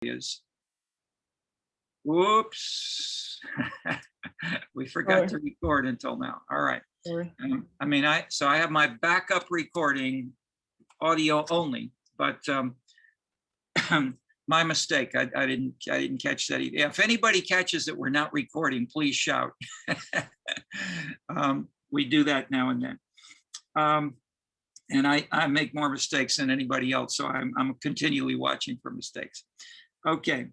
is. Whoops. We forgot to record until now. All right. Sorry. So I have my backup recording audio only, but my mistake. I didn't catch that. If anybody catches that we're not recording, please shout. We do that now and then. And I make more mistakes than anybody else, so I'm continually watching for mistakes. Okay.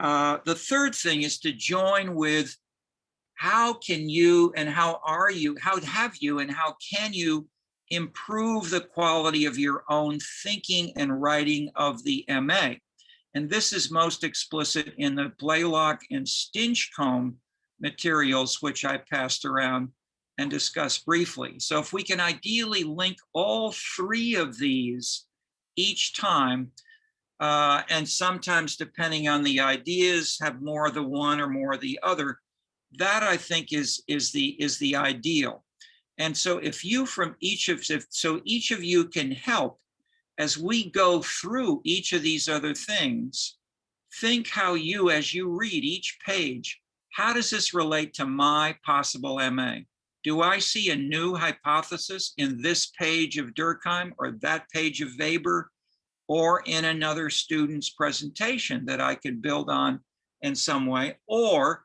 The third thing is to join with how can you and how are you, how have you and how can you improve the quality of your own thinking and writing of the MA. And this is most explicit in the Blaylock and Stinchcomb materials, which I passed around and discussed briefly. So if we can ideally link all three of these each time, and sometimes depending on the ideas, have more of the one or more of the other, that I think is the ideal. And so if you each of you can help as we go through each of these other things, think how you, as you read each page, how does this relate to my possible MA? Do I see a new hypothesis in this page of Durkheim or that page of Weber or in another student's presentation that I could build on in some way? Or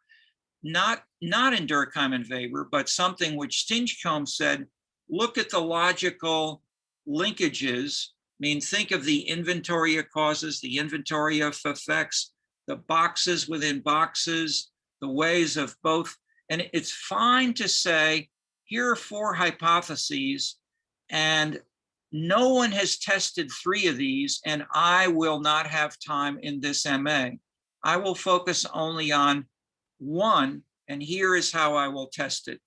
not in Durkheim and Weber, but something which Stinchcomb said, look at the logical linkages. I mean, think of the inventory of causes, the inventory of effects, the boxes within boxes, the ways of both. And it's fine to say, here are 4 hypotheses, and no one has tested 3 of these, and I will not have time in this MA. I will focus only on 1, and here is how I will test it.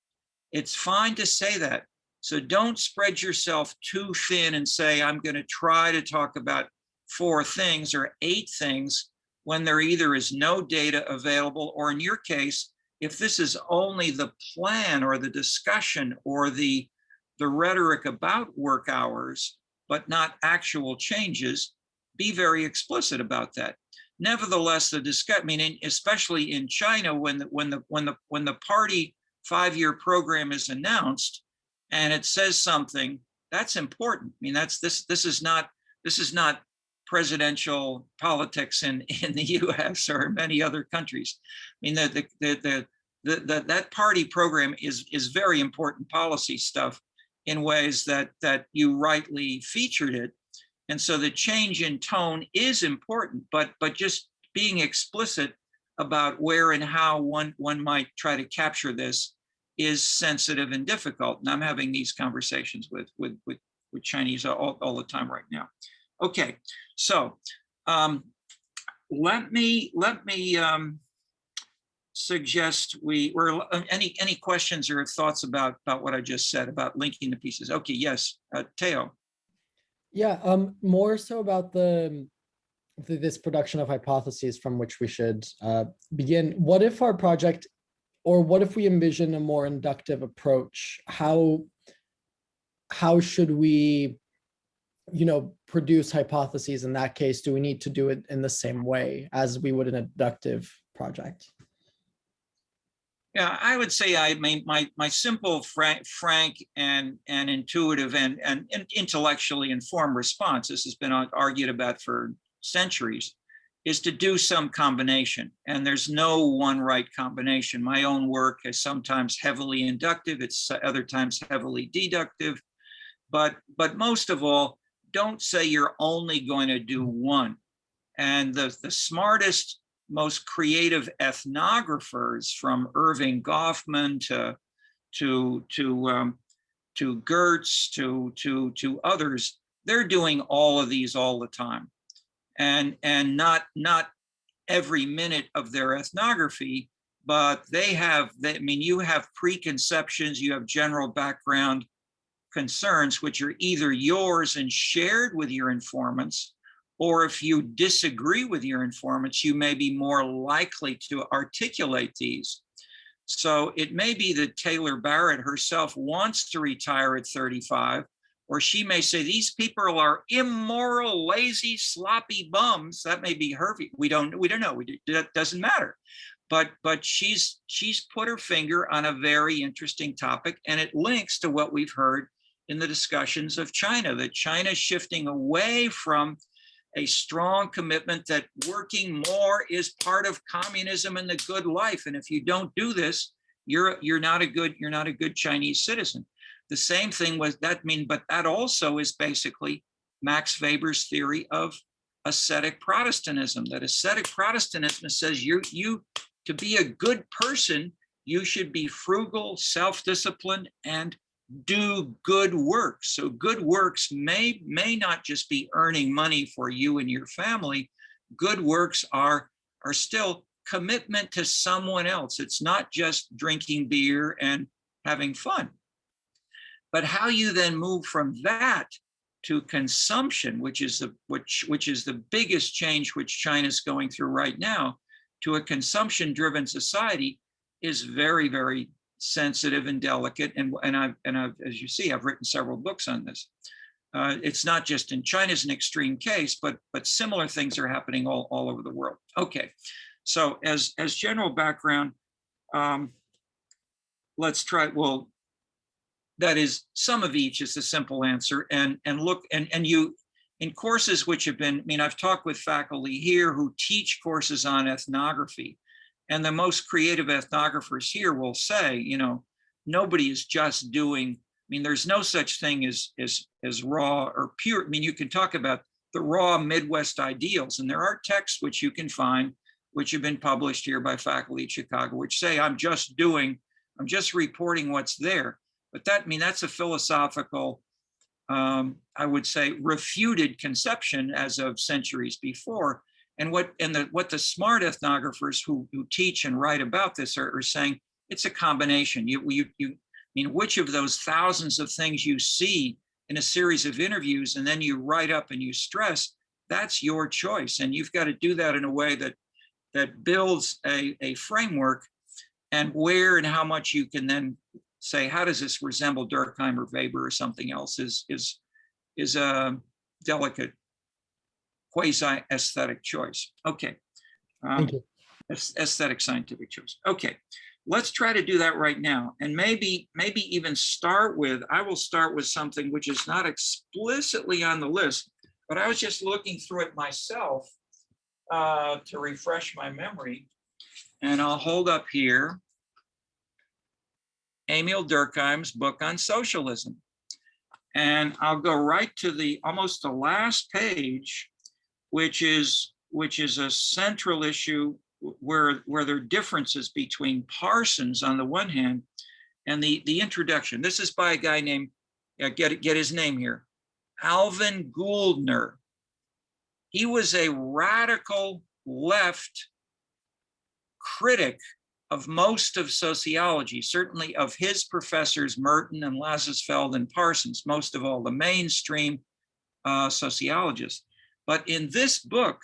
It's fine to say that. So don't spread yourself too thin and say, I'm going to try to talk about 4 things or 8 things when there either is no data available, or in your case, if this is only the plan or the discussion or the rhetoric about work hours, but not actual changes, be very explicit about that. Nevertheless, the discussion, I mean, especially in China, when the party 5-year program is announced and it says something, that's important. I mean, this is not presidential politics in the U.S. or many other countries. I mean, that party program is very important policy stuff in ways that you rightly featured it. And so the change in tone is important, but just being explicit about where and how one might try to capture this is sensitive and difficult. And I'm having these conversations with Chinese all the time right now. Okay, so let me suggest any questions or thoughts about what I just said about linking the pieces. Okay, yes, Teo. Yeah, more so about this production of hypotheses from which we should begin. What if our project, or what if we envision a more inductive approach? How should we, produce hypotheses in that case? Do we need to do it in the same way as we would an inductive project? Yeah, I would say my simple, frank and intuitive and intellectually informed response, this has been argued about for centuries, is to do some combination. And there's no one right combination. My own work is sometimes heavily inductive, it's other times heavily deductive. But most of all, don't say you're only going to do one. And the smartest, most creative ethnographers, from Irving Goffman to Gertz to others, they're doing all of these all the time, and not every minute of their ethnography, but you have preconceptions, you have general background concerns, which are either yours and shared with your informants, or if you disagree with your informants, you may be more likely to articulate these. So it may be that Taylor Barrett herself wants to retire at 35, Or she may say, these people are immoral, lazy, sloppy bums. That may be her view. We don't know. That doesn't matter. But she's put her finger on a very interesting topic, and it links to what we've heard in the discussions of China, that China is shifting away from a strong commitment that working more is part of communism and the good life. And if you don't do this, you're not a good Chinese citizen. The same thing was that but that also is basically Max Weber's theory of ascetic Protestantism, that ascetic Protestantism says you to be a good person, you should be frugal, self-disciplined, and do good works. So good works may not just be earning money for you and your family. Good works are still commitment to someone else. It's not just drinking beer and having fun. But how you then move from that to consumption, which is the biggest change which China's going through right now, to a consumption-driven society, is very, very sensitive and delicate. And I've, as you see, I've written several books on this. It's not just in China's an extreme case, but similar things are happening all over the world. Okay, so as general background, let's try. Well, that is, some of each is the simple answer. And look, and you, in courses which have been, I've talked with faculty here who teach courses on ethnography, and the most creative ethnographers here will say, nobody is just doing, there's no such thing as raw or pure. You can talk about the raw Midwest ideals, and there are texts which you can find, which have been published here by faculty at Chicago, which say, I'm just reporting what's there. But that's a philosophical, I would say, refuted conception as of centuries before. And what the smart ethnographers who teach and write about this are saying, it's a combination. Which of those thousands of things you see in a series of interviews and then you write up and you stress, that's your choice. And you've got to do that in a way that builds a framework, and where and how much you can then say, how does this resemble Durkheim or Weber or something else is a delicate quasi-aesthetic choice. Okay. Thank you. Aesthetic scientific choice. Okay, let's try to do that right now. And maybe even I will start with something which is not explicitly on the list, but I was just looking through it myself to refresh my memory. And I'll hold up here Emil Durkheim's book on socialism. And I'll go right to almost the last page, which is a central issue where there are differences between Parsons on the one hand and the introduction. This is by a guy named, get his name here, Alvin Gouldner. He was a radical left critic of most of sociology, certainly of his professors, Merton and Lazarsfeld and Parsons, most of all the mainstream sociologists. But in this book,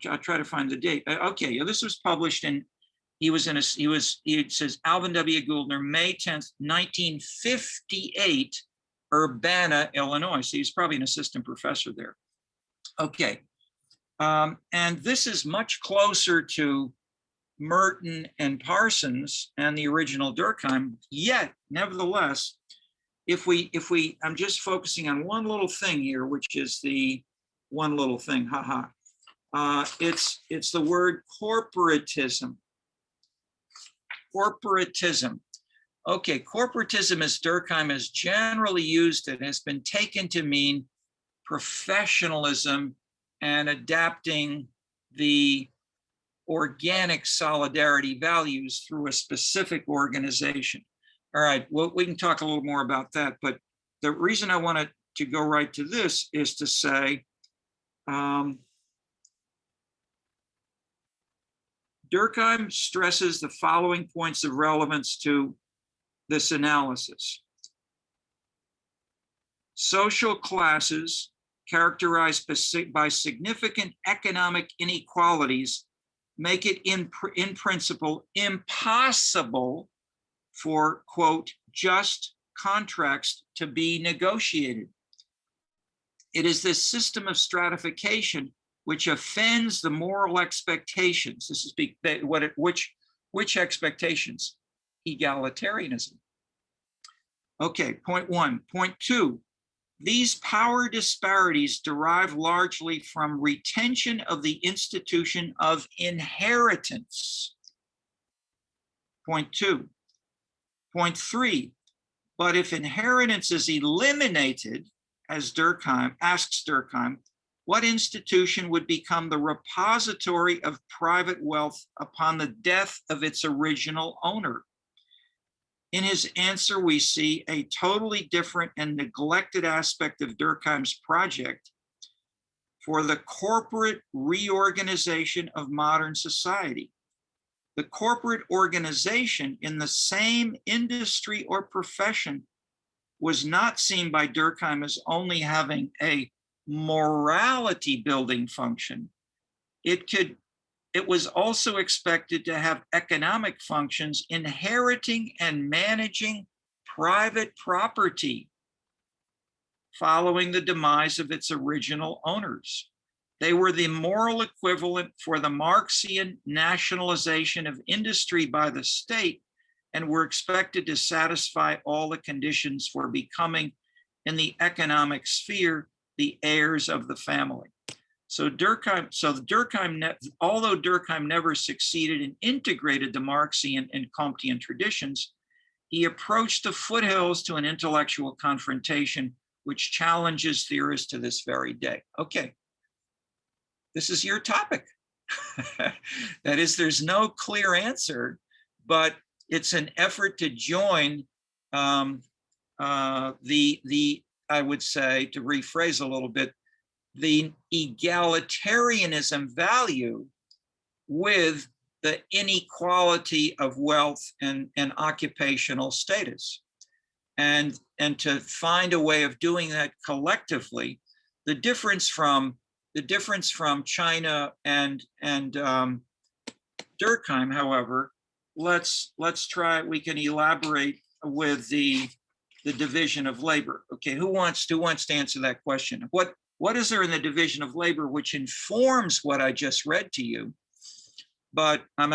I'll try to find the date. Okay, this was published it says Alvin W. Gouldner, May 10th, 1958, Urbana, Illinois. So he's probably an assistant professor there. Okay, and this is much closer to Merton and Parsons and the original Durkheim, yet nevertheless, I'm just focusing on one little thing here, which is the one little thing, it's the word corporatism. Corporatism. Okay, corporatism, as Durkheim has generally used it, has been taken to mean professionalism and adapting the organic solidarity values through a specific organization. All right, well, we can talk a little more about that, but the reason I wanted to go right to this is to say, Durkheim stresses the following points of relevance to this analysis. Social classes characterized by significant economic inequalities make it in principle impossible for, quote, just contracts to be negotiated. It is this system of stratification which offends the moral expectations. This is which expectations? Egalitarianism. Okay, point one. Point two, these power disparities derive largely from retention of the institution of inheritance. Point two. Point three, but if inheritance is eliminated, as Durkheim asks Durkheim, what institution would become the repository of private wealth upon the death of its original owner? In his answer, we see a totally different and neglected aspect of Durkheim's project for the corporate reorganization of modern society. The corporate organization in the same industry or profession was not seen by Durkheim as only having a morality building function. It was also expected to have economic functions, inheriting and managing private property following the demise of its original owners. They were the moral equivalent for the Marxian nationalization of industry by the state and were expected to satisfy all the conditions for becoming, in the economic sphere, the heirs of the family. So although Durkheim never succeeded in integrating the Marxian and Comtean traditions, he approached the foothills to an intellectual confrontation which challenges theorists to this very day. Okay, this is your topic. That is, there's no clear answer, but it's an effort to join I would say, to rephrase a little bit, the egalitarianism value with the inequality of wealth and occupational status. And to find a way of doing that collectively. The difference from China and Durkheim, however, let's try, we can elaborate with the division of labor. Okay, who wants to answer that question? What is there in the division of labor which informs what I just read to you? But what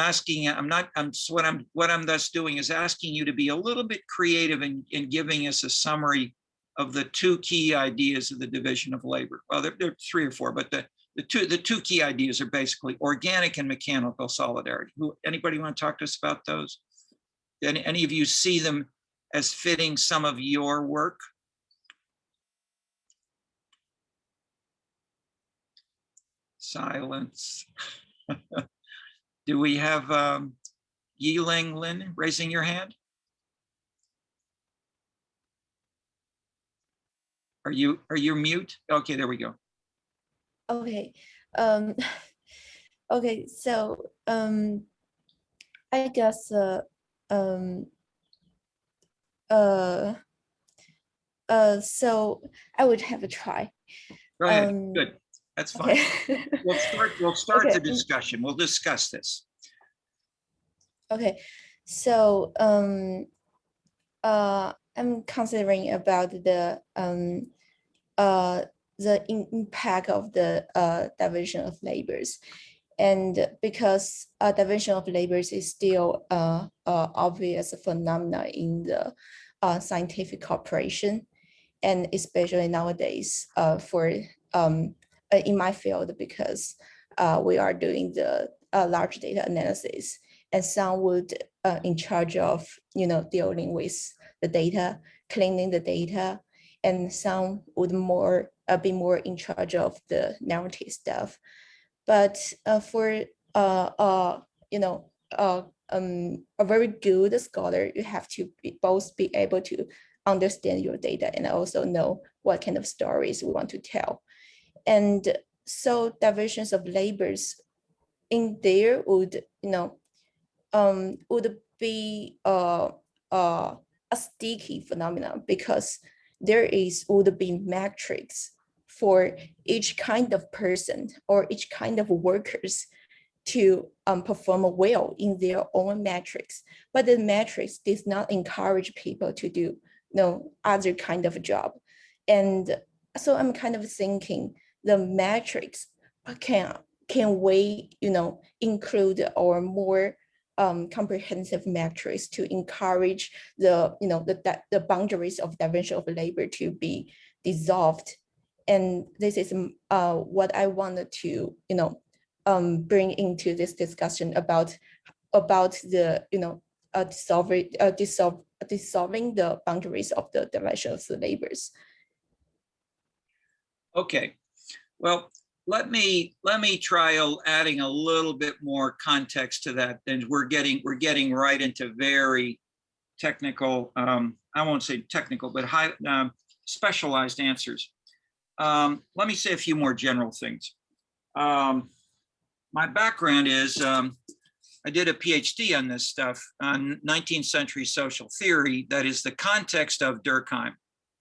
I'm thus doing is asking you to be a little bit creative in giving us a summary of the two key ideas of the division of labor. Well, there are three or four, but the two key ideas are basically organic and mechanical solidarity. Anybody want to talk to us about those? Any of you see them as fitting some of your work? Silence. Do we have Yiling Lin raising your hand? Are you mute? Okay, there we go. Okay. Okay, so I guess so I would have a try. Go ahead. Good. That's fine. Okay. We'll start Okay. the discussion. We'll discuss this. Okay, so I'm considering about the impact of the division of labors, and because division of labors is still obvious phenomena in the scientific cooperation, and especially nowadays for in my field, because we are doing the large data analysis, and some would in charge of dealing with the data, cleaning the data, and some would be more in charge of the narrative stuff. But for a very good scholar, you have to both be able to understand your data and also know what kind of stories we want to tell. And so divisions of labors in there would be a sticky phenomenon, because there would be metrics for each kind of person or each kind of workers to perform well in their own metrics. But the metrics does not encourage people to do other kind of job. And so I'm kind of thinking the metrics can we, include or more comprehensive metrics to encourage the boundaries of division of labor to be dissolved. And this is what I wanted to, bring into this discussion about the, dissolving the boundaries of the division of the labors. Okay, well, let me try adding a little bit more context to that. And we're getting right into very technical, I won't say technical, but high specialized answers. Let me say a few more general things. My background is I did a PhD on this stuff, on 19th century social theory, that is the context of Durkheim,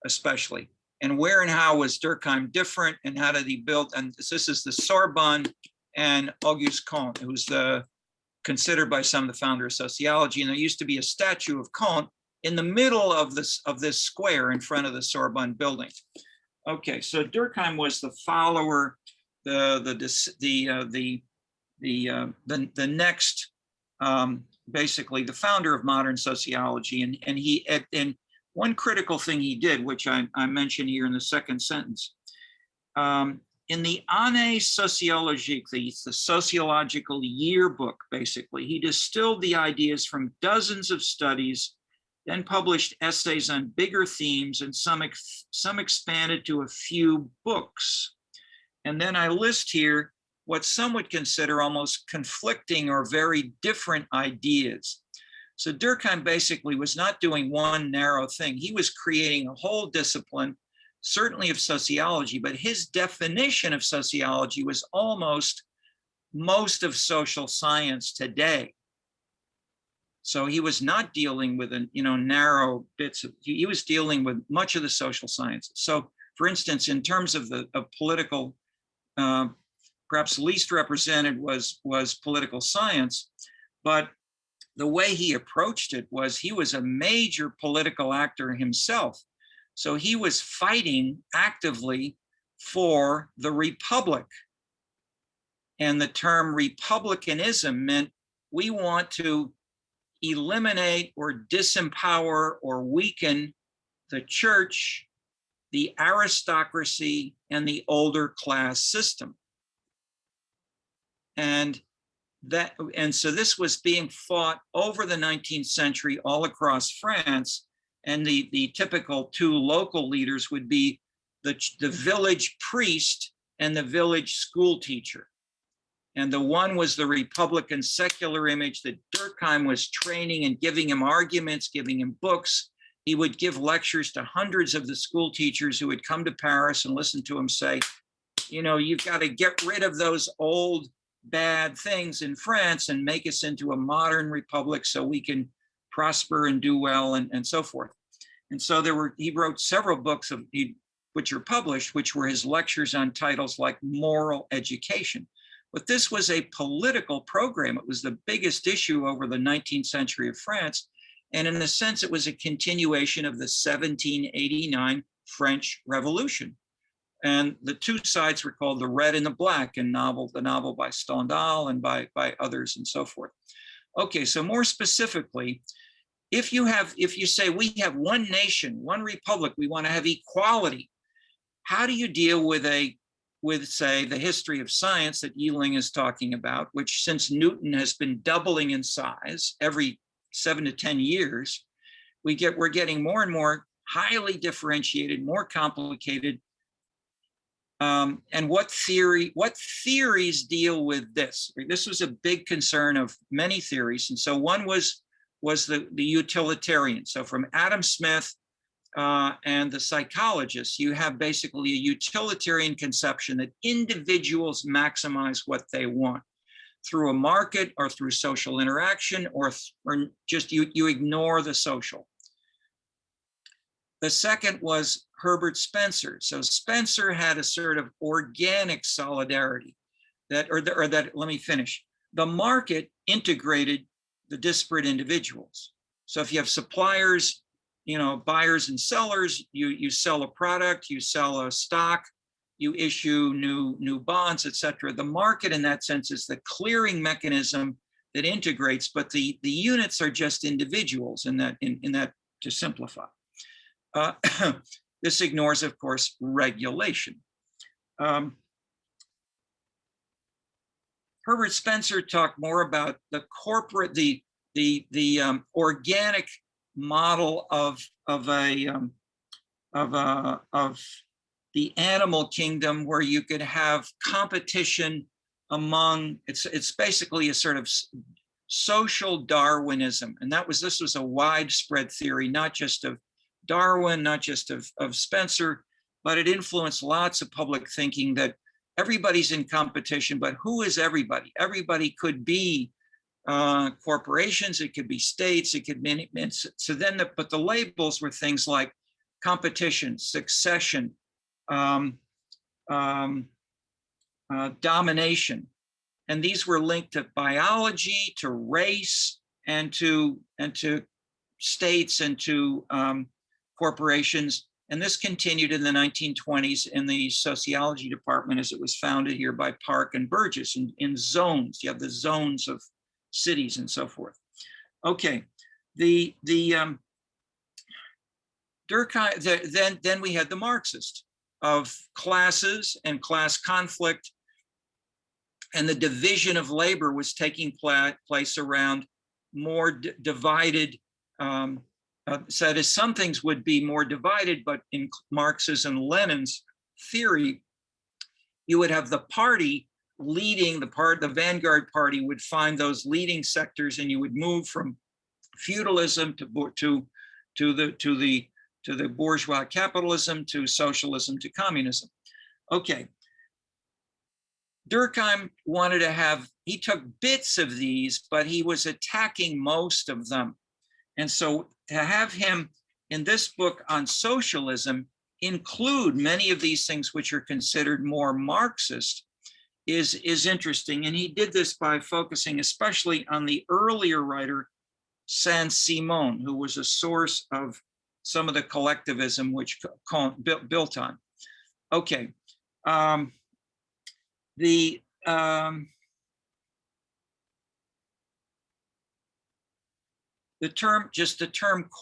especially. And where and how was Durkheim different, and how did he build? And this is the Sorbonne and Auguste Comte, who's considered by some the founder of sociology. And there used to be a statue of Comte in the middle of this square in front of the Sorbonne building. Okay, so Durkheim was the follower, the next, basically the founder of modern sociology, and one critical thing he did, which I mentioned here in the second sentence, in the Année Sociologique, the sociological yearbook, basically, he distilled the ideas from dozens of studies, then published essays on bigger themes, and some expanded to a few books. And then I list here what some would consider almost conflicting or very different ideas. So Durkheim basically was not doing one narrow thing. He was creating a whole discipline, certainly of sociology, but his definition of sociology was almost most of social science today. So he was not dealing with narrow bits of, he was dealing with much of the social sciences. So for instance, in terms of political, perhaps least represented was political science, but the way he approached it was he was a major political actor himself. So he was fighting actively for the republic. And the term republicanism meant we want to eliminate or disempower or weaken the church, the aristocracy, and the older class system. And so this was being fought over the 19th century all across France. And the typical two local leaders would be the village priest and the village school teacher. And the one was the Republican secular image that Durkheim was training and giving him arguments, giving him books. He would give lectures to hundreds of the school teachers who would come to Paris and listen to him say, you've got to get rid of those old bad things in France and make us into a modern republic so we can prosper and do well and so forth. And so he wrote several books which are published, which were his lectures on titles like moral education. But this was a political program. It was the biggest issue over the 19th century of France. And in a sense, it was a continuation of the 1789 French Revolution. And the two sides were called The Red and the Black, and the novel by Stendhal and by others and so forth. Okay, so more specifically, if you say we have one nation, one republic, we want to have equality, how do you deal with say the history of science that Yiling is talking about, which since Newton has been doubling in size every 7 to 10 years, we're getting more and more highly differentiated, more complicated. And what theories deal with this? This was a big concern of many theories. And so one was the utilitarian. So from Adam Smith and the psychologists, you have basically a utilitarian conception that individuals maximize what they want through a market or through social interaction, or just you ignore the social. The second was Herbert Spencer. So Spencer had a sort of organic solidarity let me finish. The market integrated the disparate individuals. So if you have suppliers, buyers and sellers. You sell a product, you sell a stock, you issue new bonds, etc. The market, in that sense, is the clearing mechanism that integrates, but the units are just individuals. In that, to simplify, this ignores, of course, regulation. Herbert Spencer talked more about the corporate, the organic model of the animal kingdom, where you could have competition among. It's basically a sort of social Darwinism, and this was a widespread theory, not just of Darwin, not just of Spencer, but it influenced lots of public thinking that everybody's in competition, but who is everybody? Everybody could be corporations, it could be states, it could be, so then, but the labels were things like competition, succession, domination. And these were linked to biology, to race, and to states, and to corporations. And this continued in the 1920s in the sociology department, as it was founded here by Park and Burgess, in zones. You have the zones of cities and so forth. Okay, Durkheim. Then we had the Marxist of classes and class conflict, and the division of labor was taking place around more divided. So that is, some things would be more divided, but in Marx's and Lenin's theory, you would have the party leading, the vanguard party would find those leading sectors, and you would move from feudalism to the bourgeois capitalism, to socialism, to communism. Okay. Durkheim wanted to have, he took bits of these, but he was attacking most of them. And so to have him in this book on socialism include many of these things which are considered more Marxist is interesting. And he did this by focusing especially on the earlier writer, Saint-Simon, who was a source of some of the collectivism which built on. Okay. The term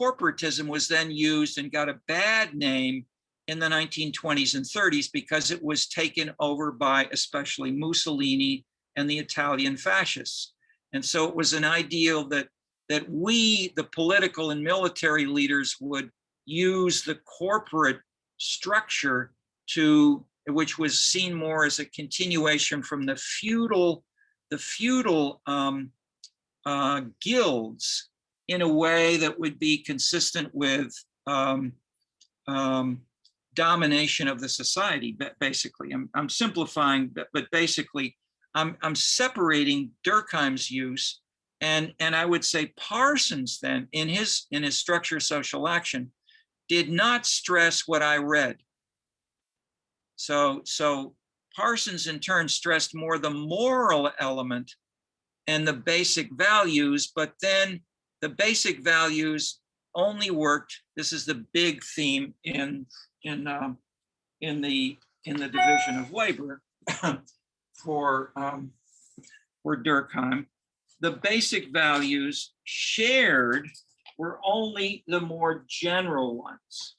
corporatism was then used and got a bad name in the 1920s and 30s because it was taken over by especially Mussolini and the Italian fascists. And so it was an ideal that we, the political and military leaders, would use the corporate structure which was seen more as a continuation from the feudal guilds, in a way that would be consistent with domination of the society. Basically, I'm simplifying, but basically, I'm separating Durkheim's use, and I would say Parsons then, in his Structure of Social Action, did not stress what I read. So Parsons in turn stressed more the moral element and the basic values, but then the basic values only worked. This is the big theme in the division of labor for Durkheim. The basic values shared were only the more general ones.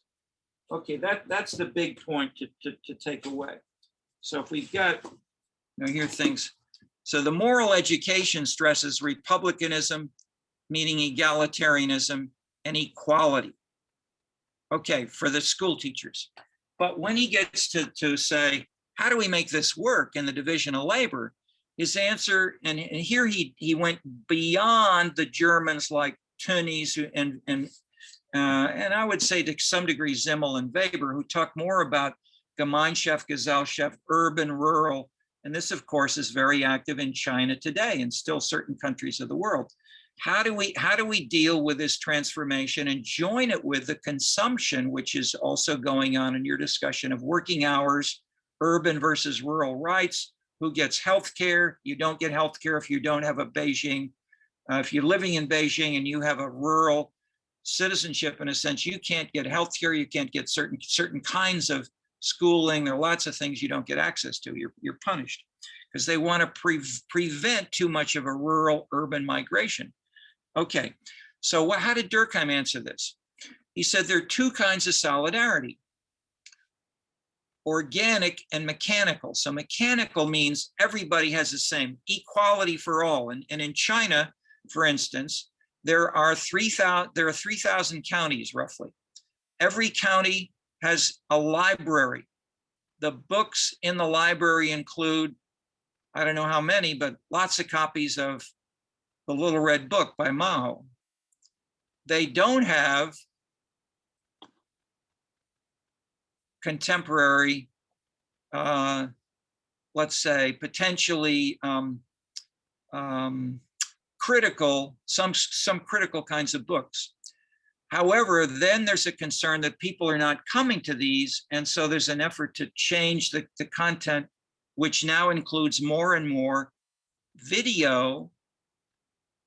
Okay, that's the big point to take away. So if we've got, here are things. So the moral education stresses republicanism, meaning egalitarianism, and equality. Okay, for the school teachers. But when he gets to say, how do we make this work in the division of labor? His answer, and here he went beyond the Germans like Tönnies and I would say to some degree Simmel and Weber, who talk more about Gemeinschaft, Gesellschaft, urban, rural. And this, of course, is very active in China today and still certain countries of the world. How do we deal with this transformation and join it with the consumption, which is also going on in your discussion of working hours, urban versus rural rights, who gets healthcare? You don't get healthcare if you don't have a Beijing. If you're living in Beijing and you have a rural citizenship in a sense. You can't get healthcare, you can't get certain kinds of schooling. There are lots of things you don't get access to. You're punished because they want to prevent too much of a rural urban migration. Okay, so how did Durkheim answer this? He said there are two kinds of solidarity: organic and mechanical. So mechanical means everybody has the same equality for all. And in China, for instance, there are 3,000 counties roughly. Every county has a library. The books in the library include, I don't know how many, but lots of copies of The Little Red Book by Mao. They don't have contemporary, let's say, potentially critical, some critical kinds of books. However, then there's a concern that people are not coming to these, and so there's an effort to change the content, which now includes more and more video,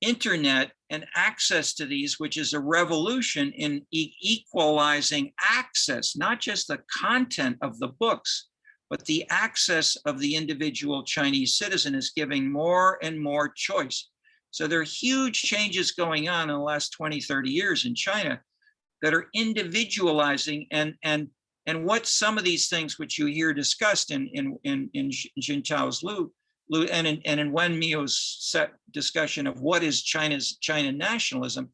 internet, and access to these, which is a revolution in equalizing access, not just the content of the books, but the access of the individual Chinese citizen is giving more and more choice. So there are huge changes going on in the last 20, 30 years in China that are individualizing, and what some of these things which you hear discussed in Jintao's and in Wen Mio's discussion of what is China nationalism,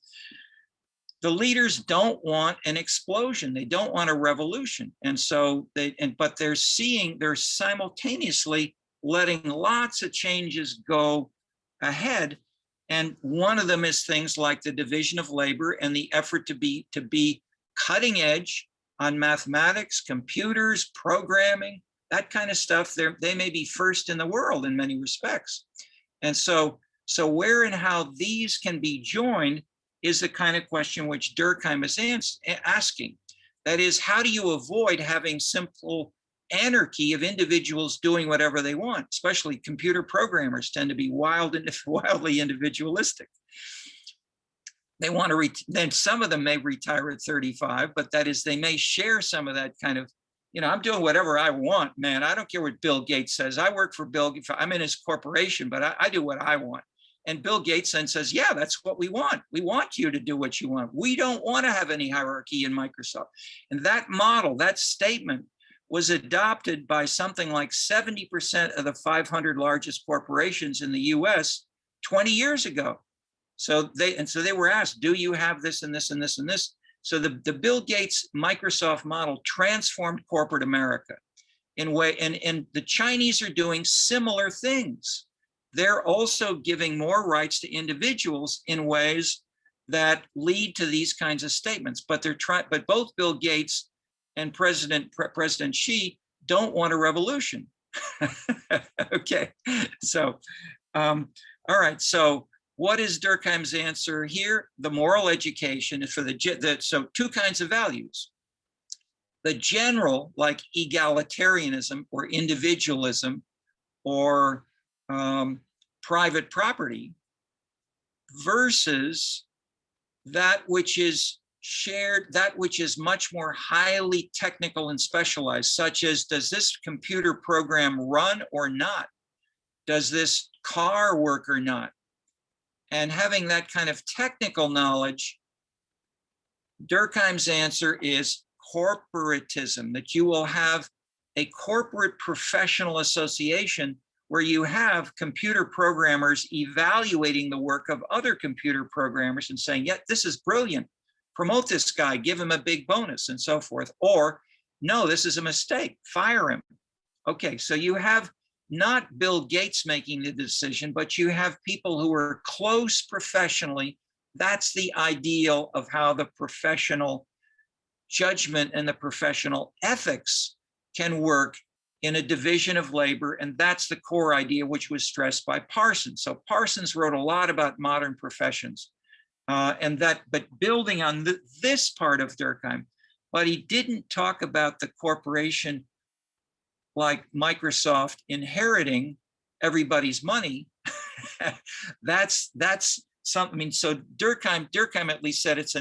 the leaders don't want an explosion. They don't want a revolution. And so but they're simultaneously letting lots of changes go ahead. And one of them is things like the division of labor and the effort to be cutting edge on mathematics, computers, programming, that kind of stuff. They may be first in the world in many respects. And so where and how these can be joined is the kind of question which Durkheim is asking. That is, how do you avoid having simple anarchy of individuals doing whatever they want? Especially computer programmers tend to be wildly individualistic. They want to, then some of them may retire at 35, but that is, they may share some of that kind of, I'm doing whatever I want, man. I don't care what Bill Gates says. I work for Bill Gates. I'm in his corporation, but I do what I want. And Bill Gates then says, yeah, that's what we want. We want you to do what you want. We don't want to have any hierarchy in Microsoft. And that model, that statement was adopted by something like 70% of the 500 largest corporations in the US 20 years ago. So they were asked, do you have this and this and this and this? So the Bill Gates Microsoft model transformed corporate America and the Chinese are doing similar things. They're also giving more rights to individuals in ways that lead to these kinds of statements. But but both Bill Gates and President Xi don't want a revolution. Okay, so all right. So what is Durkheim's answer here? The moral education is for so two kinds of values. The general, like egalitarianism or individualism or private property, versus that which is shared, that which is much more highly technical and specialized, such as, does this computer program run or not? Does this car work or not? And having that kind of technical knowledge, Durkheim's answer is corporatism, that you will have a corporate professional association where you have computer programmers evaluating the work of other computer programmers and saying, yeah, this is brilliant. Promote this guy, give him a big bonus and so forth. Or, no, this is a mistake, fire him. Okay, so you have not Bill Gates making the decision, but you have people who are close professionally. That's the ideal of how the professional judgment and the professional ethics can work in a division of labor. And that's the core idea which was stressed by Parsons. So Parsons wrote a lot about modern professions but building on this part of Durkheim, but he didn't talk about the corporation like Microsoft inheriting everybody's money. That's some, I mean, so Durkheim at least said it's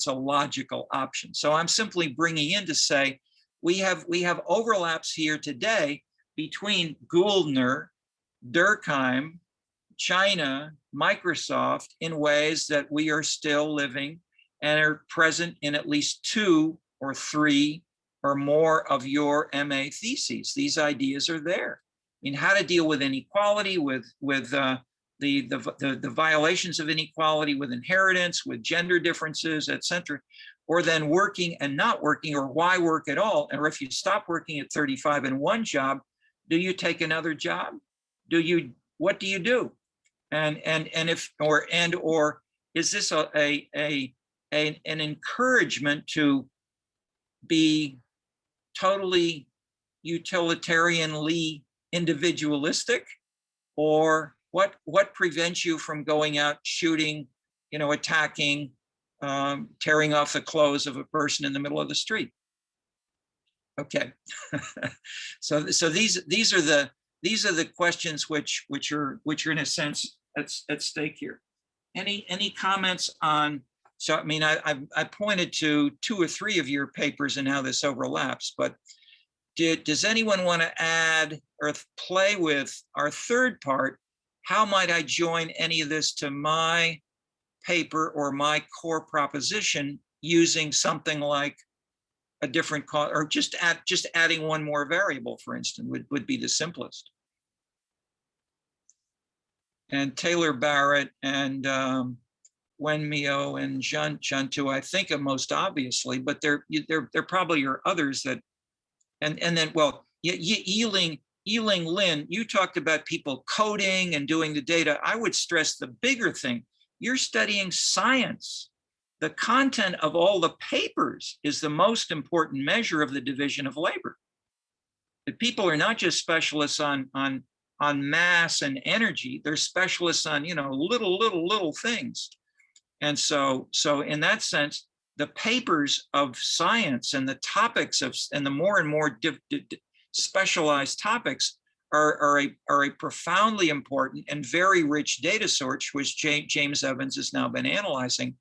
a logical option. So I'm simply bringing in to say, we have overlaps here today between Gouldner, Durkheim, China, Microsoft in ways that we are still living and are present in at least 2 or 3 or more of your MA theses. These ideas are there. I mean, how to deal with inequality, with the violations of inequality, with inheritance, with gender differences, et cetera, or then working and not working, or why work at all? Or if you stop working at 35 in one job, do you take another job? What do you do? And if, or is this an encouragement to be totally utilitarianly individualistic? Or what prevents you from going out shooting, attacking, tearing off the clothes of a person in the middle of the street? Okay. So these are the questions which are in a sense at stake here. Any comments on? So I mean, I pointed to 2 or 3 of your papers and how this overlaps, but does anyone want to add or play with our third part? How might I join any of this to my paper or my core proposition using something like a different cost, or just adding one more variable, for instance, would be the simplest. And Taylor Barrett and Wen Mio and Jantu, I think of most obviously, but there probably are others that, and then, well, Yiling Lin, you talked about people coding and doing the data. I would stress the bigger thing. You're studying science. The content of all the papers is the most important measure of the division of labor. The people are not just specialists on mass and energy. They're specialists on, little things. And so in that sense, the papers of science and the topics and the more and more specialized topics are a profoundly important and very rich data source, which James Evans has now been analyzing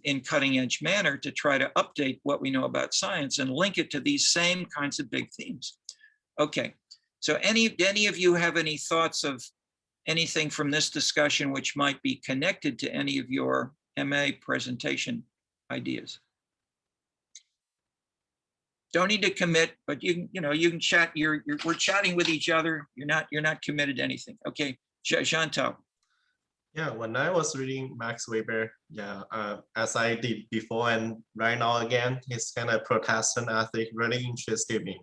in cutting edge manner to try to update what we know about science and link it to these same kinds of big themes. Okay, so any of you have any thoughts of anything from this discussion which might be connected to any of your MA presentation ideas? Don't need to commit, but you can chat. We're chatting with each other. You're not committed to anything. Okay, Chantal. Yeah, when I was reading Max Weber, as I did before and right now again, his kind of Protestant ethic really interested me.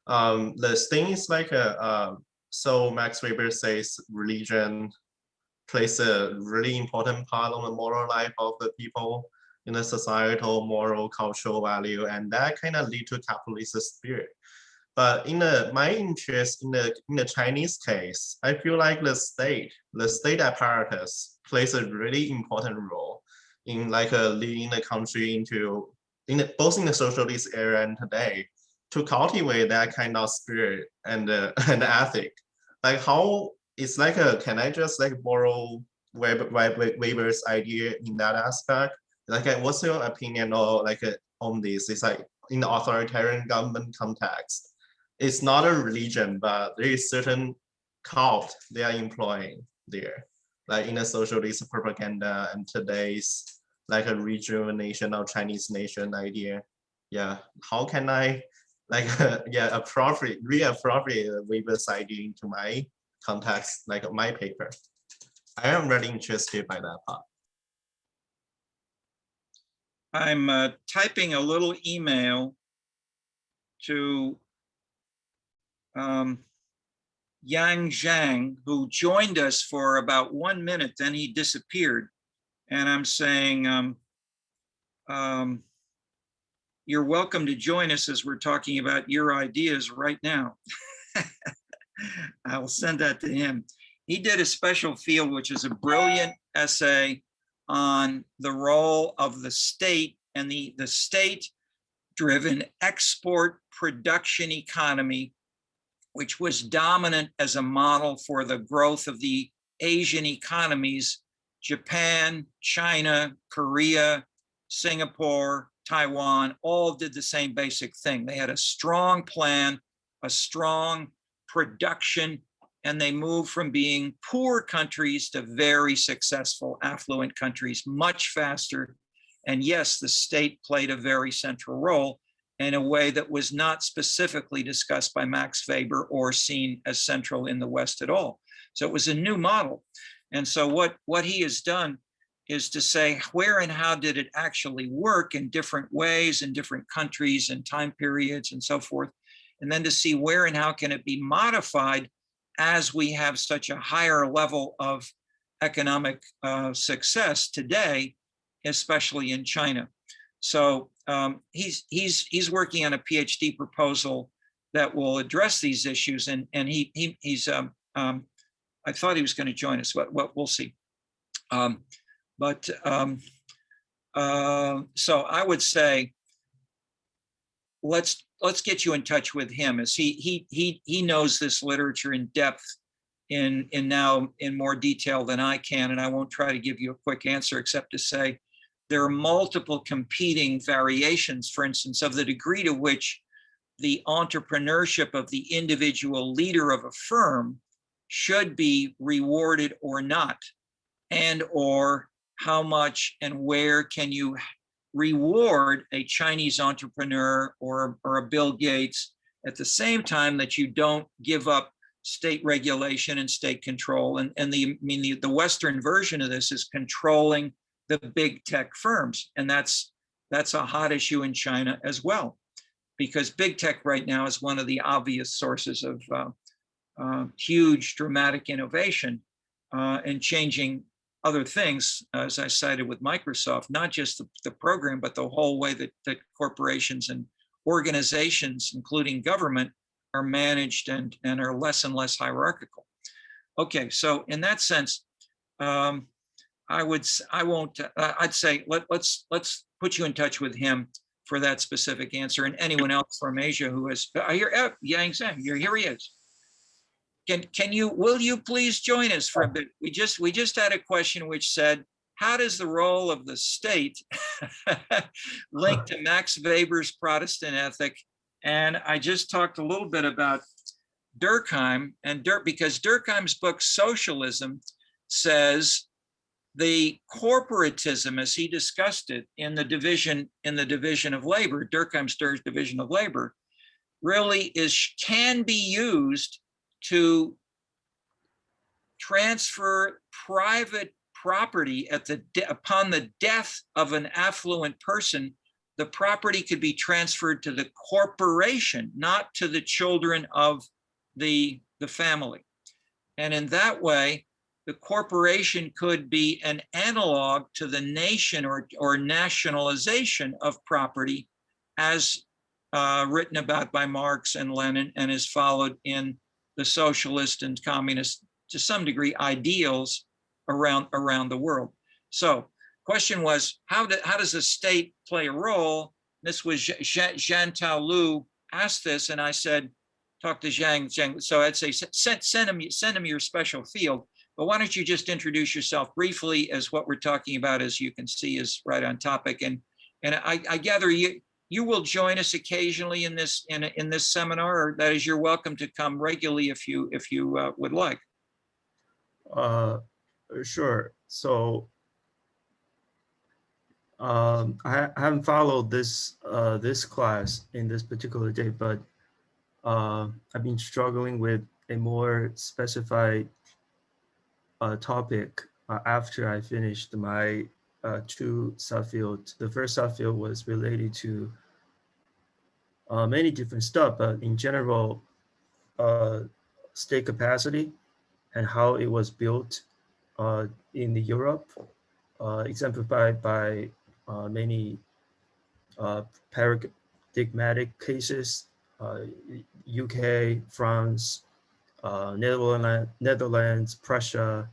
The thing is like so Max Weber says religion plays a really important part on the moral life of the people in the societal, moral, cultural value, and that kind of lead to capitalist spirit. But in my interest in the Chinese case, I feel like the state apparatus plays a really important role in like leading the country into both in the socialist era and today to cultivate that kind of spirit and ethic. Like how it's like can I just like borrow Weber's idea in that aspect? Like what's your opinion or like on this? It's like in the authoritarian government context, it's not a religion, but there is certain cult they are employing there, like in the socialist propaganda and today's like a rejuvenation of Chinese nation idea. Yeah, how can I like reappropriate Weber's idea into my context, like my paper? I am really interested by that part. I'm typing a little email to Yang Zhang, who joined us for about 1 minute, then he disappeared. And I'm saying, you're welcome to join us as we're talking about your ideas right now. I'll send that to him. He did a special field, which is a brilliant essay on the role of the state and the state-driven export production economy, which was dominant as a model for the growth of the Asian economies Japan, China, Korea, Singapore, Taiwan, all did the same basic thing. They had a strong plan, a strong production, and they moved from being poor countries to very successful, affluent countries much faster. And yes, the state played a very central role in a way that was not specifically discussed by Max Weber or seen as central in the West at all. So it was a new model. And so what he has done is to say where and how did it actually work in different ways in different countries and time periods and so forth, and then to see where and how can it be modified as we have such a higher level of economic success today, especially in China. So he's working on a PhD proposal that will address these issues, and he's I thought he was going to join us, but we'll see. So I would say let's get you in touch with him, as he knows this literature in depth in more detail than I can, and I won't try to give you a quick answer except to say there are multiple competing variations, for instance, of the degree to which the entrepreneurship of the individual leader of a firm should be rewarded or not, and or how much and where can you reward a Chinese entrepreneur or a Bill Gates at the same time that you don't give up state regulation and state control. And the Western version of this is controlling the big tech firms. And that's a hot issue in China as well, because big tech right now is one of the obvious sources of huge dramatic innovation and changing other things, as I cited with Microsoft, not just the program, but the whole way that corporations and organizations, including government, are managed and are less and less hierarchical. Okay, so in that sense, I'd say let's put you in touch with him for that specific answer, and anyone else from Asia who has. Yang Zheng, here he is. Will you please join us for a bit? We just had a question which said, how does the role of the state link to Max Weber's Protestant ethic? And I just talked a little bit about Durkheim, because Durkheim's book Socialism says the corporatism, as he discussed it in the division of labor, Durkheim's division of labor, really can be used to transfer private property upon the death of an affluent person. The property could be transferred to the corporation, not to the children of the family. And in that way, the corporation could be an analog to the nation or nationalization of property, as written about by Marx and Lenin, and is followed in the socialist and communist, to some degree, ideals around the world. So question was, how does the state play a role? This was Zhang Lu asked this, and I said, talk to Zhang. So I'd say, send him your special field. But why don't you just introduce yourself briefly, as what we're talking about, as you can see, is right on topic. And I gather you will join us occasionally in this seminar, or that is, you're welcome to come regularly if you would like. Sure. So I haven't followed this class in this particular day, but I've been struggling with a more specified topic after I finished my 2 subfields. The first subfield was related to many different stuff, but in general, state capacity and how it was built in the Europe, exemplified by many paradigmatic cases, UK, France, Netherlands, Prussia.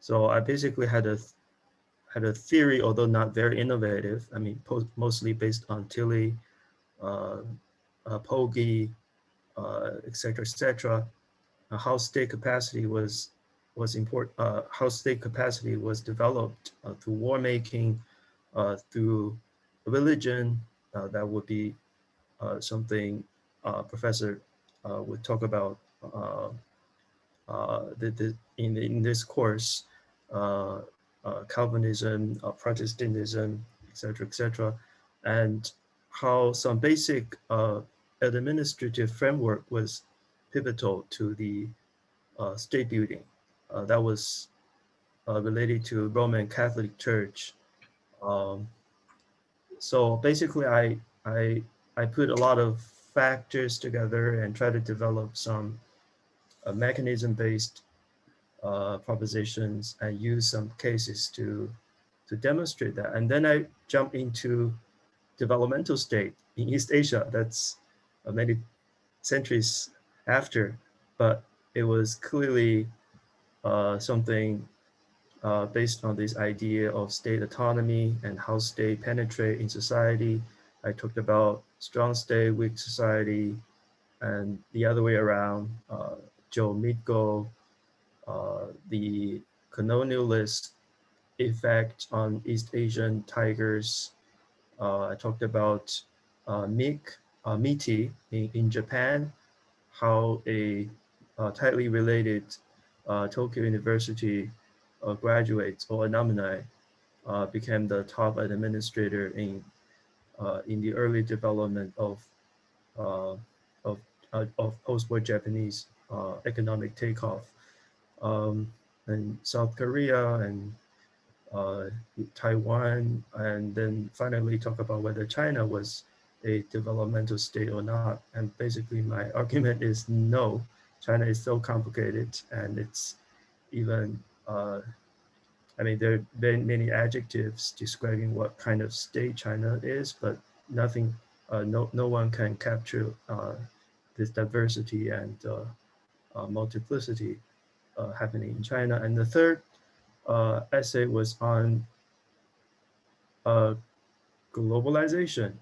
So I basically had a theory, although not very innovative. I mean, mostly based on Tilly, Pogge, et cetera, how state capacity was was important, how state capacity was developed through war making, through religion. That would be something Professor would talk about in this course, Calvinism, Protestantism, etc., and how some basic administrative framework was pivotal to the state building. That was related to Roman Catholic Church. Um, so basically, I put a lot of factors together and try to develop some mechanism-based propositions and use some cases to demonstrate that. And then I jump into developmental state in East Asia. That's many centuries after, but it was clearly something based on this idea of state autonomy and how state penetrate in society. I talked about strong state, weak society, and the other way around. Joe Mitko, the colonialist effect on East Asian tigers. I talked about Miti in Japan, how a tightly related Tokyo University graduates or alumni became the top administrator in the early development of uh, post-war Japanese economic takeoff. And South Korea and Taiwan, and then finally talk about whether China was a developmental state or not. And basically my argument is no, China is so complicated, and it's even, I mean, there are very many adjectives describing what kind of state China is, but nothing, no one can capture this diversity and multiplicity happening in China. And the third essay was on globalization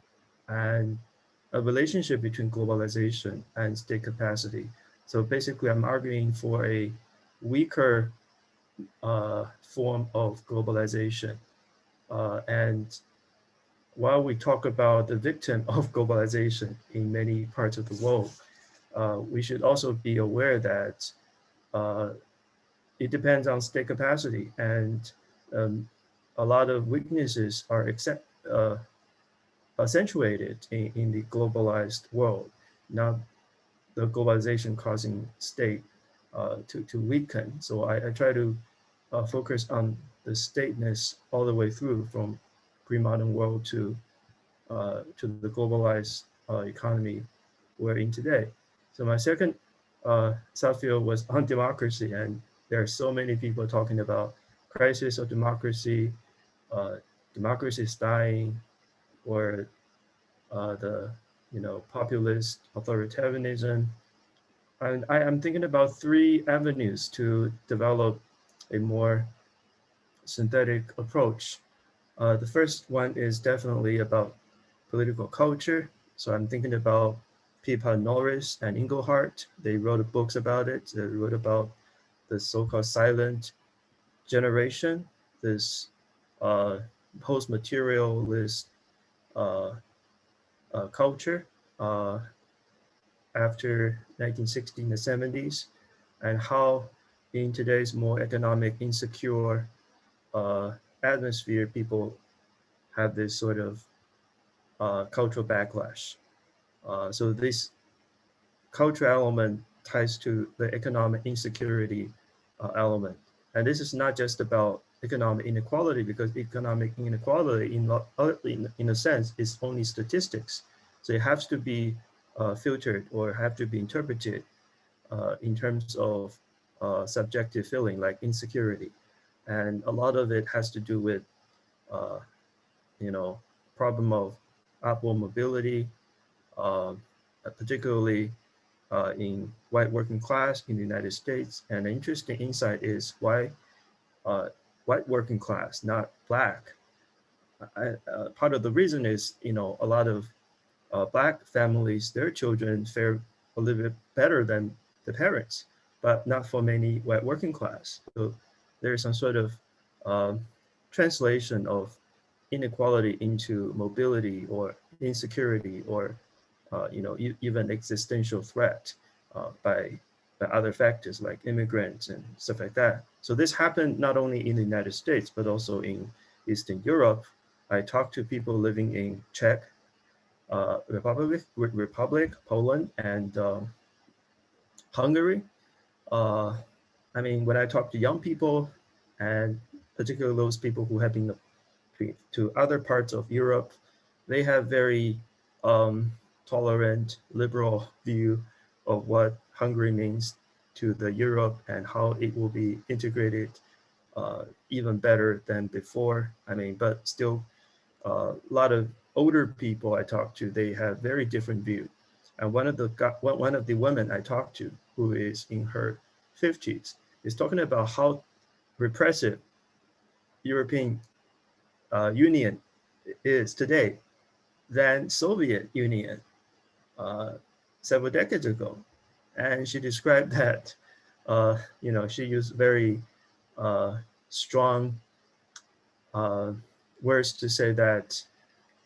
and a relationship between globalization and state capacity. So basically, I'm arguing for a weaker form of globalization. And while we talk about the victim of globalization in many parts of the world, we should also be aware that it depends on state capacity, and a lot of weaknesses are accentuated in the globalized world, not the globalization causing state to weaken. So I try to focus on the stateness all the way through from pre-modern world to the globalized economy we're in today. So my second subfield was on democracy, and there are so many people talking about crisis of democracy, democracy is dying, or the populist authoritarianism. And I am thinking about three avenues to develop a more synthetic approach. The first one is definitely about political culture. So I'm thinking about Pippa Norris and Engelhardt. They wrote books about it. They wrote about the so-called silent generation, this post-materialist culture after 1960s and the 70s, and how in today's more economic insecure atmosphere, people have this sort of cultural backlash. So this cultural element ties to the economic insecurity element. And this is not just about economic inequality, because economic inequality in a sense is only statistics. So it has to be filtered or have to be interpreted in terms of subjective feeling like insecurity. And a lot of it has to do with, problem of upward mobility, particularly in white working class in the United States. And an interesting insight is why white working class, not Black. Part of the reason is, a lot of Black families, their children fare a little bit better than the parents. but not for many white working class. So there's some sort of translation of inequality into mobility or insecurity or even existential threat by other factors like immigrants and stuff like that. So this happened not only in the United States, but also in Eastern Europe. I talked to people living in Czech Republic, Poland, and Hungary. I mean, when I talk to young people, and particularly those people who have been to other parts of Europe, they have very tolerant, liberal view of what Hungary means to the Europe and how it will be integrated even better than before. I mean, but still a lot of older people I talk to, they have very different view. And one of the women I talked to, who is in her 50s, is talking about how repressive European Union is today than Soviet Union several decades ago. And she described that, she used very strong words to say that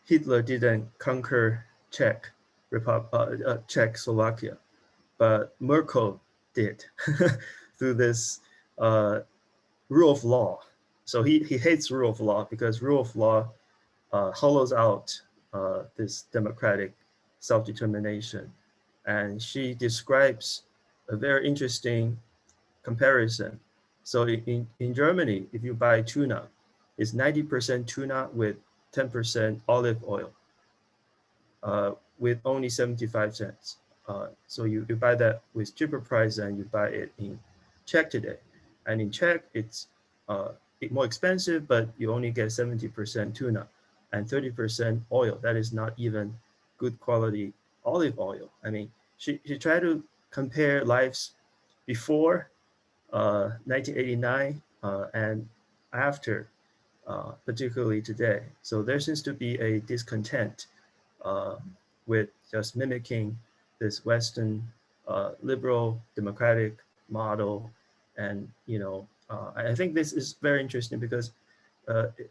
Hitler didn't conquer Czechoslovakia, but Merkel did through this rule of law. So he hates rule of law because rule of law hollows out this democratic self-determination. And she describes a very interesting comparison. So in Germany, if you buy tuna, it's 90% tuna with 10% olive oil with only 75 cents. So you buy that with cheaper price than you buy it in Czech today. And in Czech, it's more expensive, but you only get 70% tuna and 30% oil. That is not even good quality olive oil. I mean, she tried to compare lives before 1989 and after, particularly today. So there seems to be a discontent with just mimicking this Western liberal democratic model. And, I think this is very interesting because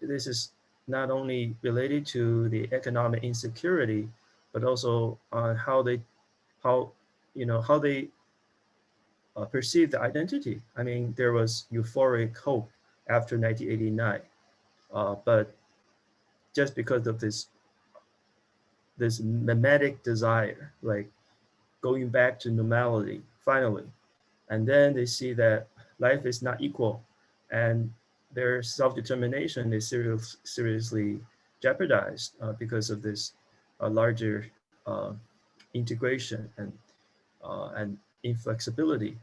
this is not only related to the economic insecurity, but also on how they perceive the identity. I mean, there was euphoric hope after 1989, but just because of this mimetic desire, like going back to normality, finally, and then they see that life is not equal, and their self-determination is seriously jeopardized because of this larger integration and inflexibility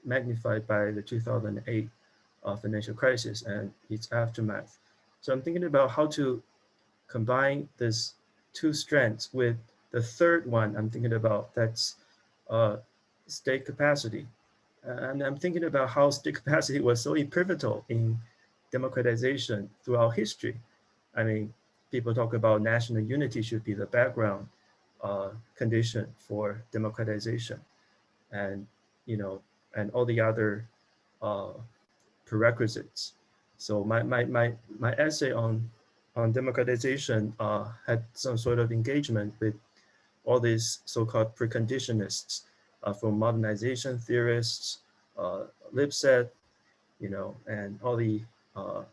magnified by the 2008 financial crisis and its aftermath. So I'm thinking about how to combine this two strengths with the third one I'm thinking about, that's state capacity. And I'm thinking about how state capacity was so pivotal in democratization throughout history. I mean, people talk about national unity should be the background condition for democratization, and and all the other prerequisites. So my essay on democratization had some sort of engagement with all these so-called preconditionists from modernization theorists, Lipset, and all the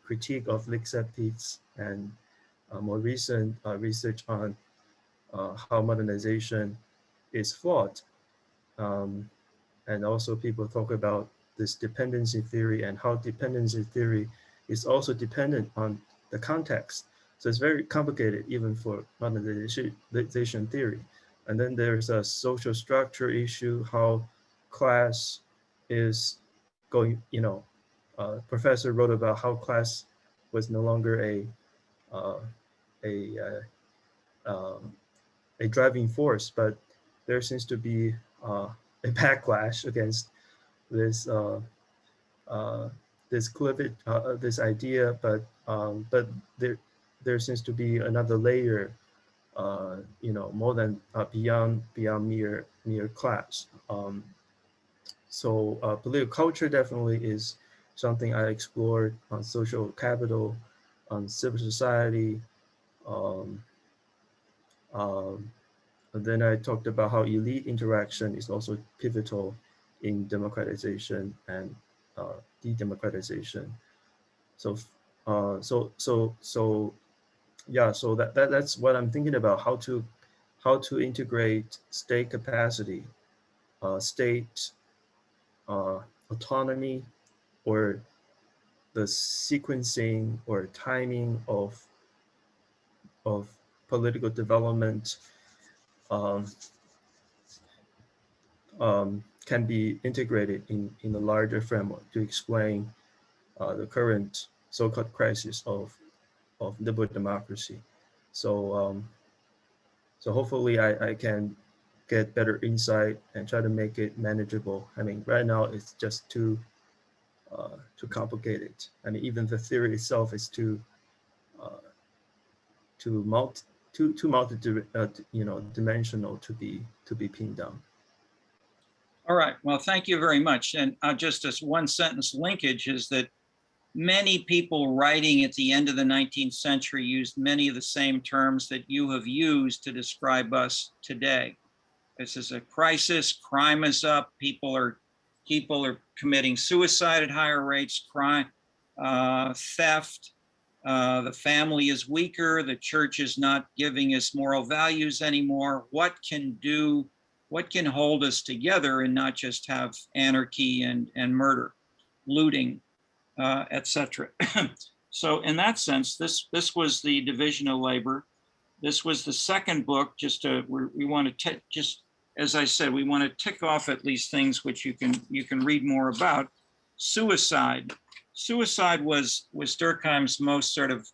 critique of Lipset and more recent research on how modernization is flawed. And also people talk about this dependency theory and how dependency theory is also dependent on the context. So it's very complicated even for modernization theory. And then there's a social structure issue, how class is going, professor wrote about how class was no longer a driving force, but there seems to be a backlash against this this idea, but there seems to be another layer, more than beyond mere class. So political culture definitely is something I explored on social capital, on civil society. Um, um, and then I talked about how elite interaction is also pivotal in democratization and de-democratization. So, yeah. So that's what I'm thinking about, how to integrate state capacity, state autonomy, or the sequencing or timing of political development um, can be integrated in a larger framework to explain the current so-called crisis of liberal democracy. So so hopefully I can get better insight and try to make it manageable. I mean, right now it's just too complicated. I mean, even the theory itself is uh, too multi dimensional to be pinned down. All right, well, thank you very much. And just as one sentence linkage is that many people writing at the end of the 19th century used many of the same terms that you have used to describe us today. This is a crisis, crime is up, people are committing suicide at higher rates, crime, theft, the family is weaker, the church is not giving us moral values anymore. What can hold us together and not just have anarchy and murder, looting, etc. So in that sense, this was the Division of Labor. This was the second book. We want to just, as I said, we want to tick off at least things which you can read more about. Suicide. Suicide was Durkheim's most sort of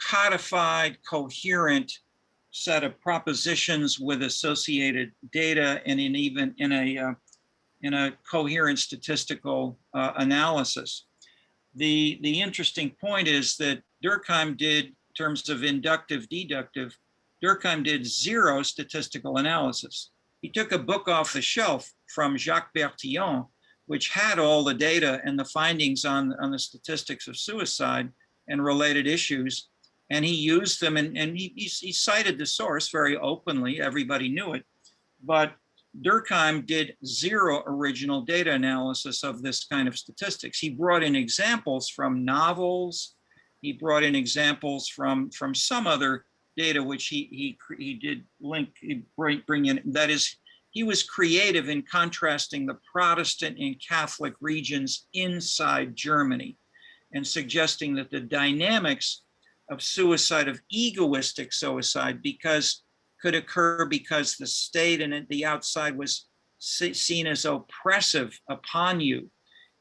codified, coherent set of propositions with associated data and in a coherent statistical analysis. The interesting point is that Durkheim did, in terms of inductive, deductive, Durkheim did zero statistical analysis. He took a book off the shelf from Jacques Bertillon, which had all the data and the findings on the statistics of suicide and related issues, and he used them, and he cited the source very openly. Everybody knew it, but Durkheim did zero original data analysis of this kind of statistics. He brought in examples from novels. He brought in examples from some other data, which he did bring in. That is, he was creative in contrasting the Protestant and Catholic regions inside Germany and suggesting that the dynamics of suicide, of egoistic suicide, could occur because the state and the outside was seen as oppressive upon you.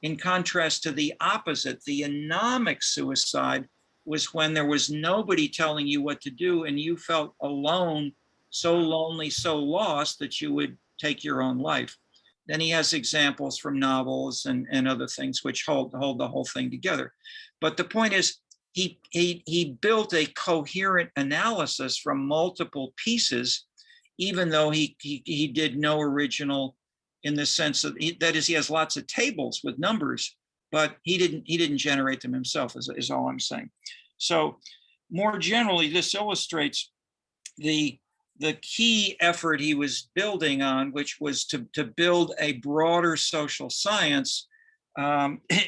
In contrast to the opposite, the anomic suicide was when there was nobody telling you what to do and you felt alone, so lonely, so lost that you would take your own life. Then he has examples from novels and other things which hold the whole thing together. But the point is, he built a coherent analysis from multiple pieces, even though he did no original, in the sense of, that is, he has lots of tables with numbers, but he didn't generate them himself, is all I'm saying. So more generally, this illustrates the key effort he was building on, which was to build a broader social science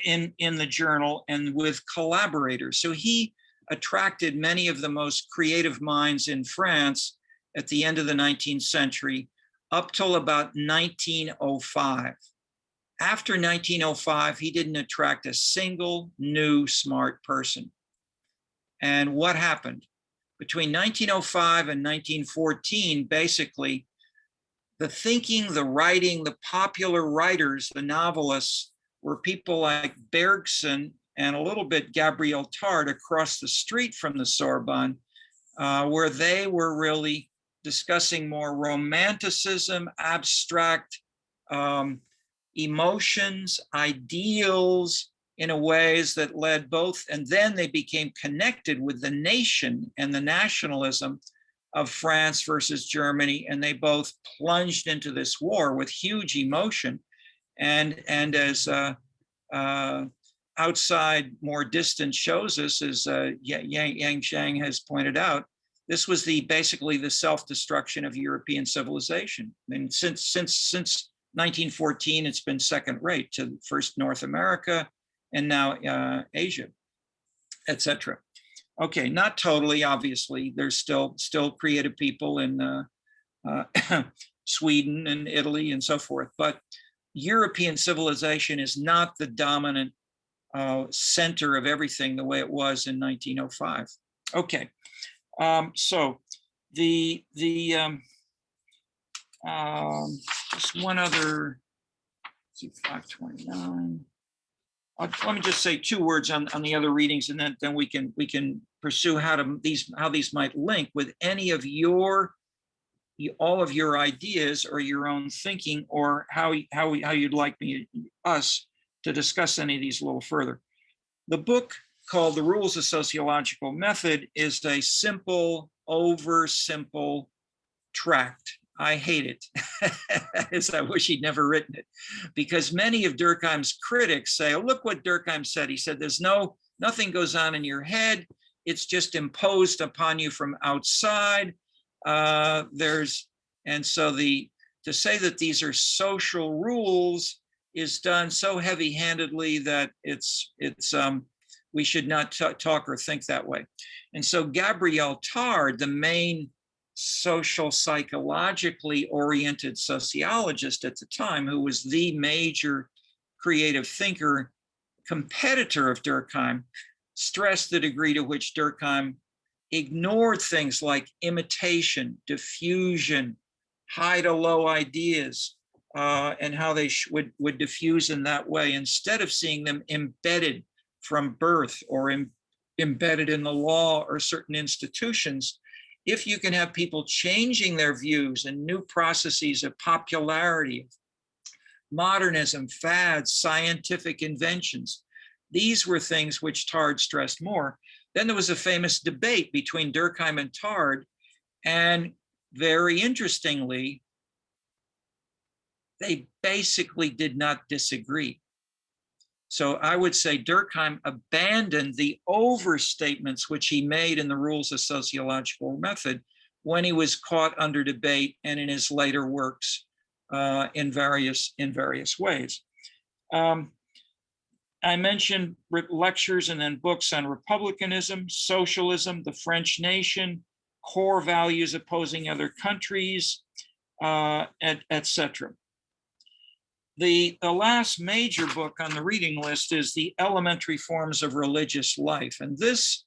in the journal and with collaborators. So he attracted many of the most creative minds in France at the end of the 19th century up till about 1905. After 1905, he didn't attract a single new smart person. And what happened? Between 1905 and 1914, basically, the thinking, the writing, the popular writers, the novelists, were people like Bergson and a little bit Gabriel Tarde across the street from the Sorbonne, where they were really discussing more romanticism, abstract emotions, ideals, in a ways that led both, and then they became connected with the nation and the nationalism of France versus Germany, and they both plunged into this war with huge emotion. And as outside, more distant shows us, as Yang Shang has pointed out, this was basically the self-destruction of European civilization. I mean, since 1914, it's been second rate to first North America and now Asia, etc. Okay, not totally, obviously. There's still creative people in Sweden and Italy and so forth, but European civilization is not the dominant center of everything the way it was in 1905. Okay, so just one other, 529. Let me just say 2 words on the other readings, and then we can pursue how these might link with any of all of your ideas or your own thinking, or how you'd like us to discuss any of these a little further. The book, called The Rules of Sociological Method, is a simple, oversimple tract. I hate it. I wish he'd never written it, because many of Durkheim's critics say, oh, look what Durkheim said. He said, nothing goes on in your head. It's just imposed upon you from outside. To say that these are social rules is done so heavy-handedly that we should not talk or think that way. And so Gabriel Tarde, the main social psychologically oriented sociologist at the time, who was the major creative thinker, competitor of Durkheim, stressed the degree to which Durkheim ignored things like imitation, diffusion, high to low ideas, and how they would diffuse in that way, instead of seeing them embedded from birth or embedded in the law or certain institutions. If you can have people changing their views and new processes of popularity, modernism, fads, scientific inventions, these were things which Tarde stressed more. Then there was a famous debate between Durkheim and Tarde, and very interestingly, they basically did not disagree. So I would say Durkheim abandoned the overstatements which he made in The Rules of Sociological Method when he was caught under debate and in his later works in various ways. I mentioned lectures and then books on republicanism, socialism, the French nation, core values opposing other countries, etc. The last major book on the reading list is The Elementary Forms of Religious Life. And this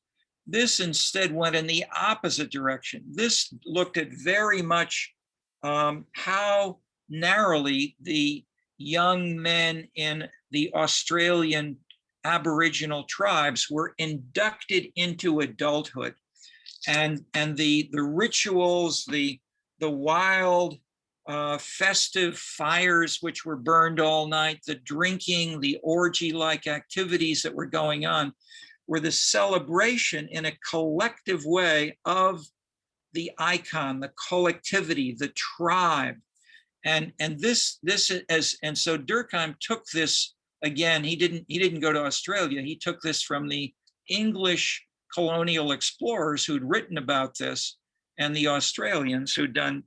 instead went in the opposite direction. This looked at very much how narrowly the young men in the Australian Aboriginal tribes were inducted into adulthood. And the rituals, the wild, festive fires which were burned all night, the drinking, the orgy-like activities that were going on, were the celebration in a collective way of the icon, the collectivity, the tribe. And so Durkheim took this, again, he didn't go to Australia, he took this from the English colonial explorers who'd written about this, and the Australians who'd done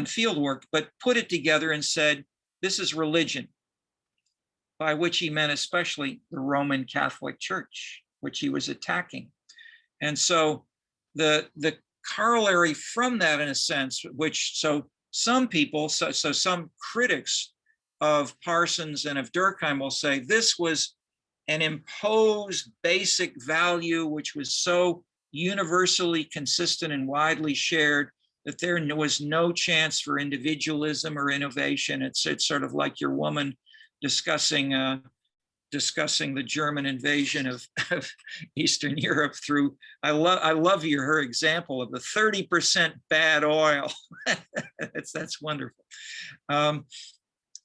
field work, but put it together and said, this is religion, by which he meant especially the Roman Catholic Church, which he was attacking. And so the corollary from that, in a sense, so some people, so some critics of Parsons and of Durkheim will say this was an imposed basic value which was so universally consistent and widely shared that there was no chance for individualism or innovation. It's sort of like your woman discussing the German invasion of Eastern Europe through, I love her example of the 30% bad oil. That's wonderful.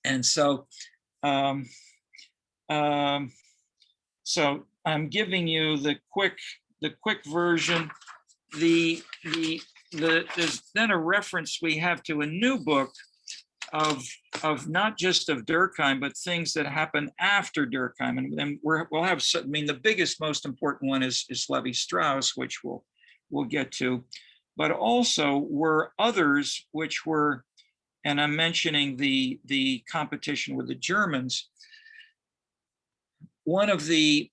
And so I'm giving you the quick version. There's then a reference we have to a new book of not just of Durkheim, but things that happen after Durkheim. And then we'll have, I mean, the biggest, most important one is Levi-Strauss, which we'll get to, but also were others which were, and I'm mentioning the competition with the Germans. One of the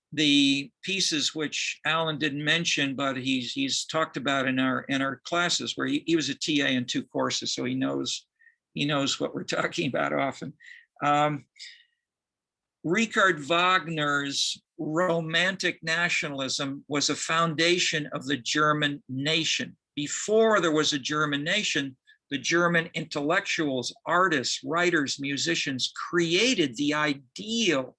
pieces which Alan didn't mention, but he's talked about in our classes, where he was a TA in 2 courses, so he knows what we're talking about often. Richard Wagner's romantic nationalism was a foundation of the German nation. Before there was a German nation, the German intellectuals, artists, writers, musicians created the ideal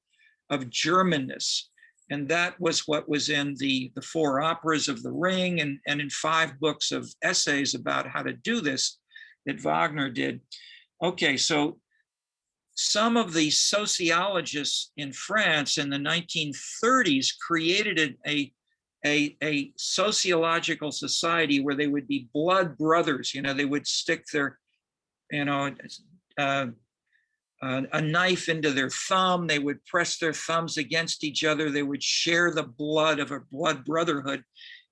of Germanness. And that was what was in the 4 operas of The Ring, and in 5 books of essays about how to do this that Wagner did. Okay, so some of the sociologists in France in the 1930s created a sociological society where they would be blood brothers. They would stick their, a knife into their thumb. They would press their thumbs against each other. They would share the blood of a blood brotherhood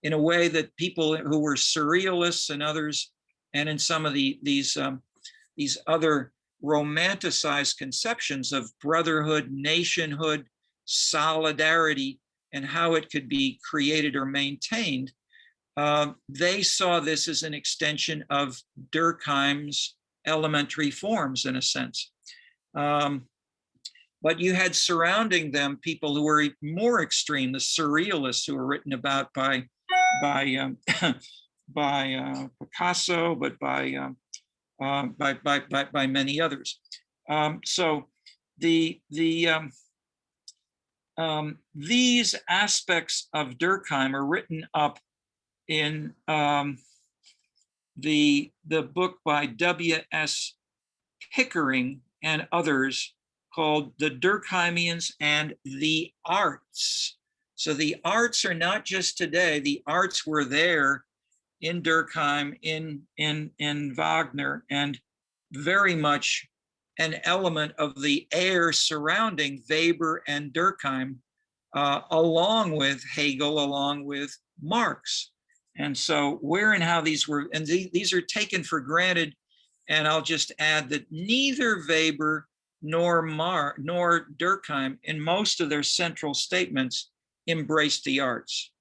in a way that people who were surrealists and others, and in some of these other romanticized conceptions of brotherhood, nationhood, solidarity, and how it could be created or maintained, they saw this as an extension of Durkheim's elementary forms, in a sense. But you had surrounding them people who were more extreme, the surrealists, who were written about by Picasso, but by many others. So these aspects of Durkheim are written up in the book by W.S. Pickering and others, called The Durkheimians and the Arts. So the arts are not just today. The arts were there in Durkheim, in Wagner, and very much an element of the air surrounding Weber and Durkheim, along with Hegel, along with Marx. And so where and how these were, and these are taken for granted. And I'll just add that neither Weber nor Durkheim, in most of their central statements, embraced the arts.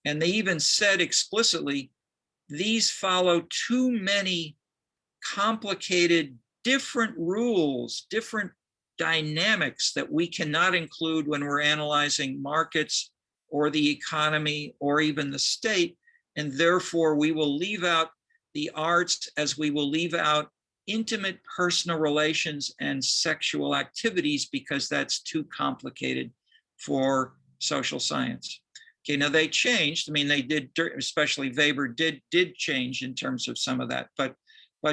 And they even said explicitly, these follow too many complicated, different rules, different dynamics that we cannot include when we're analyzing markets or the economy or even the state. And therefore, we will leave out the arts as we will leave out intimate personal relations and sexual activities, because that's too complicated for social science. Okay, now they changed. I mean, they did, especially Weber did change in terms of some of that, but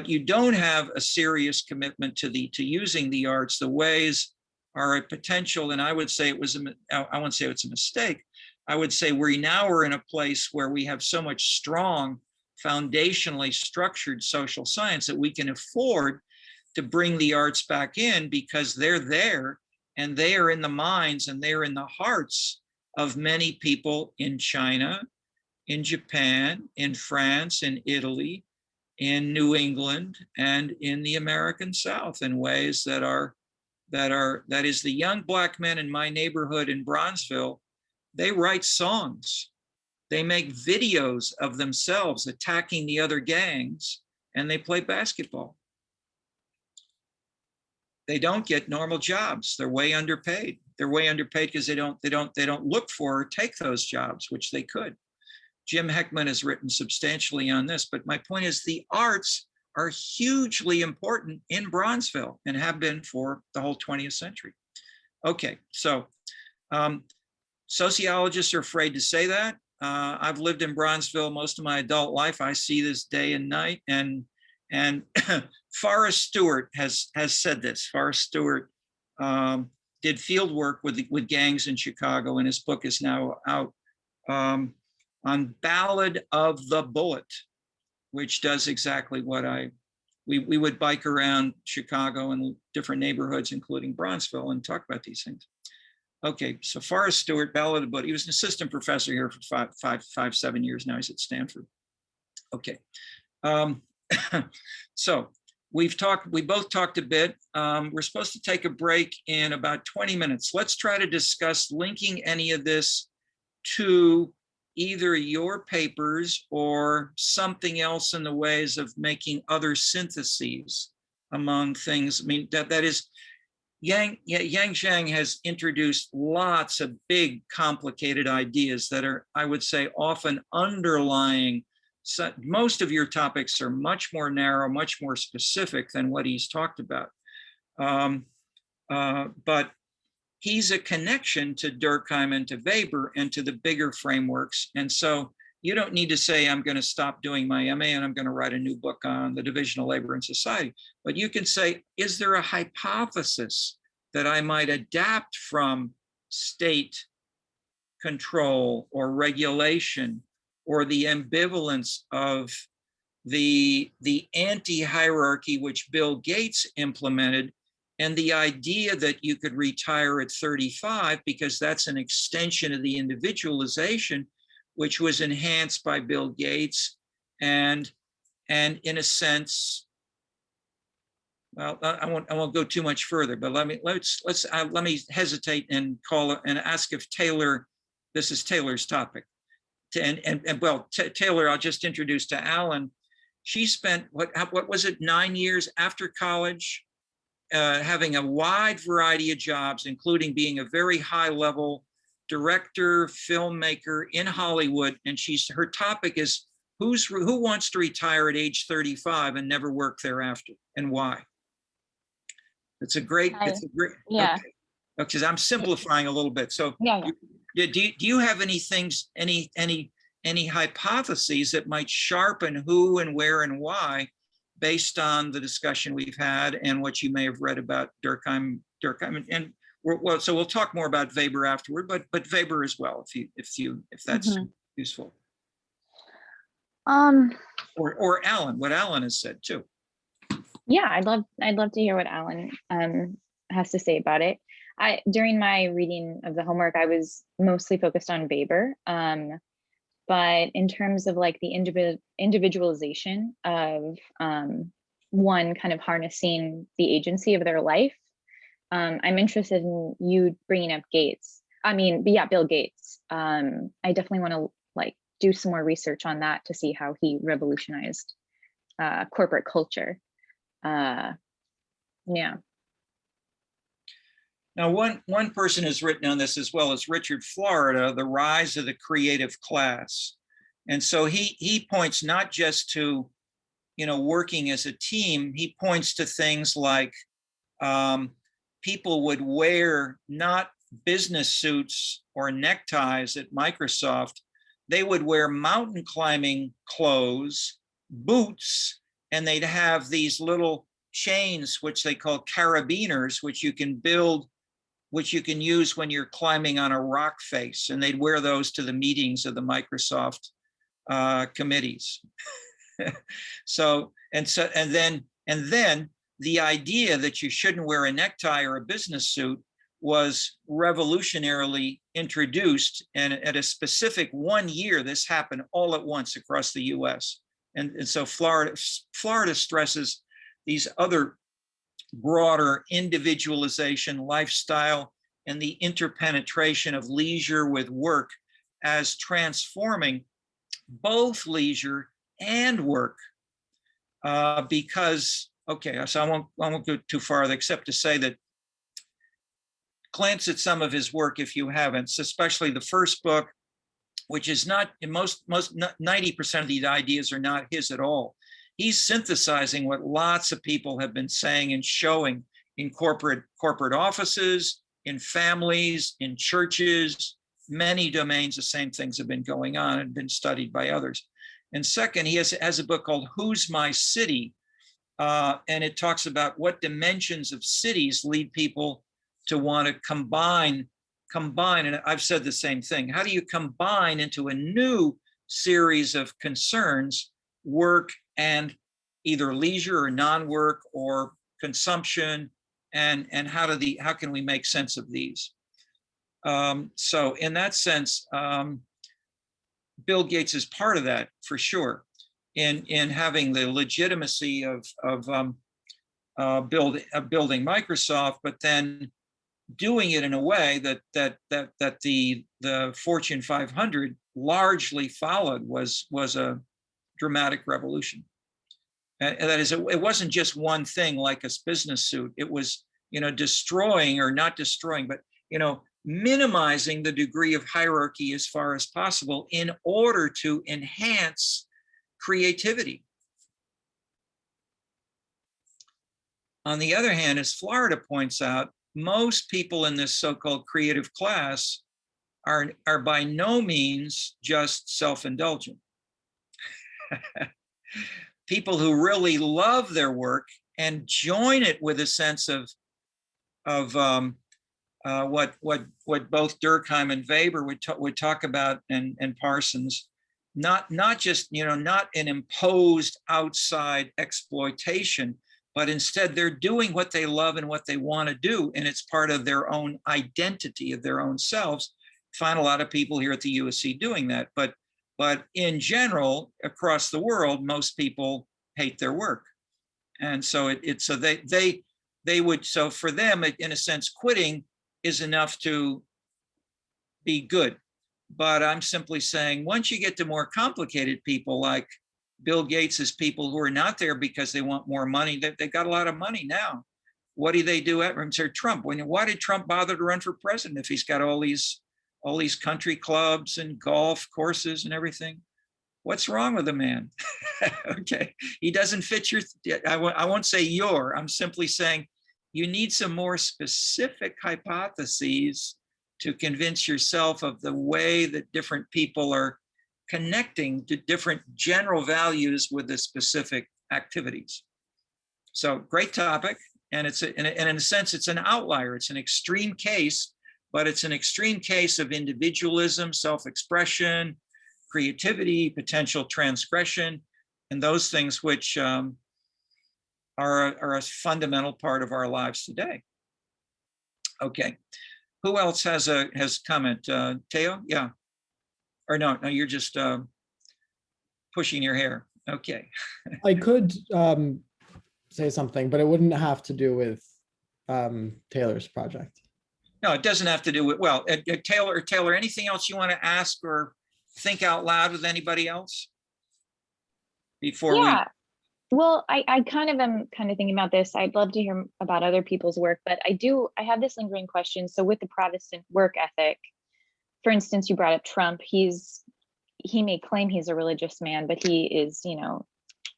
you don't have a serious commitment to using the arts. The ways are a potential, and I would say it was I wouldn't say it's a mistake. I would say we now are in a place where we have so much strong, foundationally structured social science that we can afford to bring the arts back in, because they're there and they are in the minds and they're in the hearts of many people in China, in Japan, in France, in Italy, in New England, and in the American South, in ways that is the young Black men in my neighborhood in Bronzeville. They write songs. They make videos of themselves attacking the other gangs, and they play basketball. They don't get normal jobs. They're way underpaid. They're way underpaid because they don't look for or take those jobs, which they could. Jim Heckman has written substantially on this, but my point is the arts are hugely important in Bronzeville and have been for the whole 20th century. Okay, so sociologists are afraid to say that. I've lived in Bronzeville most of my adult life. I see this day and night, and Forrest Stewart has said this. Forrest Stewart did field work with gangs in Chicago, and his book is now out on Ballad of the Bullet, which does exactly what I we would bike around Chicago and different neighborhoods, including Bronxville, and talk about these things. Okay, so Forrest Stewart, Ballad of the Buddha. He was an assistant professor here for 7 years now. He's at Stanford. Okay, so we both talked a bit. We're supposed to take a break in about 20 minutes. Let's try to discuss linking any of this to either your papers or something else in the ways of making other syntheses among things. I mean, that is, Yang Zhang has introduced lots of big, complicated ideas that are, I would say, often underlying. So most of your topics are much more narrow, much more specific than what he's talked about. But he's a connection to Durkheim and to Weber and to the bigger frameworks. And so you don't need to say, I'm going to stop doing my MA and I'm going to write a new book on the division of labor and society. But you can say, is there a hypothesis that I might adapt from state control or regulation, or the ambivalence of the anti-hierarchy which Bill Gates implemented, and the idea that you could retire at 35 because that's an extension of the individualization, which was enhanced by Bill Gates, and in a sense, well, I won't go too much further, but let me hesitate and ask if Taylor, this is Taylor's topic. Taylor, I'll just introduce to Alan. She spent, what was it, 9 years after college, having a wide variety of jobs, including being a very high level director, filmmaker in Hollywood. And her topic is who wants to retire at age 35 and never work thereafter, and why? It's a great, yeah. Okay. Because I'm simplifying a little bit. So Yeah. do you have any hypotheses that might sharpen who and where and why, based on the discussion we've had and what you may have read about Durkheim, and so we'll talk more about Weber afterward, but Weber as well, if that's useful. Or Alan, what Alan has said too. Yeah, I'd love to hear what Alan has to say about it. During my reading of the homework, I was mostly focused on Weber. But in terms of like the individualization of one kind of harnessing the agency of their life, I'm interested in you bringing up Bill Gates. I definitely want to like do some more research on that to see how he revolutionized corporate culture. Yeah. Now, one person has written on this as well as Richard Florida, The Rise of the Creative Class. And so he points not just to, working as a team, he points to things like people would wear not business suits or neckties at Microsoft. They would wear mountain climbing clothes, boots, and they'd have these little chains, which they call carabiners, which you can use when you're climbing on a rock face, and they'd wear those to the meetings of the Microsoft committees. And then the idea that you shouldn't wear a necktie or a business suit was revolutionarily introduced, and at a specific 1 year, this happened all at once across the U.S. And so Florida stresses these other broader individualization, lifestyle, and the interpenetration of leisure with work as transforming both leisure and work. Because, so I won't go too far except to say that glance at some of his work if you haven't, especially the first book, which is not, in most 90% of these ideas are not his at all. He's synthesizing what lots of people have been saying and showing in corporate offices, in families, in churches, many domains. The same things have been going on and been studied by others. And second, he has a book called Who's My City? And it talks about what dimensions of cities lead people to want to combine. And I've said the same thing. How do you combine into a new series of concerns, work and either leisure or non-work or consumption, and how can we make sense of these? So in that sense, Bill Gates is part of that for sure, in having the legitimacy of building Microsoft, but then doing it in a way that the Fortune 500 largely followed was a dramatic revolution. And that is, it wasn't just one thing like a business suit. It was, destroying, or not destroying, but, minimizing the degree of hierarchy as far as possible in order to enhance creativity. On the other hand, as Florida points out, most people in this so-called creative class are by no means just self-indulgent. People who really love their work and join it with a sense of what both Durkheim and Weber would talk about, and Parsons, not just not an imposed outside exploitation, but instead they're doing what they love and what they want to do, and it's part of their own identity, of their own selves. Find a lot of people here at the USC doing that, but in general, across the world, most people hate their work, and so they would. So for them, in a sense, quitting is enough to be good. But I'm simply saying, once you get to more complicated people like Bill Gates's people, who are not there because they want more money, they've got a lot of money now. What do they do at Trump? Why did Trump bother to run for president if he's got all these country clubs and golf courses and everything? What's wrong with the man? Okay, he doesn't fit your, I won't say your, I'm simply saying you need some more specific hypotheses to convince yourself of the way that different people are connecting to different general values with the specific activities. So great topic. And in a sense, it's an outlier. It's an extreme case, but it's an extreme case of individualism, self-expression, creativity, potential transgression, and those things which are a fundamental part of our lives today. Okay, who else has comment? Teo, yeah, or no, you're just pushing your hair. Okay. I could say something, but it wouldn't have to do with Taylor's project. No, it doesn't have to do with, well, Taylor, anything else you want to ask or think out loud with anybody else before Yeah. Well, I kind of am thinking about this. I'd love to hear about other people's work, but I have this lingering question. So with the Protestant work ethic, for instance, you brought up Trump. He may claim he's a religious man, but he is,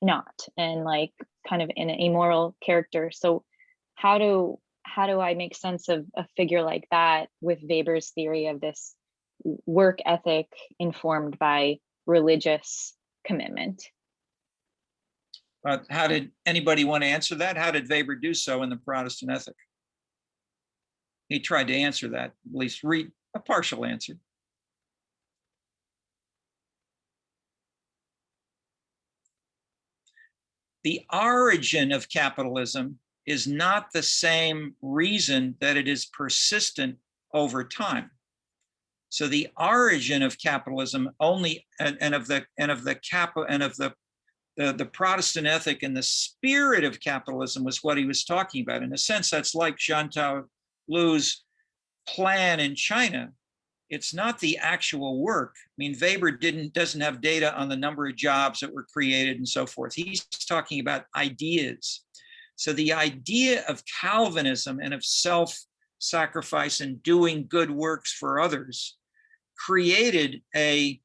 not, and like kind of an amoral character. So how do I make sense of a figure like that with Weber's theory of this work ethic informed by religious commitment? How did anybody want to answer that? How did Weber do so in the Protestant ethic? He tried to answer that, at least read a partial answer. The origin of capitalism is not the same reason that it is persistent over time. So the origin of capitalism only and of the Protestant ethic and the spirit of capitalism was what he was talking about. In a sense, that's like Chantal Lu's plan in China. It's not the actual work. I mean, Weber doesn't have data on the number of jobs that were created and so forth. He's talking about ideas. So the idea of Calvinism and of self-sacrifice and doing good works for others created a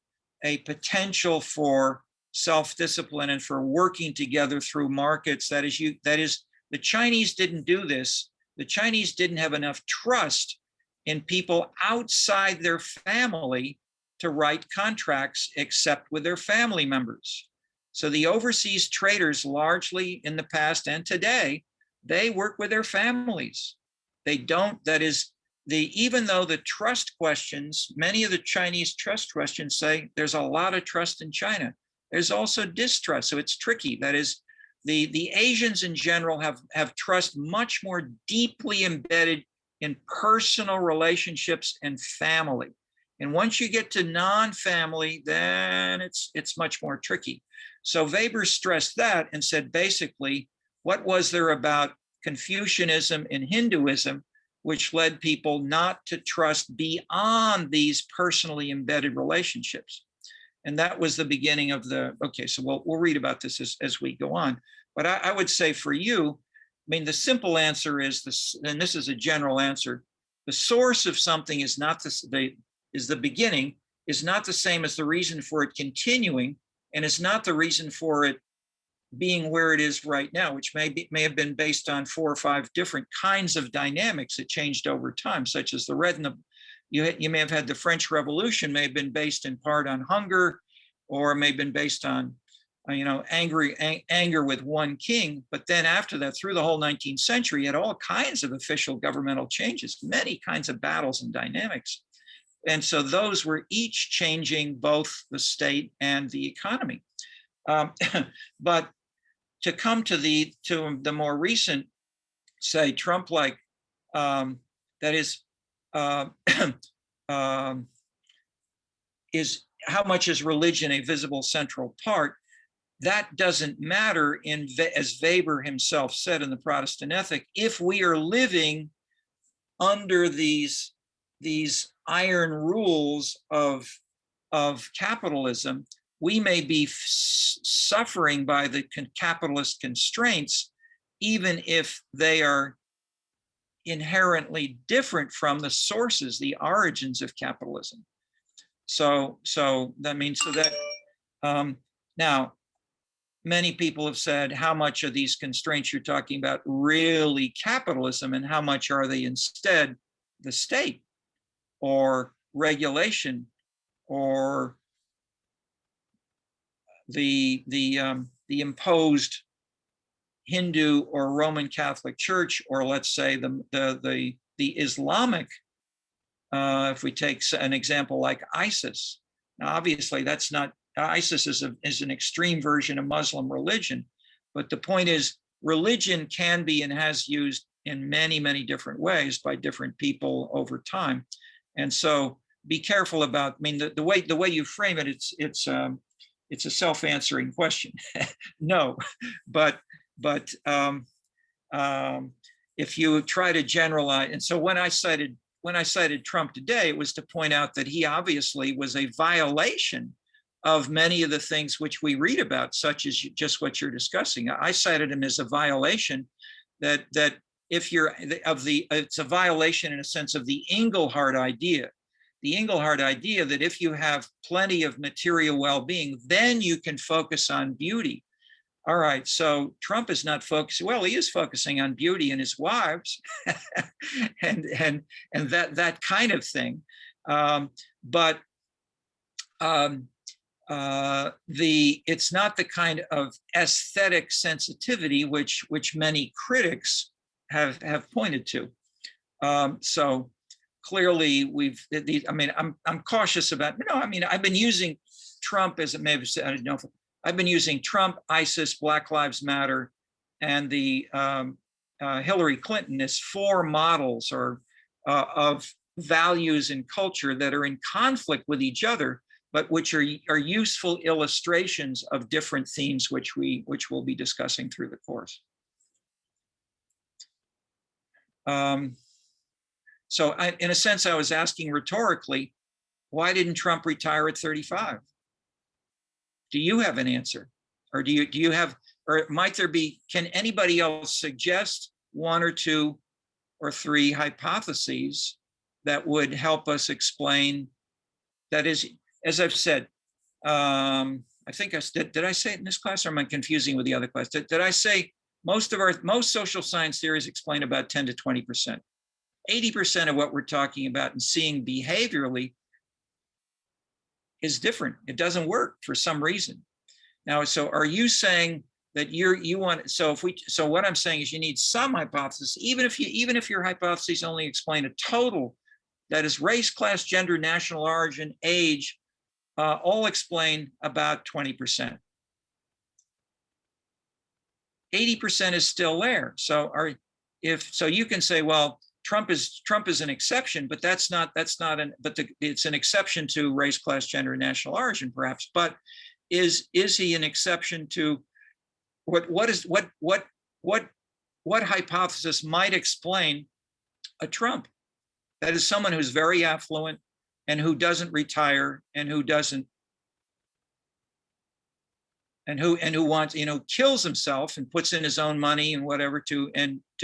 potential for self-discipline and for working together through markets. That is, the Chinese didn't do this. The Chinese didn't have enough trust in people outside their family to write contracts except with their family members. So the overseas traders, largely in the past and today, they work with their families. They don't, that is, even though the trust questions, many of the Chinese trust questions say there's a lot of trust in China. There's also distrust, so it's tricky. That is, the Asians in general have trust much more deeply embedded in personal relationships and family. And once you get to non-family, then it's much more tricky. So Weber stressed that and said, basically, what was there about Confucianism and Hinduism which led people not to trust beyond these personally embedded relationships? And that was the beginning of the, okay, so we'll read about this as we go on. But I would say for you, I mean, the simple answer is this, and this is a general answer, the source of something is not the beginning, is not the same as the reason for it continuing, and is not the reason for it being where it is right now, which may have been based on 4 or 5 different kinds of dynamics that changed over time, such as the red and the, you may have had the French Revolution may have been based in part on hunger, or may have been based on anger with one king. But then after that, through the whole 19th century, you had all kinds of official governmental changes, many kinds of battles and dynamics. And so those were each changing both the state and the economy. But to come to the more recent, say, Trump-like, that is how much is religion a visible central part? That doesn't matter, as Weber himself said in the Protestant Ethic, if we are living under these iron rules of capitalism, we may be suffering by the capitalist constraints, even if they are inherently different from the sources, the origins of capitalism. So that means now, many people have said, how much of these constraints you're talking about really capitalism, and how much are they instead the state or regulation or the imposed Hindu or Roman Catholic Church, or let's say the Islamic, if we take an example like ISIS. Now, obviously, that's not, ISIS is an extreme version of Muslim religion, but the point is, religion can be and has used in many, many different ways by different people over time. And so be careful about, I mean, the way you frame it, it's a self-answering question. No, but if you try to generalize, and so when I cited Trump today, it was to point out that he obviously was a violation of many of the things which we read about, such as just what you're discussing. I cited him as a violation that if you're it's a violation in a sense of the Engelhart idea. The Engelhart idea that if you have plenty of material well-being, then you can focus on beauty. All right, so Trump is not focusing, well, he is focusing on beauty and his wives and that kind of thing. But it's not the kind of aesthetic sensitivity which many critics have pointed to. So clearly I'm cautious about, I've been using Trump as I've been using Trump, ISIS, Black Lives Matter, and the Hillary Clinton as 4 models of values and culture that are in conflict with each other, but which are useful illustrations of different themes which we'll be discussing through the course. So in a sense, I was asking rhetorically, why didn't Trump retire at 35? Do you have an answer? Or do you have, or might there be, can anybody else suggest 1 or 2 or 3 hypotheses that would help us explain? That is, as I've said, I think did I say it in this class, or am I confusing with the other class? Did I say most social science theories explain about 10 to 20%? 80% of what we're talking about and seeing behaviorally is different. It doesn't work for some reason. Now, so are you saying that you want, so what I'm saying is you need some hypothesis, even if your hypotheses only explain a total, that is race, class, gender, national origin, age, all explain about 20%. 80% is still there. So you can say, well, Trump is an exception, but it's an exception to race, class, gender, and national origin, perhaps. But is he an exception to what hypothesis might explain a Trump? That is someone who's very affluent and who doesn't retire and who wants, kills himself and puts in his own money and whatever to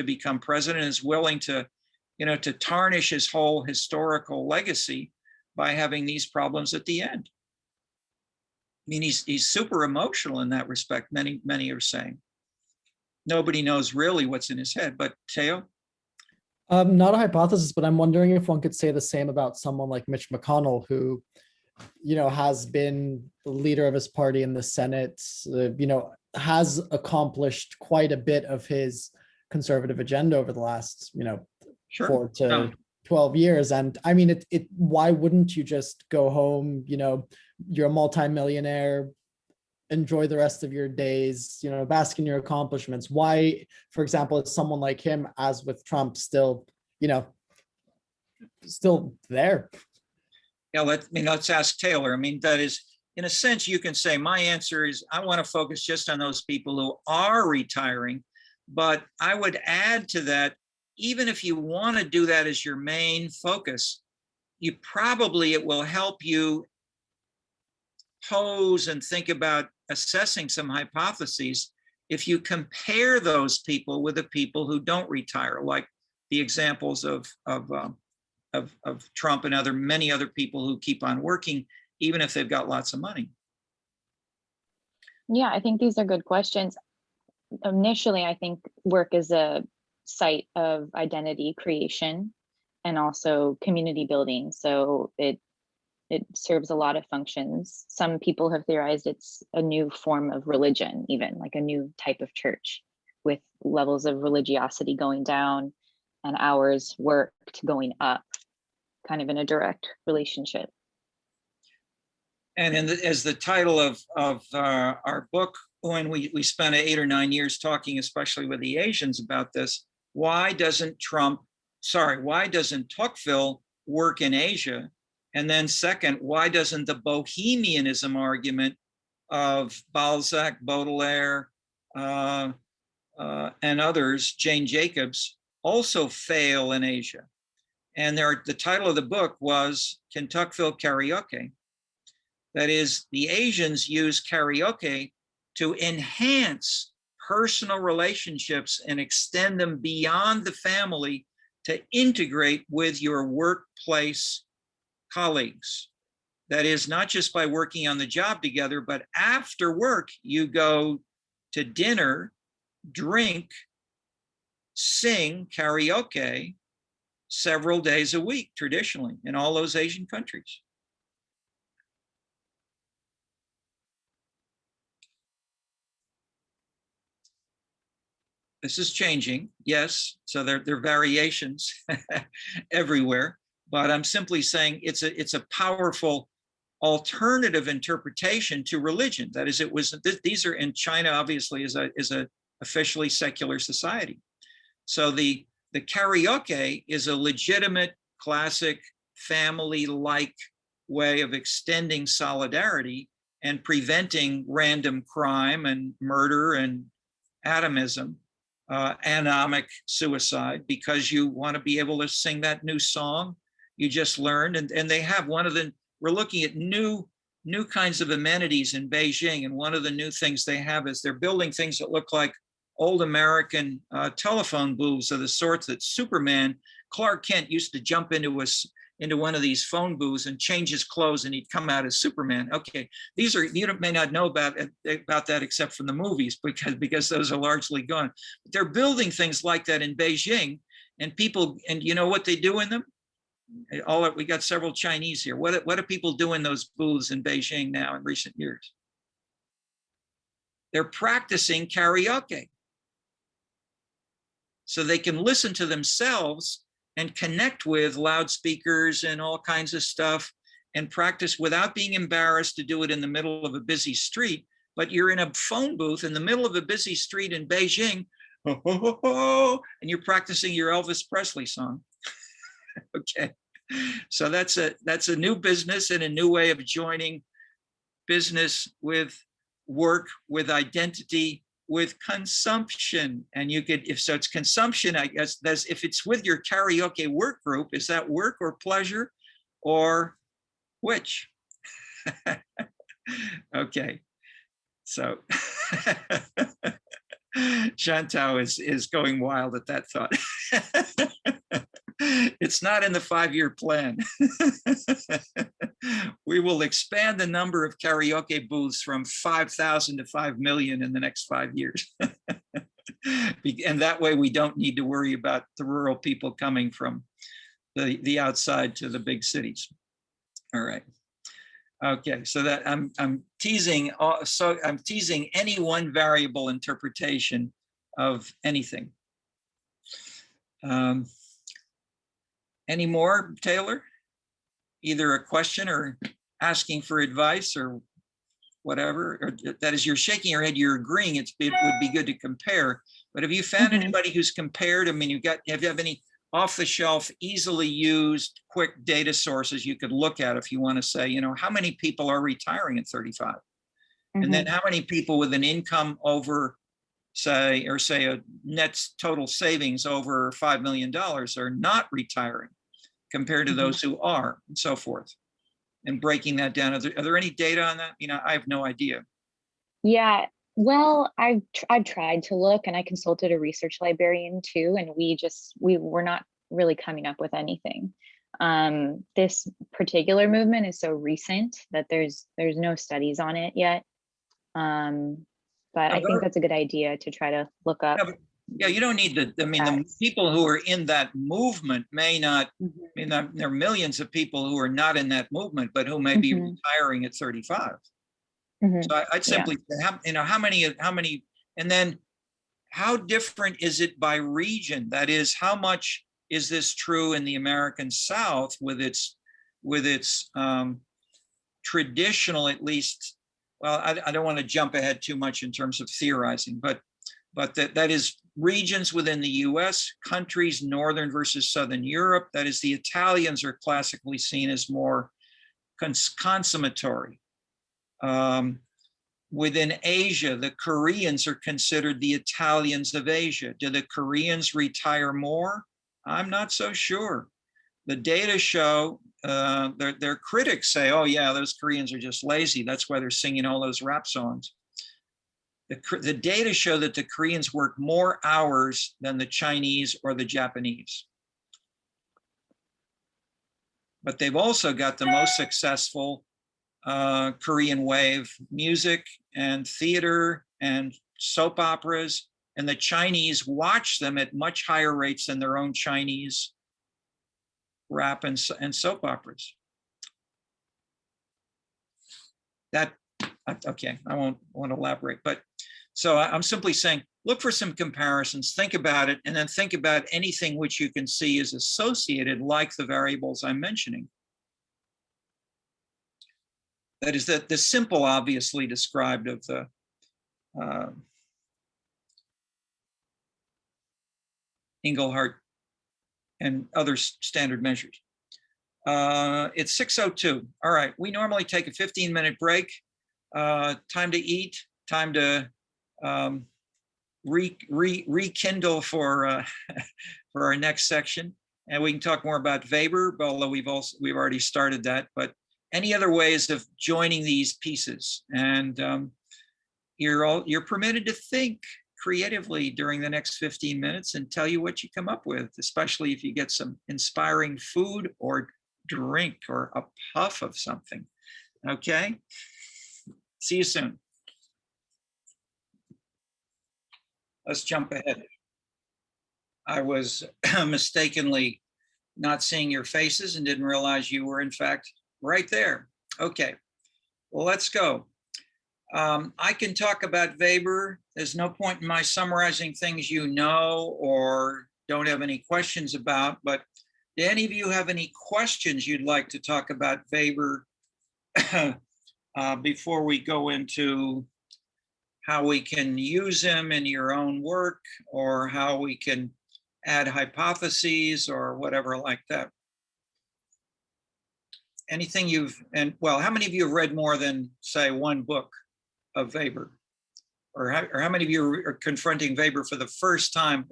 become president, is willing to, to tarnish his whole historical legacy by having these problems at the end. I mean, he's super emotional in that respect. Many are saying. Nobody knows really what's in his head, but Theo? Not a hypothesis, but I'm wondering if one could say the same about someone like Mitch McConnell, who, has been the leader of his party in the Senate, has accomplished quite a bit of his conservative agenda over the last, Sure. 4 to 12 years. And I mean, why wouldn't you just go home, you're a multimillionaire, enjoy the rest of your days, bask in your accomplishments? Why, for example, is someone like him, as with Trump, still there? Yeah, let's ask Taylor. I mean, that is, in a sense, you can say my answer is I want to focus just on those people who are retiring, but I would add to that, even if you want to do that as your main focus, it will help you pose and think about assessing some hypotheses if you compare those people with the people who don't retire, like the examples of Trump and many other people who keep on working, even if they've got lots of money. Yeah, I think these are good questions. Initially, I think work is a site of identity creation and also community building. So it serves a lot of functions. Some people have theorized it's a new form of religion, even like a new type of church, with levels of religiosity going down and hours worked going up, kind of in a direct relationship. And as the title of our book, when we spent 8 or 9 years talking, especially with the Asians, about this, why doesn't Tocqueville work in Asia? And then second, why doesn't the bohemianism argument of Balzac, Baudelaire, and others, Jane Jacobs, also fail in Asia? And the title of the book was Can Tocqueville Karaoke? That is, the Asians use karaoke to enhance personal relationships and extend them beyond the family to integrate with your workplace colleagues. That is, not just by working on the job together, but after work, you go to dinner, drink, sing karaoke several days a week, traditionally, in all those Asian countries. This is changing, yes. So there are variations everywhere, but I'm simply saying it's a powerful alternative interpretation to religion. That is, these are in China, obviously, is a officially secular society. So the karaoke is a legitimate, classic, family-like way of extending solidarity and preventing random crime and murder and atomism. Anomic suicide, because you want to be able to sing that new song you just learned. And they have we're looking at new kinds of amenities in Beijing. And one of the new things they have is they're building things that look like old American telephone booths of the sorts that Superman, Clark Kent, used to jump into one of these phone booths and change his clothes and he'd come out as Superman. Okay, these are, you may not know about that except from the movies, because those are largely gone. But they're building things like that in Beijing, and people, and you know what they do in them? We got several Chinese here. What do people do in those booths in Beijing now in recent years? They're practicing karaoke. So they can listen to themselves and connect with loudspeakers and all kinds of stuff and practice without being embarrassed to do it in the middle of a busy street, but you're in a phone booth in the middle of a busy street in Beijing, and you're practicing your Elvis Presley song. Okay, so that's a new business and a new way of joining business with work, with identity, with consumption. And you could, if so, it's consumption, I guess. That's if it's with your karaoke work group, is that work or pleasure, or which? Okay, so Chantal is going wild at that thought. It's not in the 5-year plan. We will expand the number of karaoke booths from 5,000 to 5 million in the next 5 years. And that way we don't need to worry about the rural people coming from the outside to the big cities. All right. Okay, so that I'm teasing. So I'm teasing any one variable interpretation of anything. Any more, Taylor? Either a question or asking for advice or whatever. Or that is, you're shaking your head. You're agreeing. It would be good to compare. But have you found anybody who's compared? I mean, have you have any off-the-shelf, easily used, quick data sources you could look at if you want to say, you know, how many people are retiring at 35? And then how many people with an income over, say a net total savings over $5 million are not retiring compared to those who are, and so forth, and breaking that down. Are there any data on that? You know, I have no idea. Yeah, well, I've tried to look, and I consulted a research librarian too, and we were not really coming up with anything. This particular movement is so recent that there's no studies on it yet. But I think that's a good idea to try to look up. Yeah, you don't need the, I mean, the people who are in that movement may not, I mean, there are millions of people who are not in that movement, but who may be retiring at 35. So I'd simply say, you know, how many, and then how different is it by region? That is, how much is this true in the American South with its traditional, at least, well, I don't want to jump ahead too much in terms of theorizing, but that is regions within the US, countries, Northern versus Southern Europe. That is, the Italians are classically seen as more consummatory. Within Asia, the Koreans are considered the Italians of Asia. Do the Koreans retire more? I'm not so sure. The data show, their critics say, oh yeah, those Koreans are just lazy. That's why they're singing all those rap songs. The data show that the Koreans work more hours than the Chinese or the Japanese. But they've also got the most successful Korean wave music and theater and soap operas, and the Chinese watch them at much higher rates than their own Chinese rap and soap operas. That, okay, I won't want to elaborate, but so I'm simply saying, look for some comparisons, think about it, and then think about anything which you can see is associated like the variables I'm mentioning. That is that the simple, obviously described of the Engelhardt and other standard measures. It's 6:02. All right, we normally take a 15-minute break. Time to eat, time to rekindle for for our next section, and we can talk more about Weber, although we've already started that. But any other ways of joining these pieces, and you're permitted to think creatively during the next 15 minutes and tell you what you come up with, especially if you get some inspiring food or drink or a puff of something. Okay, see you soon. Let's jump ahead. I was mistakenly not seeing your faces and didn't realize you were in fact right there. Okay, well, let's go. I can talk about Weber. There's no point in my summarizing things you know or don't have any questions about, but do any of you have any questions you'd like to talk about Weber before we go into how we can use them in your own work, or how we can add hypotheses or whatever like that. Anything well, how many of you have read more than, say, one book of Weber? Or how many of you are confronting Weber for the first time?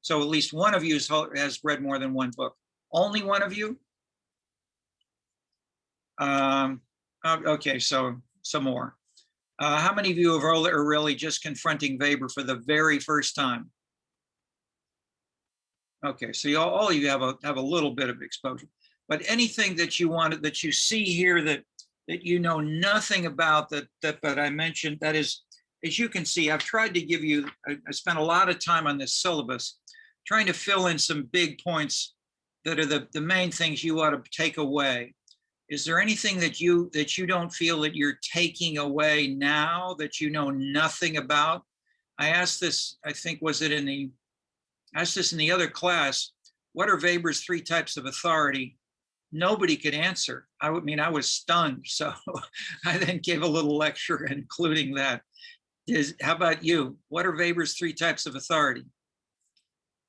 So at least one of you has read more than one book. Only one of you? Okay, so some more. How many of you are really just confronting Weber for the very first time? Okay, so all of you have a little bit of exposure. But anything that you wanted, that you see here that you know nothing about, but I mentioned, that is, as you can see, I've tried to give you, I spent a lot of time on this syllabus, trying to fill in some big points that are the main things you ought to take away. Is there anything that you don't feel that you're taking away now that you know nothing about? I asked this, I think, I asked this in the other class, what are Weber's 3 types of authority? Nobody could answer. I was stunned. So I then gave a little lecture including that. How about you? What are Weber's 3 types of authority?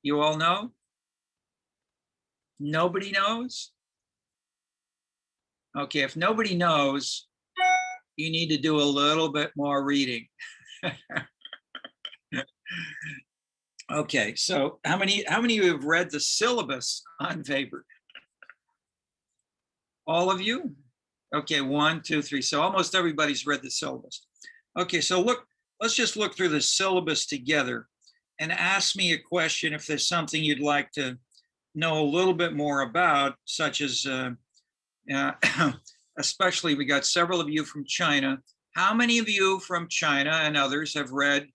You all know? Nobody knows? Okay, if nobody knows, you need to do a little bit more reading. Okay, so how many of you have read the syllabus on Weber? All of you? Okay, 1, 2, 3. So almost everybody's read the syllabus. Okay, so let's just look through the syllabus together and ask me a question if there's something you'd like to know a little bit more about, such as, especially we got several of you from China. How many of you from China and others have read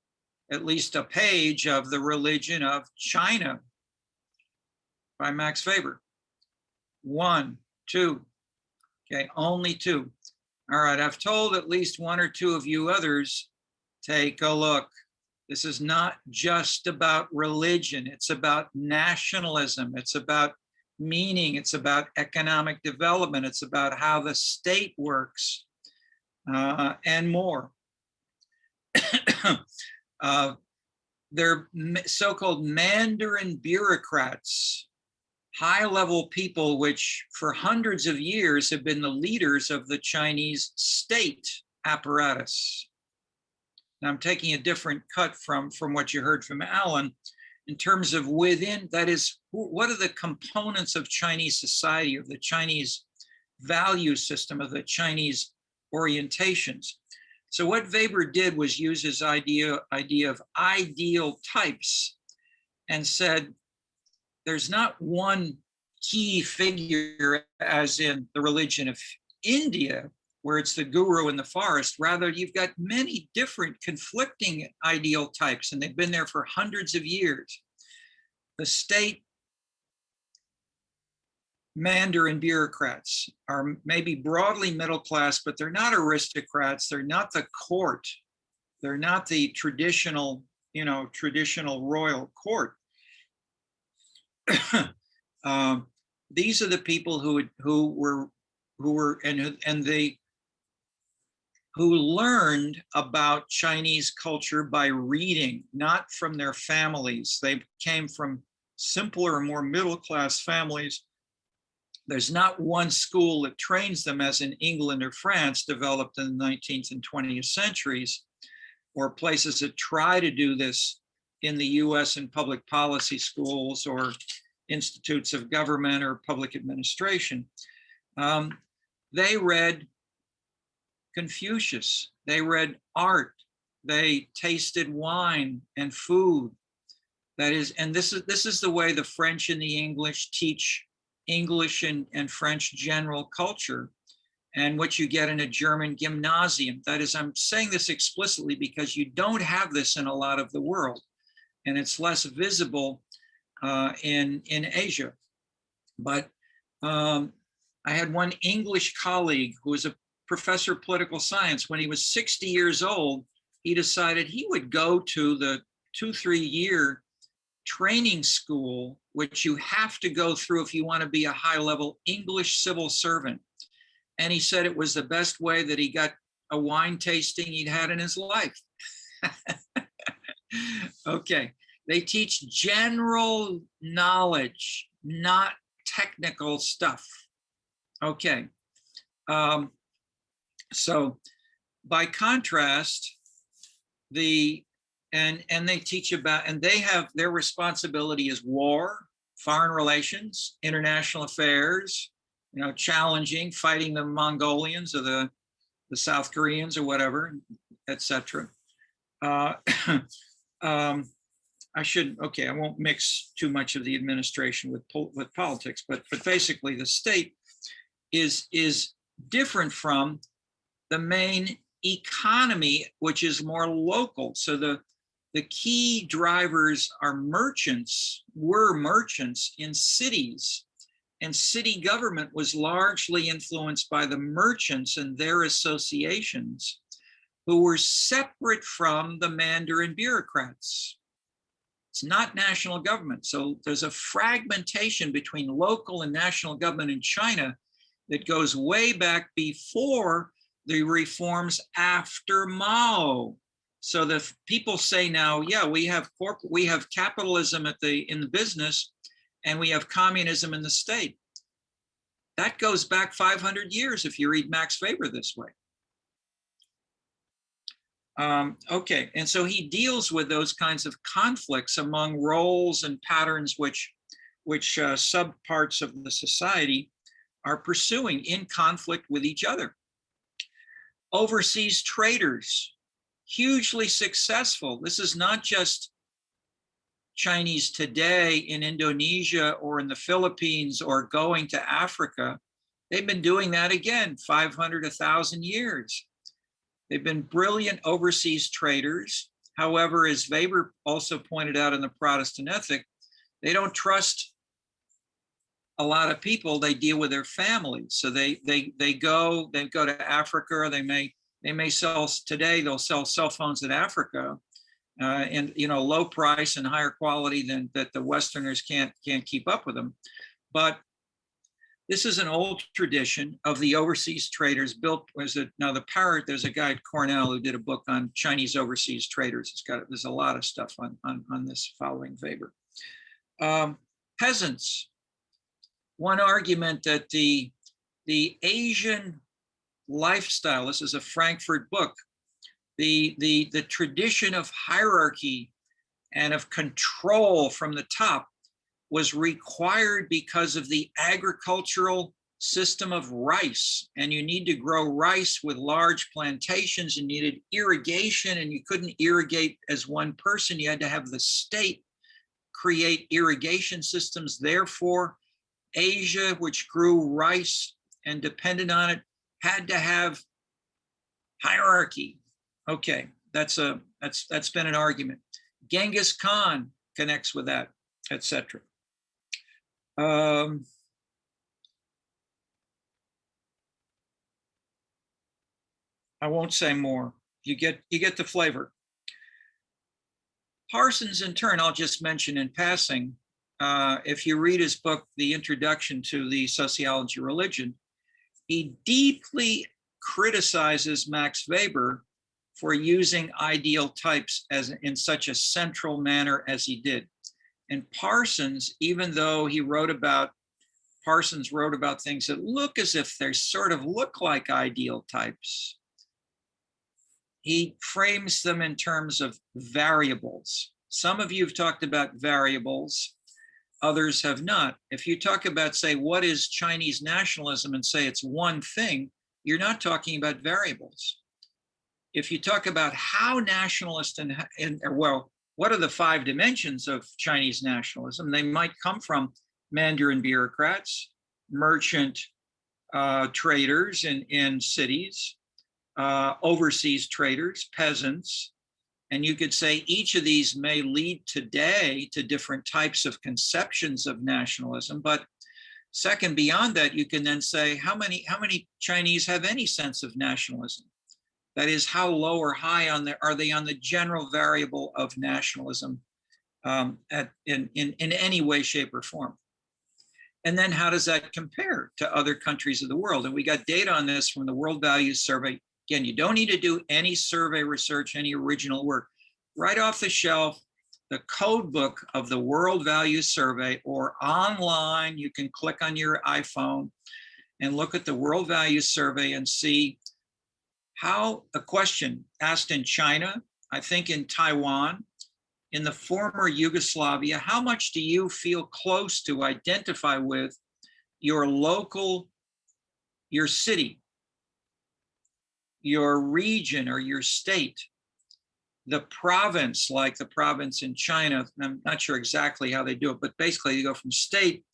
at least a page of The Religion of China by Max Weber? 1, 2. Okay, only 2. All right, I've told at least 1 or 2 of you others, take a look. This is not just about religion. It's about nationalism. It's about meaning. It's about economic development. It's about how the state works, and more. They're so-called Mandarin bureaucrats, high-level people which for hundreds of years have been the leaders of the Chinese state apparatus. Now I'm taking a different cut from what you heard from Alan in terms of within, that is, what are the components of Chinese society, of the Chinese value system, of the Chinese orientations. So what Weber did was use his idea of ideal types and said, there's not one key figure as in the religion of India, where it's the guru in the forest. Rather, you've got many different conflicting ideal types, and they've been there for hundreds of years. The state Mandarin bureaucrats are maybe broadly middle class, but they're not aristocrats. They're not the court. They're not the traditional royal court. These are the people who learned about Chinese culture by reading, not from their families. They came from simpler, more middle-class families. There's not one school that trains them as in England or France, developed in the 19th and 20th centuries, or places that try to do this in the US in public policy schools or institutes of government or public administration. They read Confucius, they read art, they tasted wine and food. That is, and this is the way the French and the English teach English and French general culture, and what you get in a German gymnasium. That is, I'm saying this explicitly because you don't have this in a lot of the world, and it's less visible in Asia. But I had one English colleague who was a professor of political science. When he was 60 years old, he decided he would go to the 2-3 year training school, which you have to go through if you want to be a high-level English civil servant. And he said it was the best way that he got a wine tasting he'd had in his life. Okay, they teach general knowledge, not technical stuff. Okay, so by contrast, and they teach about, and they have their responsibility is war, foreign relations, international affairs, challenging, fighting the Mongolians or the South Koreans or whatever, etc. I won't mix too much of the administration with politics, but basically the state is different from the main economy, which is more local. So the key drivers are were merchants in cities, and city government was largely influenced by the merchants and their associations, who were separate from the Mandarin bureaucrats. It's not national government. So there's a fragmentation between local and national government in China that goes way back before the reforms after Mao. So the people say now, yeah, we have capitalism in the business, and we have communism in the state. That goes back 500 years if you read Max Weber this way. Okay, and so he deals with those kinds of conflicts among roles and patterns which subparts of the society are pursuing in conflict with each other. Overseas traders, hugely successful. This is not just Chinese today in Indonesia or in the Philippines or going to Africa. They've been doing that again, 500, 1,000 years. They've been brilliant overseas traders. However, as Weber also pointed out in the Protestant Ethic, they don't trust a lot of people. They deal with their families. So they go to Africa. They may sell today. They'll sell cell phones in Africa, and low price and higher quality than that the Westerners can't keep up with them. But this is an old tradition of the overseas traders built. There's a guy at Cornell who did a book on Chinese overseas traders. There's a lot of stuff on this following Weber. Peasants. One argument that the Asian lifestyle, this is a Frankfurt book, the tradition of hierarchy and of control from the top was required because of the agricultural system of rice. And you need to grow rice with large plantations. You needed irrigation, and you couldn't irrigate as one person. You had to have the state create irrigation systems. Therefore, Asia, which grew rice and depended on it, had to have hierarchy. Okay, that's been an argument. Genghis Khan connects with that, etc. I won't say more. You get the flavor. Parsons, in turn, I'll just mention in passing, if you read his book, The Introduction to the Sociology of Religion, he deeply criticizes Max Weber for using ideal types in such a central manner as he did. And Parsons, even though Parsons wrote about things that look as if they sort of look like ideal types, he frames them in terms of variables. Some of you have talked about variables, others have not. If you talk about, say, what is Chinese nationalism and say it's one thing, you're not talking about variables. If you talk about how nationalist what are the 5 dimensions of Chinese nationalism? They might come from Mandarin bureaucrats, merchant traders in cities, overseas traders, peasants. And you could say each of these may lead today to different types of conceptions of nationalism. But second, beyond that, you can then say how many Chinese have any sense of nationalism? That is, how low or high are they on the general variable of nationalism in any way, shape, or form? And then how does that compare to other countries of the world? And we got data on this from the World Values Survey Again, you don't need to do any survey research, any original work. Right off the shelf, the code book of the World Values Survey, or online, you can click on your iPhone and look at the World Values Survey and see how a question asked in China, I think in Taiwan, in the former Yugoslavia, how much do you feel close to, identify with your local, your city, your region or your state, the province, like the province in China? I'm not sure exactly how they do it, but basically you go from state,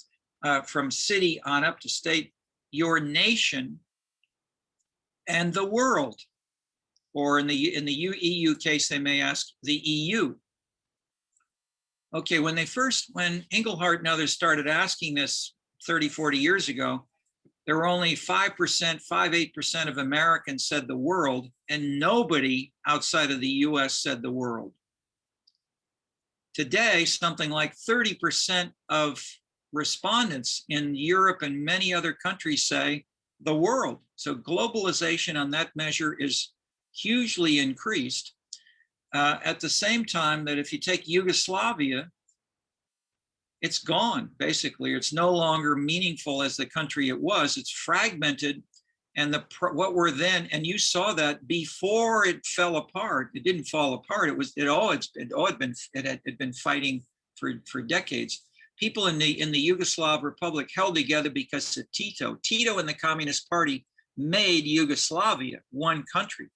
from city on up to state, your nation, and the world. Or in the EU case, they may ask the EU. Okay, when Engelhardt and others started asking this 30, 40 years ago, there were only 5%, 8% of Americans said the world, and nobody outside of the US said the world. Today, something like 30% of respondents in Europe and many other countries say the world. So globalization on that measure is hugely increased. At the same time that if you take Yugoslavia, it's gone, basically. It's no longer meaningful as the country it was. It's fragmented. And what were then, and you saw that before it fell apart. It didn't fall apart. It had been fighting for decades. People in the Yugoslav Republic held together because of Tito. Tito and the Communist Party made Yugoslavia one country.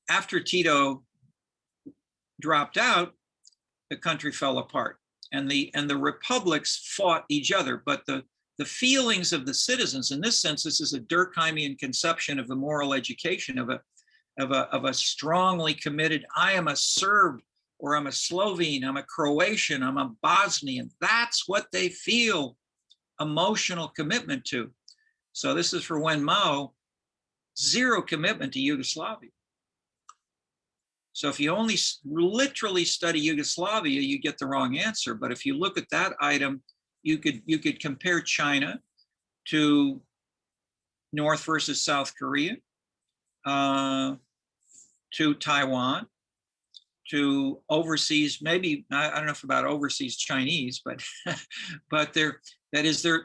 After Tito dropped out, the country fell apart, and the republics fought each other. But the feelings of the citizens, in this sense, this is a Durkheimian conception of the moral education of a strongly committed, I am a Serb, or I'm a Slovene, I'm a Croatian, I'm a Bosnian. That's what they feel emotional commitment to. So this is for when Mao, zero commitment to Yugoslavia. So if you only literally study Yugoslavia, you get the wrong answer. But if you look at that item, you could compare China to North versus South Korea, to Taiwan, to overseas, maybe, I don't know if about overseas Chinese, but but there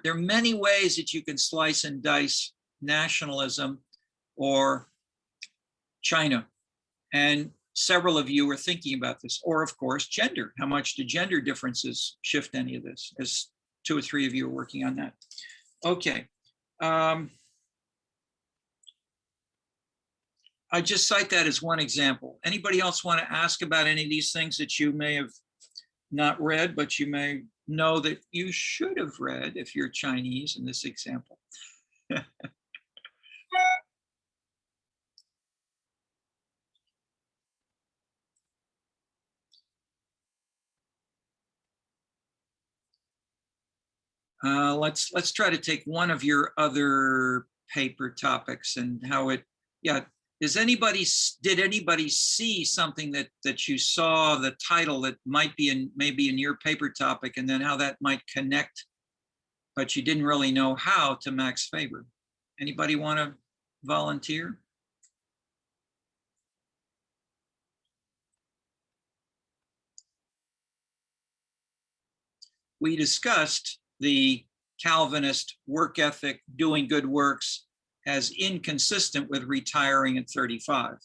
are many ways that you can slice and dice nationalism or China. And several of you are thinking about this. Or of course, gender. How much do gender differences shift any of this? As 2 or 3 of you are working on that. Okay. I just cite that as one example. Anybody else want to ask about any of these things that you may have not read, but you may know that you should have read if you're Chinese in this example? Let's try to take one of your other paper topics and how it, yeah. Did anybody see something that you saw, the title that might be maybe in your paper topic, and then how that might connect, but you didn't really know how, to Max Weber? Anybody want to volunteer? We discussed the Calvinist work ethic, doing good works, as inconsistent with retiring at 35.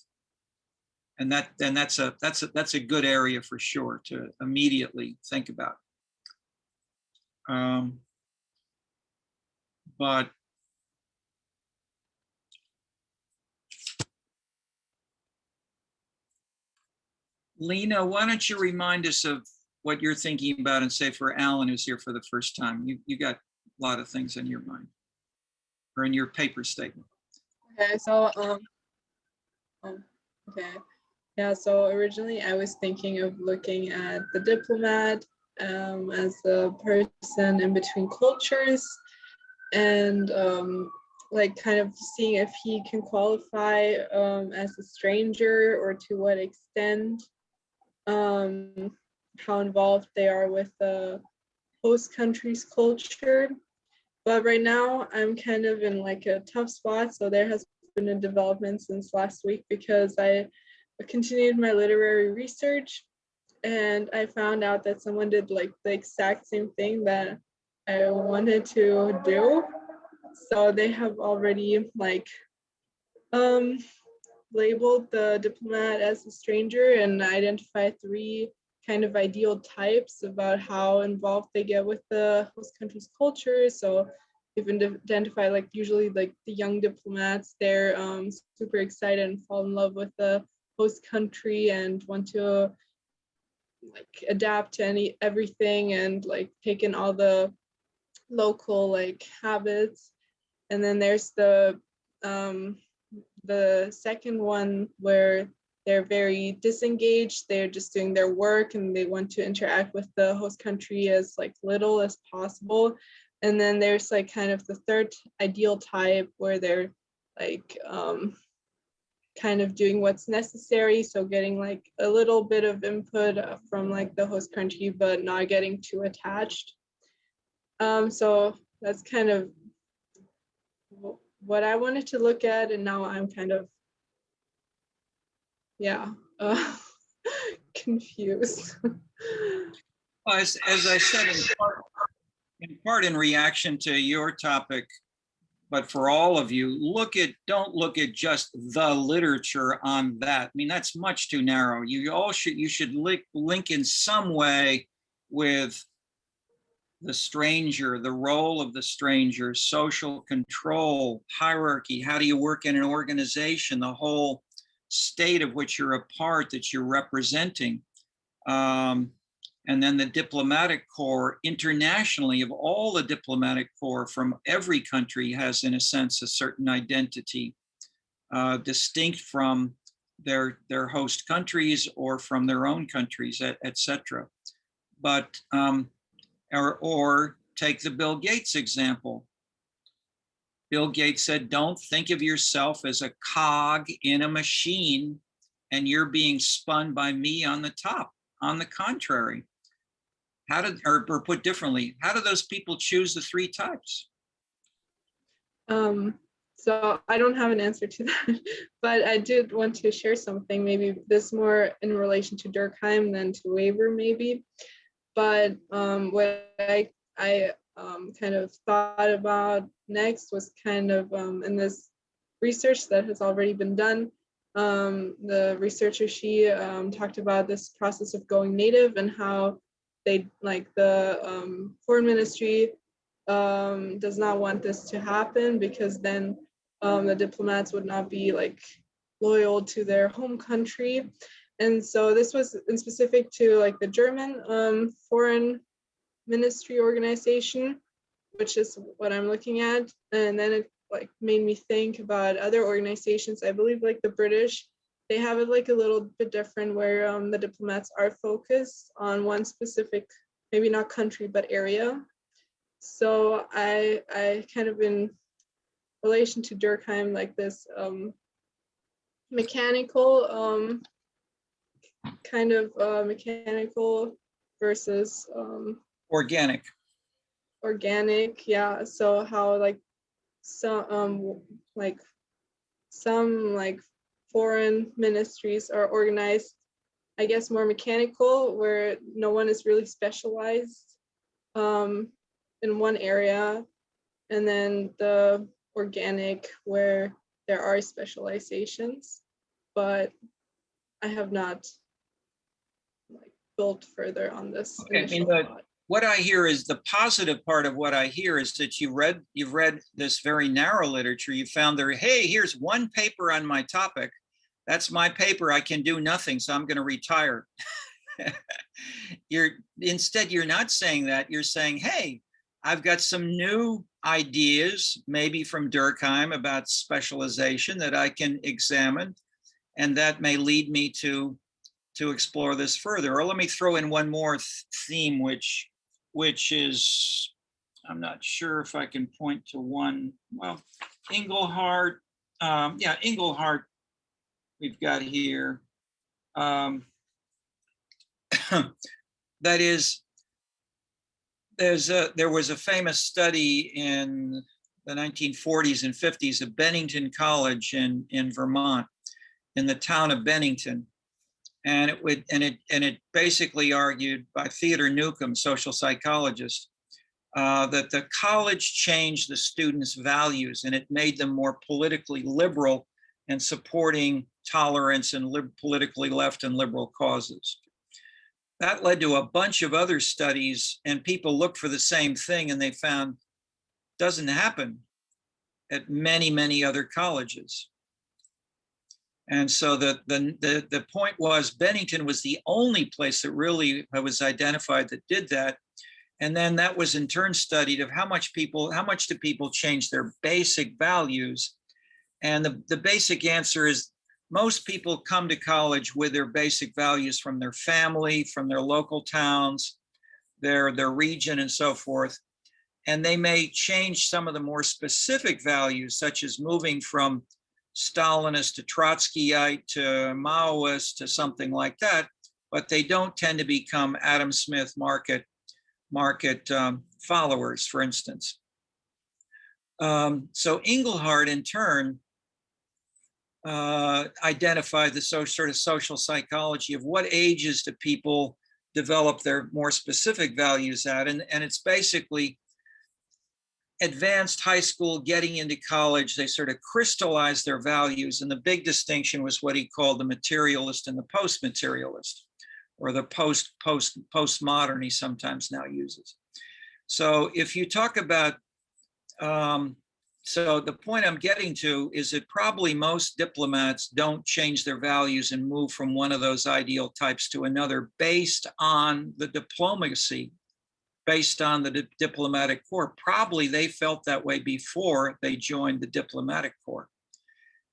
And that's a good area for sure to immediately think about. But Lena, why don't you remind us of what you're thinking about, and say for Alan, who's here for the first time, you got a lot of things in your mind or in your paper statement. Okay, so okay, yeah. So originally, I was thinking of looking at the diplomat as a person in between cultures, and like kind of seeing if he can qualify as a stranger, or to what extent, how involved they are with the host country's culture. But right now I'm kind of in like a tough spot. So there has been in development since last week because I continued my literary research and I found out that someone did like the exact same thing that I wanted to do. So they have already like labeled the diplomat as a stranger and identified 3 kind of ideal types about how involved they get with the host country's culture. So they've identified like usually like the young diplomats, they're super excited and fall in love with the host country and want to like adapt to everything and like take in all the local like habits. And then there's the second one where they're very disengaged, they're just doing their work and they want to interact with the host country as like little as possible. And then there's like kind of the third ideal type where they're like kind of doing what's necessary, so getting like a little bit of input from like the host country but not getting too attached. So that's kind of what I wanted to look at, and now I'm kind of confused. Well, as I said, in part in reaction to your topic, but for all of you, don't look at just the literature on that. I mean, that's much too narrow. You should link in some way with the stranger, the role of the stranger, social control, hierarchy. How do you work in an organization? The whole state of which you're a part, that you're representing. And then the diplomatic corps internationally, of all the diplomatic corps from every country, has in a sense a certain identity, distinct from their host countries or from their own countries, etc. But or take the Bill Gates example. Bill Gates said, don't think of yourself as a cog in a machine and you're being spun by me on the top. On the contrary, or put differently, how do those people choose the 3 types? So I don't have an answer to that, but I did want to share something, maybe this more in relation to Durkheim than to Weber maybe. But what I kind of thought about next was kind of in this research that has already been done. The researcher, she talked about this process of going native and how they like the foreign ministry does not want this to happen because then the diplomats would not be like loyal to their home country. And so this was in specific to like the German foreign ministry organization, which is what I'm looking at. And then it like made me think about other organizations. I believe like the British, they have it like a little bit different where the diplomats are focused on one specific, maybe not country, but area. So I kind of in relation to Durkheim, like this mechanical kind of mechanical versus Organic. Yeah. So how like some foreign ministries are organized, I guess, more mechanical, where no one is really specialized in one area, and then the organic where there are specializations, but I have not like built further on this. Okay, I mean, what I hear is the positive part of what I hear is that you've read this very narrow literature. You found there, hey, here's one paper on my topic. That's my paper. I can do nothing, so I'm going to retire. Instead, you're not saying that. You're saying, hey, I've got some new ideas, maybe from Durkheim, about specialization that I can examine, and that may lead me to explore this further. Or let me throw in one more theme, which is, I'm not sure if I can point to one. Well, Engelhardt, Engelhardt, we've got here. That is, there was a famous study in the 1940s and 50s of Bennington College in Vermont, in the town of Bennington. And it basically argued by Theodore Newcomb, social psychologist, that the college changed the students' values and it made them more politically liberal and supporting tolerance and politically left and liberal causes. That led to a bunch of other studies, and people looked for the same thing and they found doesn't happen at many, many other colleges. And so the point was Bennington was the only place that really was identified that did that. And then that was in turn studied of how much do people change their basic values? And the basic answer is most people come to college with their basic values from their family, from their local towns, their region and so forth. And they may change some of the more specific values, such as moving from Stalinist to Trotskyite to Maoist to something like that, but they don't tend to become Adam Smith market followers, for instance. So Engelhardt, in turn, identified the sort of social psychology of what ages do people develop their more specific values at, and it's basically advanced high school, getting into college, they sort of crystallize their values. And the big distinction was what he called the materialist and the post-materialist, or the postmodern he sometimes now uses. So if you talk about, so the point I'm getting to is that probably most diplomats don't change their values and move from one of those ideal types to another based on the diplomacy, based on the diplomatic corps. Probably they felt that way before they joined the diplomatic corps.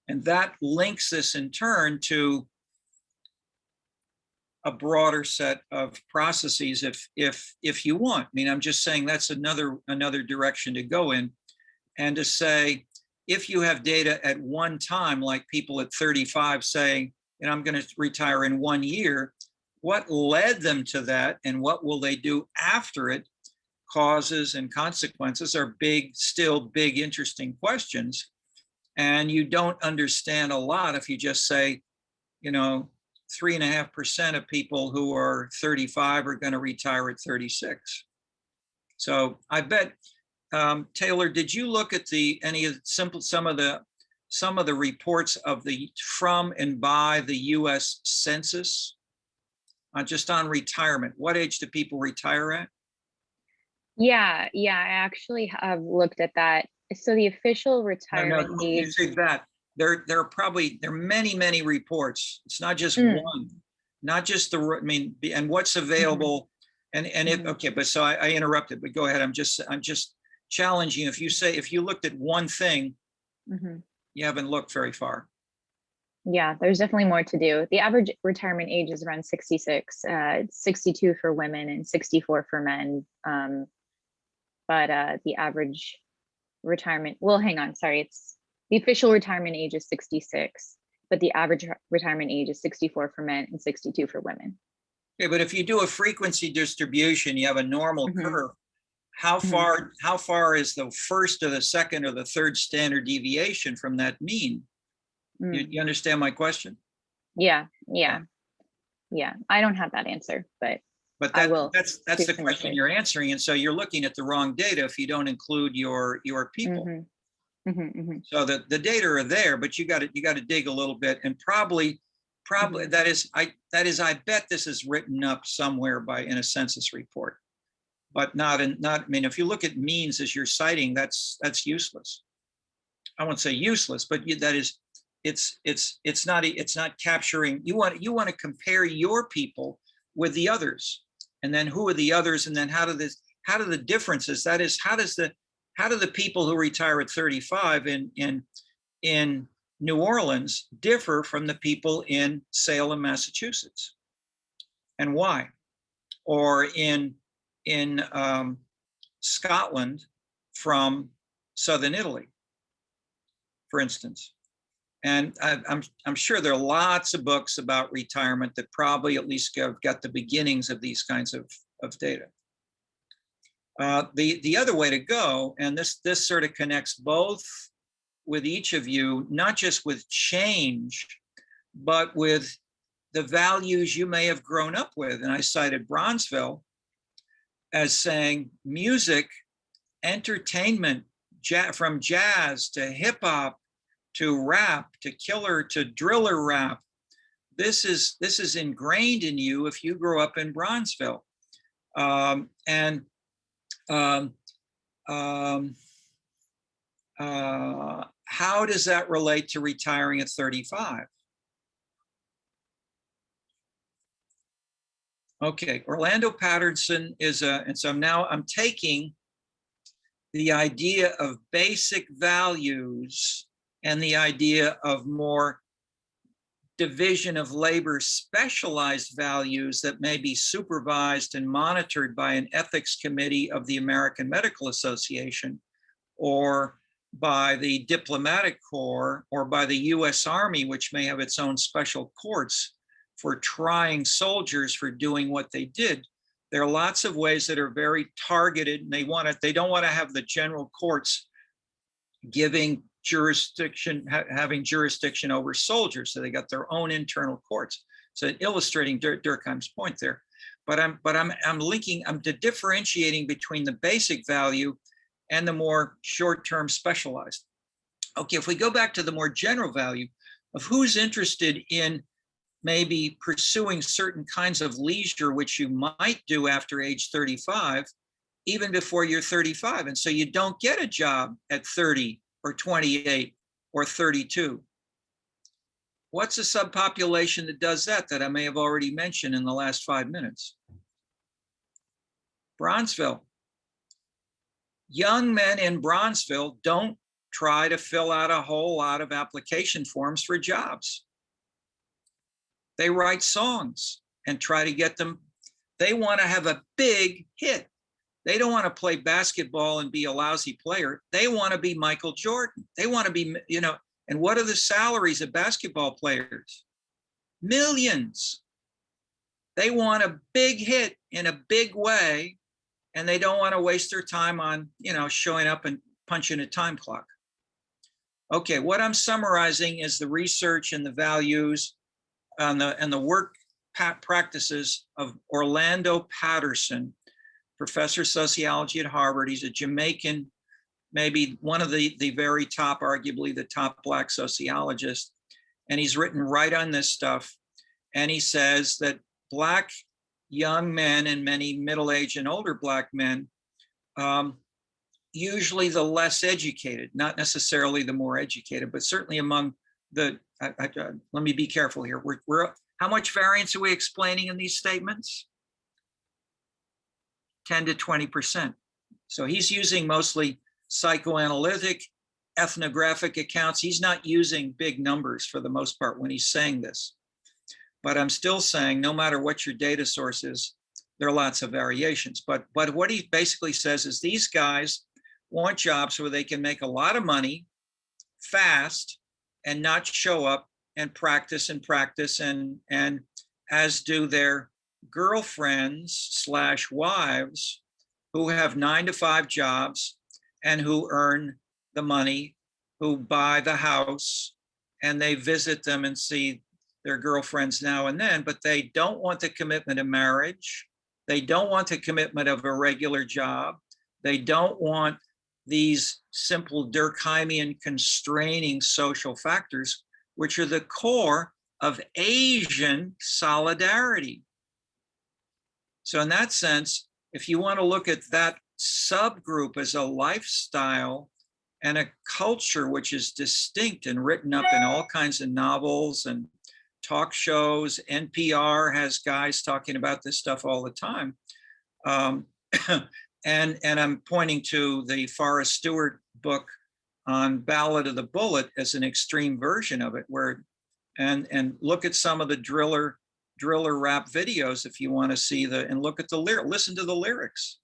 And that links this in turn to a broader set of processes if you want. I mean, I'm just saying that's another direction to go in, and to say, if you have data at one time, like people at 35 saying, and I'm going to retire in 1 year, what led them to that and what will they do after it? Causes and consequences are still big, interesting questions. And you don't understand a lot if you just say, 3.5% of people who are 35 are going to retire at 36. So I bet, Taylor, did you look at some of the reports from and by the U.S. Census just on retirement? What age do people retire at? Yeah, I actually have looked at that. So the official retirement age. That. There are many reports. It's not just one, not just and what's available. Okay, but so I interrupted, but go ahead. I'm just challenging you. If you looked at one thing, you haven't looked very far. Yeah, there's definitely more to do. The average retirement age is around 66, 62 for women and 64 for men. But the average retirement, the official retirement age is 66, but the average retirement age is 64 for men and 62 for women. Okay, but if you do a frequency distribution, you have a normal curve. How far is the first or the second or the third standard deviation from that mean? You understand my question? Yeah. I don't have that answer, but that's the question you're answering. And so you're looking at the wrong data if you don't include your people. So the data are there, but you got to dig a little bit, and probably that is I bet this is written up somewhere in a census report, but if you look at means as you're citing, that's useless. I won't say useless, but that is, it's not capturing. You want to compare your people with the others, and then who are the others, and then how do the differences, that is, how do the people who retire at 35 in New Orleans differ from the people in Salem, Massachusetts, and why? Or in Scotland from Southern Italy, for instance. And I'm sure there are lots of books about retirement that probably at least got the beginnings of these kinds of data. The other way to go, and this sort of connects both with each of you, not just with change, but with the values you may have grown up with. And I cited Bronzeville as saying music, entertainment, from jazz to hip hop to rap to killer to driller rap. This is ingrained in you if you grew up in Bronzeville. How does that relate to retiring at 35? Okay, Orlando Patterson is and so now I'm taking the idea of basic values and the idea of more division of labor specialized values that may be supervised and monitored by an ethics committee of the American Medical Association, or by the diplomatic corps, or by the US Army, which may have its own special courts for trying soldiers for doing what they did. There are lots of ways that are very targeted, and they don't want to have the general courts giving jurisdiction, having jurisdiction over soldiers. So they got their own internal courts. So illustrating Durkheim's point there. But I'm differentiating between the basic value and the more short-term specialized. Okay, if we go back to the more general value of who's interested in maybe pursuing certain kinds of leisure, which you might do after age 35, even before you're 35. And so you don't get a job at 30 or 28 or 32. What's a subpopulation that does that I may have already mentioned in the last 5 minutes? Bronzeville. Young men in Bronzeville don't try to fill out a whole lot of application forms for jobs. They write songs and try to get them. They want to have a big hit. They don't want to play basketball and be a lousy player. They want to be Michael Jordan. They want to be, and what are the salaries of basketball players? Millions. They want a big hit in a big way, and they don't want to waste their time on, showing up and punching a time clock. Okay, what I'm summarizing is the research and the values and the work practices of Orlando Patterson, professor of sociology at Harvard. He's a Jamaican, maybe one of the very top, arguably the top Black sociologist. And he's written right on this stuff. And he says that Black young men and many middle-aged and older Black men, usually the less educated, not necessarily the more educated, but certainly among the, let me be careful here. We're how much variance are we explaining in these statements? 10 to 20%. So he's using mostly psychoanalytic, ethnographic accounts. He's not using big numbers for the most part when he's saying this. But I'm still saying, no matter what your data source is, there are lots of variations. But what he basically says is these guys want jobs where they can make a lot of money fast and not show up and practice, and as do their girlfriends / wives who have 9-to-5 jobs and who earn the money, who buy the house, and they visit them and see their girlfriends now and then, but they don't want the commitment of marriage. They don't want the commitment of a regular job. They don't want these simple Durkheimian constraining social factors, which are the core of Asian solidarity. So in that sense, if you want to look at that subgroup as a lifestyle and a culture which is distinct and written up in all kinds of novels and talk shows, NPR has guys talking about this stuff all the time. And I'm pointing to the Forrest Stewart book on Ballad of the Bullet as an extreme version of it, where and look at some of the driller rap videos if you want to see and look at the lyric, listen to the lyrics.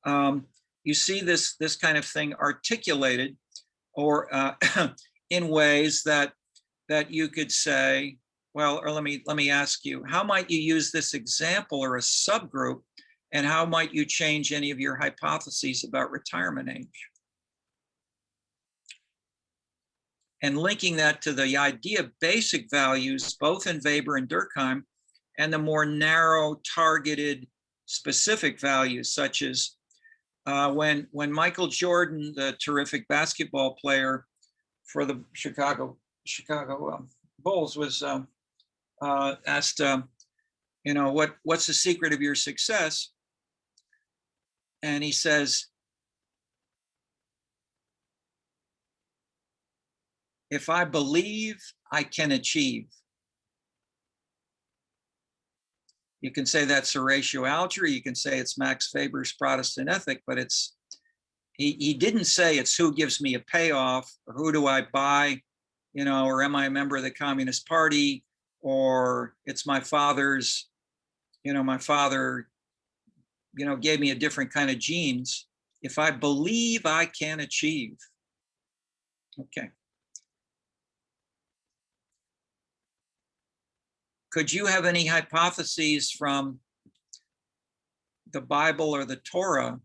You see this kind of thing articulated, or in ways that you could say, well, or let me ask you, how might you use this example or a subgroup And how might you change any of your hypotheses about retirement age? And linking that to the idea of basic values, both in Weber and Durkheim, and the more narrow, targeted, specific values, such as when Michael Jordan, the terrific basketball player for the Chicago Bulls, was asked, what's the secret of your success? And he says, if I believe, I can achieve. You can say that's Horatio Alger, you can say it's Max Weber's Protestant ethic, but he didn't say it's who gives me a payoff, or who do I buy, or am I a member of the Communist Party, or it's my father's, my father, gave me a different kind of genes. If I believe, I can achieve. Okay. Could you have any hypotheses from the Bible or the Torah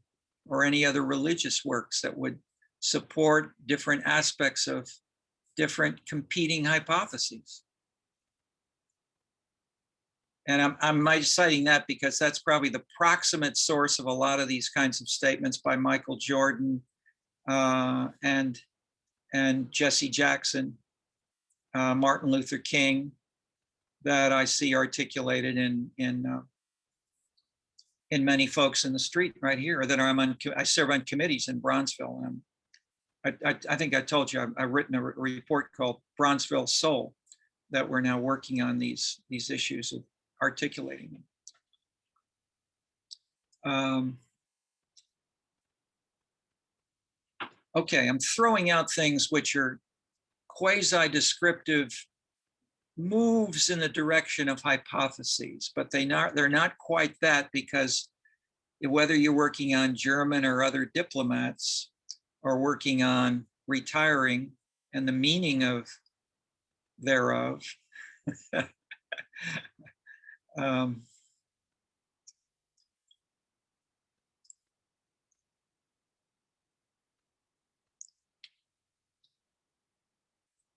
or any other religious works that would support different aspects of different competing hypotheses? And I'm citing that because that's probably the proximate source of a lot of these kinds of statements by Michael Jordan and Jesse Jackson, Martin Luther King, that I see articulated in many folks in the street right here that I serve on committees in Bronzeville. I think I told you I've written a report called Bronzeville Soul that we're now working on these issues of articulating them. Okay, I'm throwing out things which are quasi-descriptive moves in the direction of hypotheses, but they're not quite that, because whether you're working on German or other diplomats, or working on retiring and the meaning of thereof,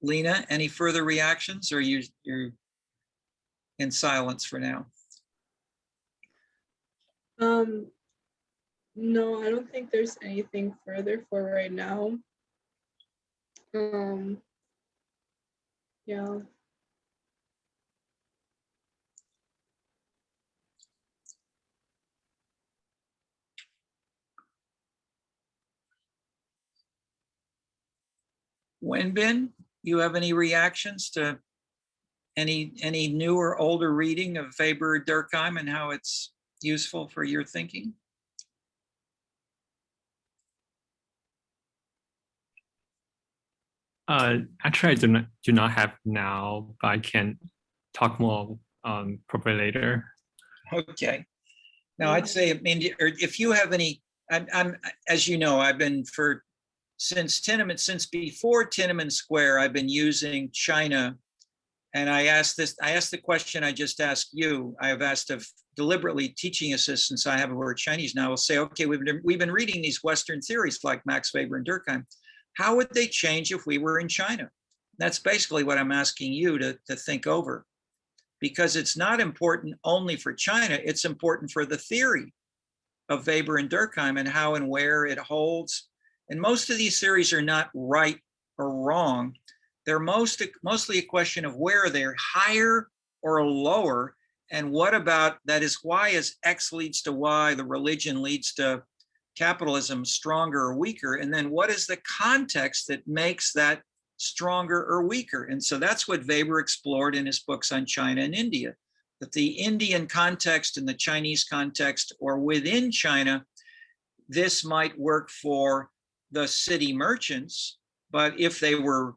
Lena, any further reactions, or you're in silence for now? No, I don't think there's anything further for right now. Yeah. Wenbin, you have any reactions to any new or older reading of Weber or Durkheim and how it's useful for your thinking? Actually, I do not have now, but I can talk more probably later. Okay. Now I'd say, or if you have any, I'm as you know, I've been since before Tiananmen Square, I've been using China. And I asked the question I just asked you. I have asked of deliberately teaching assistants I have who are Chinese now will say, okay, we've been reading these Western theories like Max Weber and Durkheim. How would they change if we were in China? That's basically what I'm asking you to think over, because it's not important only for China, it's important for the theory of Weber and Durkheim and how and where it holds. And most of these theories are not right or wrong. They're mostly a question of where they're higher or lower, and what about that is why is X leads to Y, the religion leads to capitalism stronger or weaker, and then what is the context that makes that stronger or weaker? And so that's what Weber explored in his books on China and India, that the Indian context and the Chinese context, or within China, this might work for the city merchants, but if they were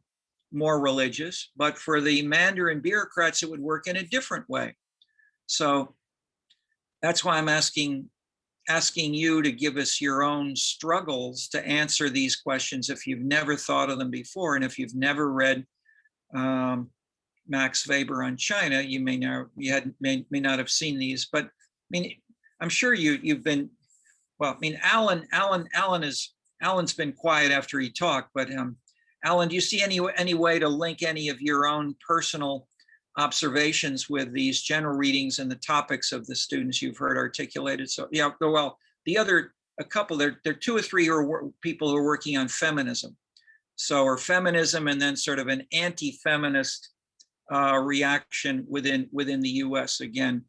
more religious, but for the Mandarin bureaucrats, it would work in a different way. So that's why I'm asking you to give us your own struggles to answer these questions if you've never thought of them before. And if you've never read Max Weber on China, you may not have seen these. But I mean, I'm sure you've been, well, I mean, Alan's been quiet after he talked, but Alan, do you see any way to link any of your own personal observations with these general readings and the topics of the students you've heard articulated? So yeah, well, the other, a couple, there are 2 or 3 people who are working on feminism. So, or feminism and then sort of an anti-feminist reaction within the US again.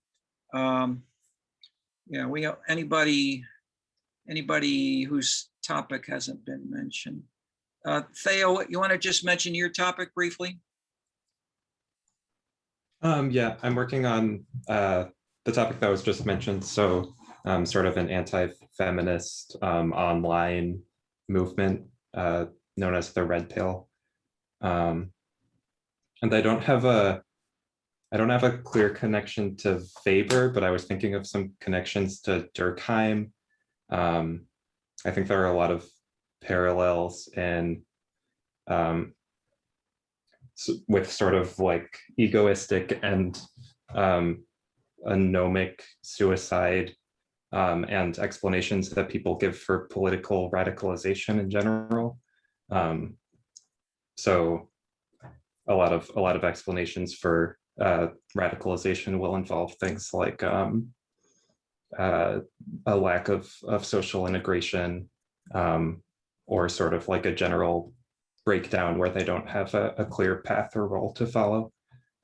We have anybody whose topic hasn't been mentioned. Theo, you want to just mention your topic briefly? Yeah, I'm working on the topic that was just mentioned. So sort of an anti-feminist online movement known as the Red Pill. And I don't have a clear connection to Weber, but I was thinking of some connections to Durkheim. I think there are a lot of parallels in with sort of like egoistic and anomic suicide and explanations that people give for political radicalization in general. So a lot of explanations for radicalization will involve things like a lack of social integration, or sort of like a general breakdown where they don't have a clear path or role to follow.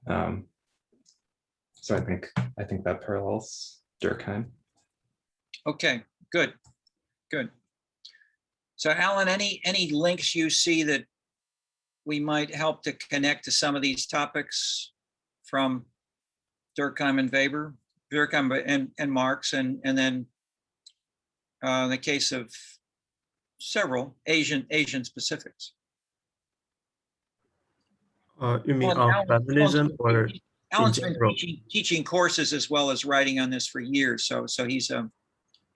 So I think that parallels Durkheim. Okay, good. So Alan, any links you see that we might help to connect to some of these topics from Durkheim and Weber, Durkheim and Marx, and then in the case of several Asian specifics? You mean Alan- feminism or Alan's in been general? teaching courses as well as writing on this for years, so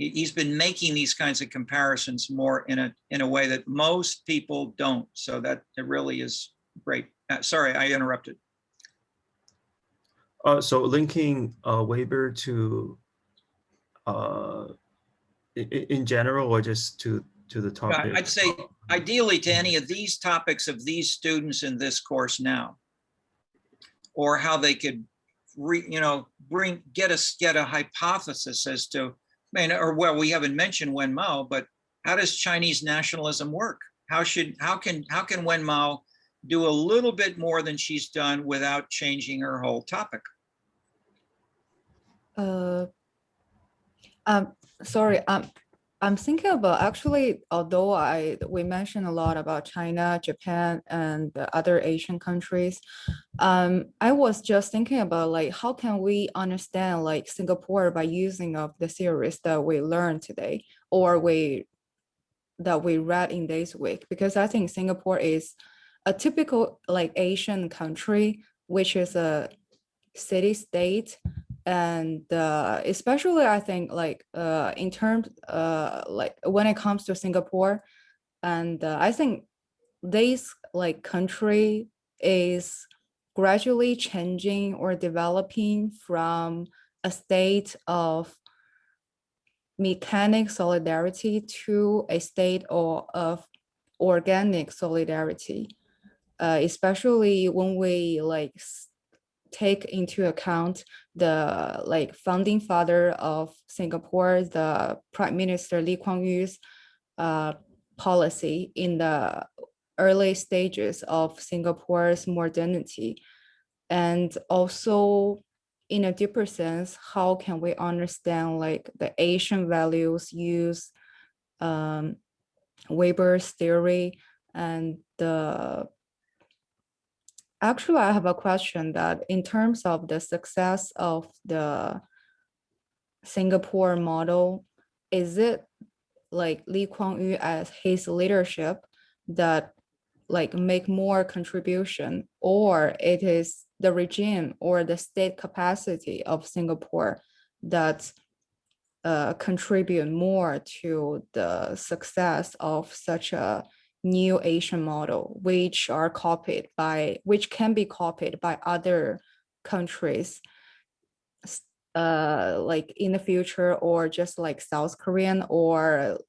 he's been making these kinds of comparisons more in a way that most people don't. So that it really is great. Sorry, I interrupted. So linking Weber to in general, or just to the topic? I'd say ideally to any of these topics of these students in this course now, or how they could get a hypothesis as to, we haven't mentioned Wen Mao, but how does Chinese nationalism work? How can Wen Mao do a little bit more than she's done without changing her whole topic? Sorry, I'm thinking about, actually, although we mentioned a lot about China, Japan, and the other Asian countries, I was just thinking about like how can we understand like Singapore by using of the theories that we learned today, or that we read in this week, because I think Singapore is a typical like Asian country, which is a city state. And especially I think like in terms like when it comes to Singapore, and I think this like country is gradually changing or developing from a state of mechanic solidarity to a state of organic solidarity, especially when we like take into account the like founding father of Singapore, the Prime Minister Lee Kuan Yew's policy in the early stages of Singapore's modernity. And also in a deeper sense, how can we understand like the Asian values use Weber's theory and actually, I have a question that in terms of the success of the Singapore model, is it like Lee Kuan Yew as his leadership that like make more contribution, or it is the regime or the state capacity of Singapore that contribute more to the success of such a new Asian model, which can be copied by other countries, like in the future, or just like South Korean, or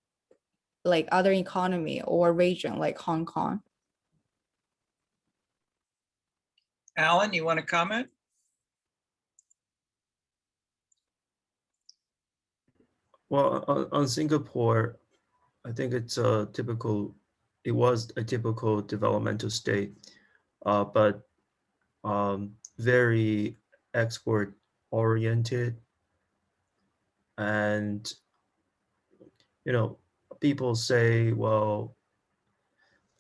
like other economy or region like Hong Kong? Alan, you want to comment? Well, on Singapore, I think it was a typical developmental state, but very export oriented. And, people say, well,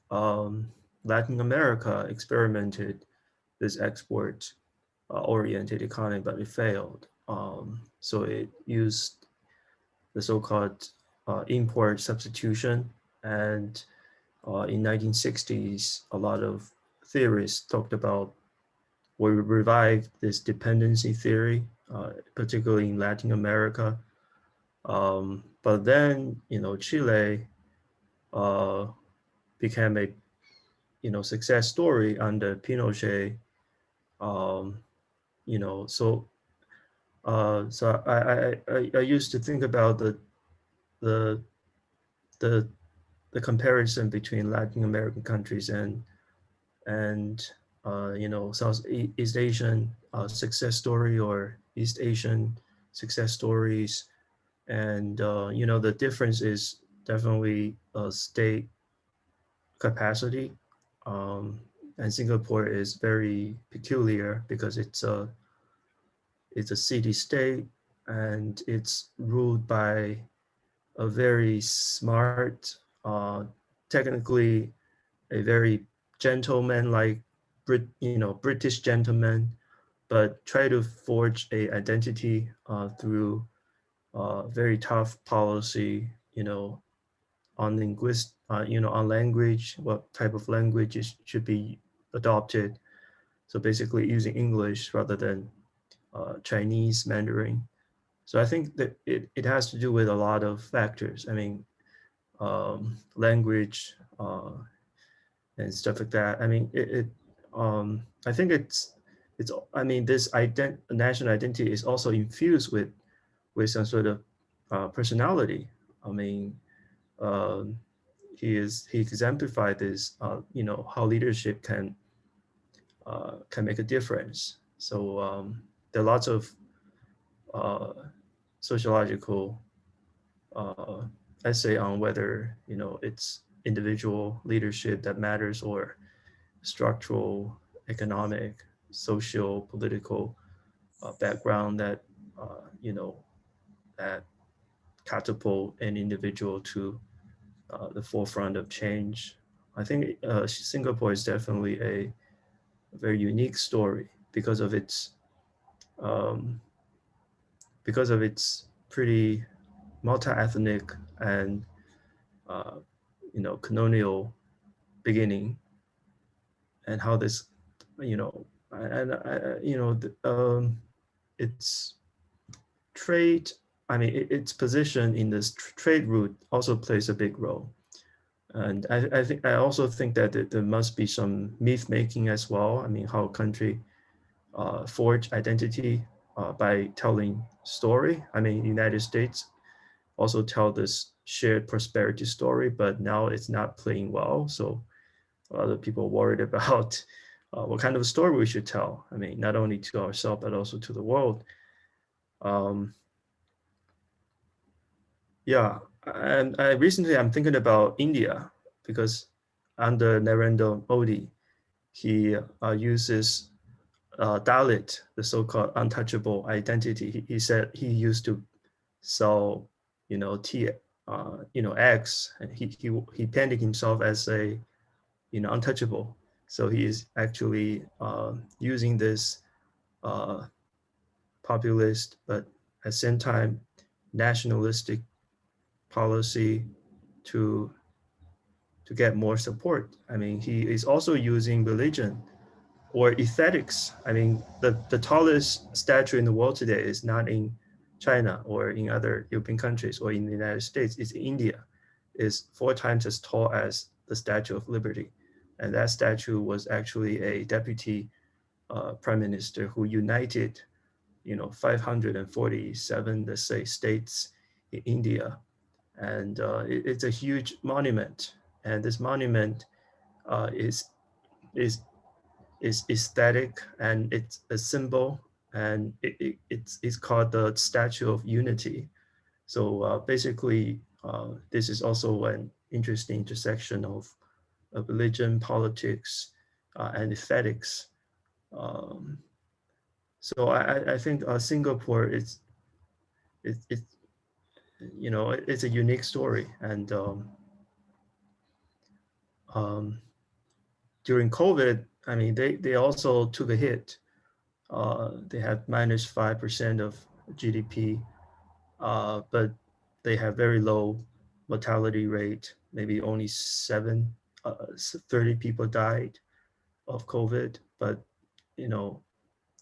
Latin America experimented this export oriented economy, but it failed. So it used the so-called import substitution. And in 1960s, a lot of theorists talked about or revived this dependency theory, particularly in Latin America. But then, Chile became a, success story under Pinochet. So I used to think about the comparison between Latin American countries and Southeast Asian success story, or East Asian success stories. And the difference is definitely state capacity. And Singapore is very peculiar because it's a city state, and it's ruled by a very smart, technically a very gentleman-like British gentleman, but try to forge a identity through very tough policy, on on language, what type of language should be adopted. So basically using English rather than Chinese Mandarin. So I think that it has to do with a lot of factors. I mean, language and stuff like that. I mean, I think it's. I mean, this national identity is also infused with some sort of personality. I mean, he exemplified this. How leadership can make a difference. So there are lots of sociological essay on whether it's individual leadership that matters, or structural, economic, social, political background that that catapult an individual to the forefront of change. I think Singapore is definitely a very unique story because of its pretty multi-ethnic and colonial beginning, and how this its trade, I mean, its position in this trade route also plays a big role. And I also think that there must be some myth making as well. I mean, how a country forge identity by telling story. I mean, United States also tell this shared prosperity story, but now it's not playing well. So a lot of people worried about what kind of story we should tell. I mean, not only to ourselves, but also to the world. Yeah, and I'm thinking about India, because under Narendra Modi, he uses Dalit, the so-called untouchable identity. He said he used to sell, eggs, and he painted himself as a, untouchable. So he is actually using this populist, but at the same time nationalistic policy to get more support. I mean, he is also using religion or aesthetics. I mean, the tallest statue in the world today is not in China or in other European countries or in the United States. It's in India. It's 4 times as tall as the Statue of Liberty. And that statue was actually a deputy prime minister who united 547, let's say, states in India. And it's a huge monument. And this monument is aesthetic, and it's a symbol, and it's called the Statue of Unity. So basically, this is also an interesting intersection of religion, politics, and aesthetics. So I think Singapore it's it's a unique story, and during COVID, I mean, they also took a hit. They had -5% of GDP, but they have very low mortality rate. Maybe only 30 people died of COVID, but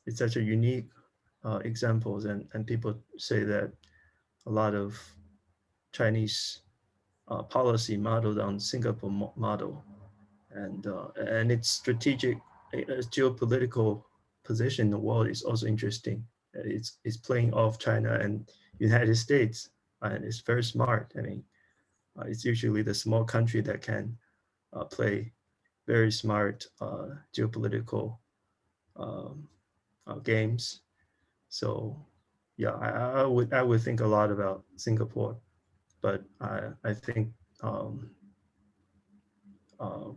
it's such a unique examples, and people say that a lot of Chinese policy modeled on Singapore model, and its strategic geopolitical position in the world is also interesting. It's playing off China and United States, and it's very smart. I mean, it's usually the small country that can play very smart geopolitical games. So yeah, I would think a lot about Singapore, but I think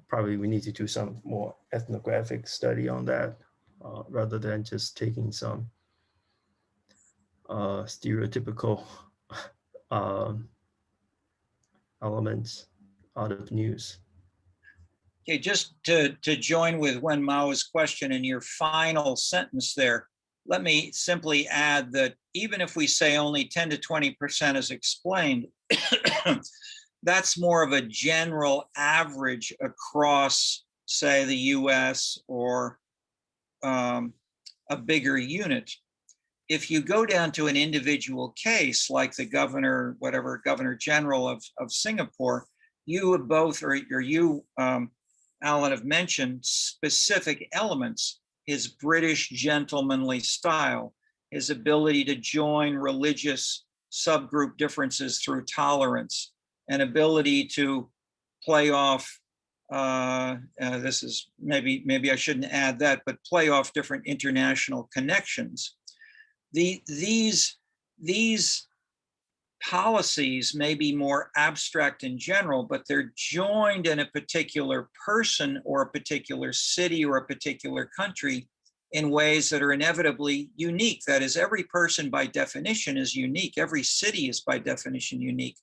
probably we need to do some more ethnographic study on that, rather than just taking some stereotypical elements out of news. Okay, just to join with Wen Mao's question in your final sentence there, let me simply add that even if we say only 10 to 20% is explained, that's more of a general average across, say, the US or a bigger unit. If you go down to an individual case, like the governor, whatever, Governor General of Singapore, you have both, or you, Alan, have mentioned specific elements: his British gentlemanly style, his ability to join religious subgroup differences through tolerance, an ability to play off, this is maybe I shouldn't add that, but play off different international connections. These policies may be more abstract in general, but they're joined in a particular person or a particular city or a particular country in ways that are inevitably unique. That is, every person by definition is unique. Every city is by definition unique.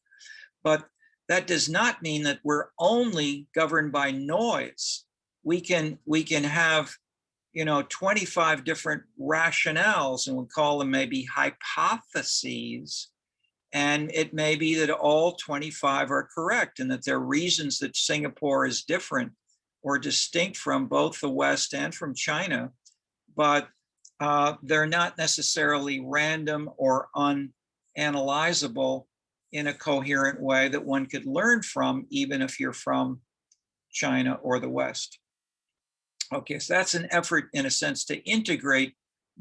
But that does not mean that we're only governed by noise. We can have 25 different rationales, and we call them maybe hypotheses. And it may be that all 25 are correct, and that there are reasons that Singapore is different or distinct from both the West and from China, but they're not necessarily random or unanalyzable in a coherent way that one could learn from, even if you're from China or the West. Okay, so that's an effort, in a sense, to integrate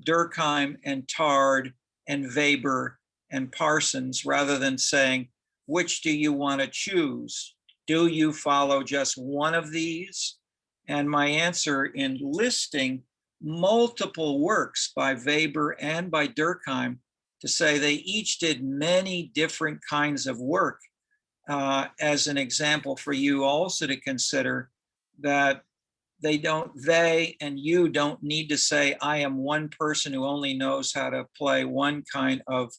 Durkheim and Tard and Weber and Parsons, rather than saying, which do you want to choose? Do you follow just one of these? And my answer in listing multiple works by Weber and by Durkheim, to say they each did many different kinds of work, as an example for you also to consider, that they and you don't need to say, I am one person who only knows how to play one kind of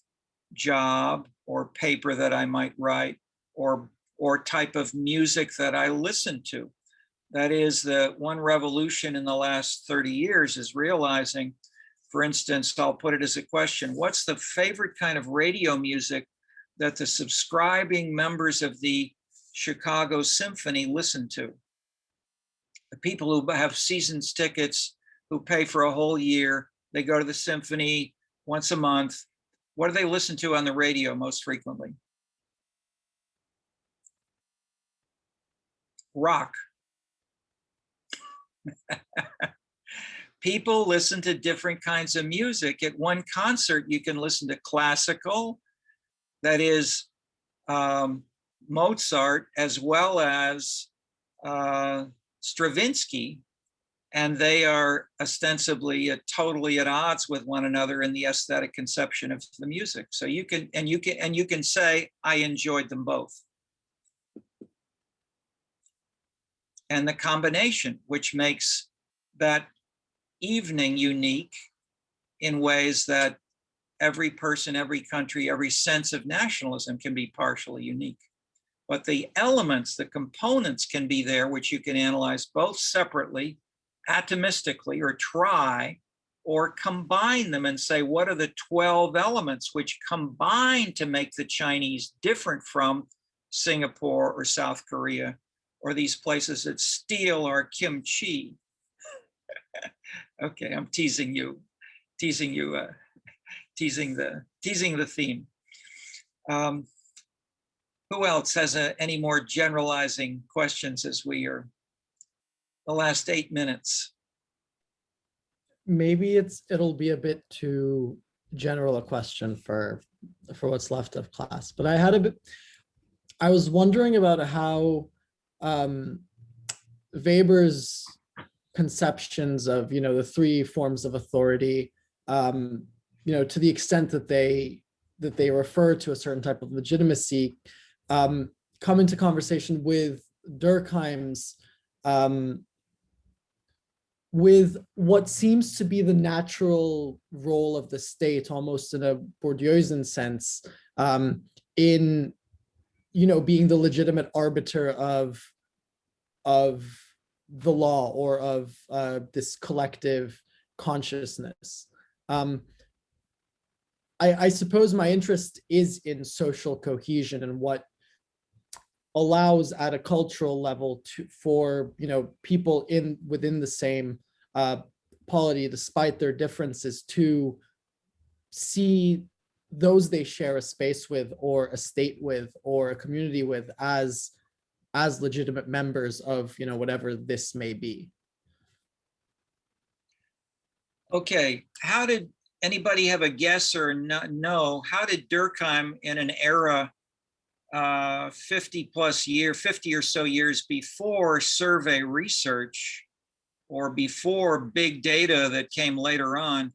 job or paper that I might write, or type of music that I listen to. That is, the one revolution in the last 30 years is realizing, for instance, I'll put it as a question: what's the favorite kind of radio music that the subscribing members of the Chicago Symphony listen to? The people who have seasons tickets, who pay for a whole year, they go to the symphony once a month. What do they listen to on the radio most frequently? Rock. People listen to different kinds of music. At one concert, you can listen to classical, that is Mozart, as well as Stravinsky, and they are ostensibly totally at odds with one another in the aesthetic conception of the music. So you can say, I enjoyed them both. And the combination, which makes that evening unique in ways that every person, every country, every sense of nationalism can be partially unique. But the elements, the components can be there, which you can analyze both separately, atomistically, or try, or combine them and say, what are the 12 elements which combine to make the Chinese different from Singapore or South Korea, or these places that steal our kimchi? Okay, I'm teasing the theme. Who else has any more generalizing questions as we are the last 8 minutes? Maybe it'll be a bit too general a question for what's left of class, but I was wondering about how Weber's conceptions of, the three forms of authority, to the extent that they refer to a certain type of legitimacy, come into conversation with Durkheim's, with what seems to be the natural role of the state, almost in a Bourdieusian sense, in being the legitimate arbiter of the law, or of this collective consciousness. I suppose my interest is in social cohesion and what allows at a cultural level for people within the same polity, despite their differences, to see those they share a space with, or a state with, or a community with, as legitimate members of whatever this may be. Okay, how did anybody have a guess or no? How did Durkheim, in an era 50 or so years before survey research, or before big data that came later on,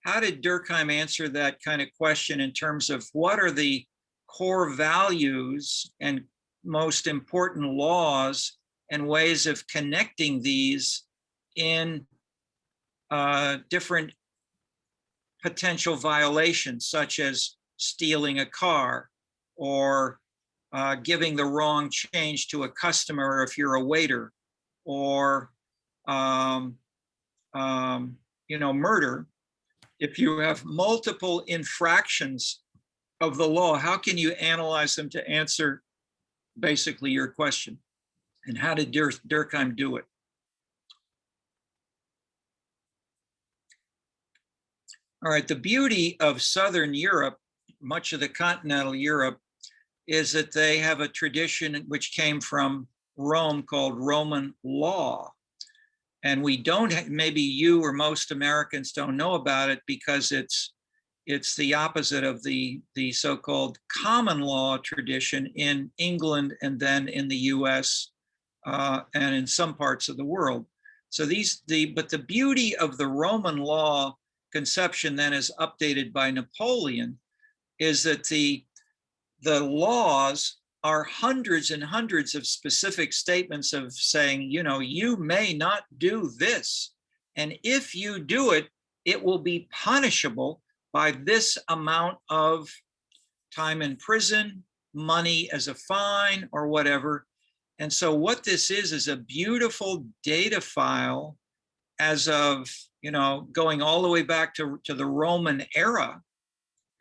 how did Durkheim answer that kind of question in terms of what are the core values and most important laws and ways of connecting these in different potential violations, such as stealing a car, or giving the wrong change to a customer if you're a waiter, or murder. If you have multiple infractions of the law, how can you analyze them to answer basically your question? And how did Durkheim do it? All right, the beauty of Southern Europe, much of the continental Europe, is that they have a tradition which came from Rome called Roman law. And we don't, maybe you or most Americans don't know about it, because it's the opposite of the so-called common law tradition in England, and then in the US, and in some parts of the world. So but the beauty of the Roman law conception then is updated by Napoleon, is that the laws are hundreds and hundreds of specific statements of saying, you may not do this. And if you do it, it will be punishable by this amount of time in prison, money as a fine, or whatever. And so what this is a beautiful data file as of, going all the way back to the Roman era.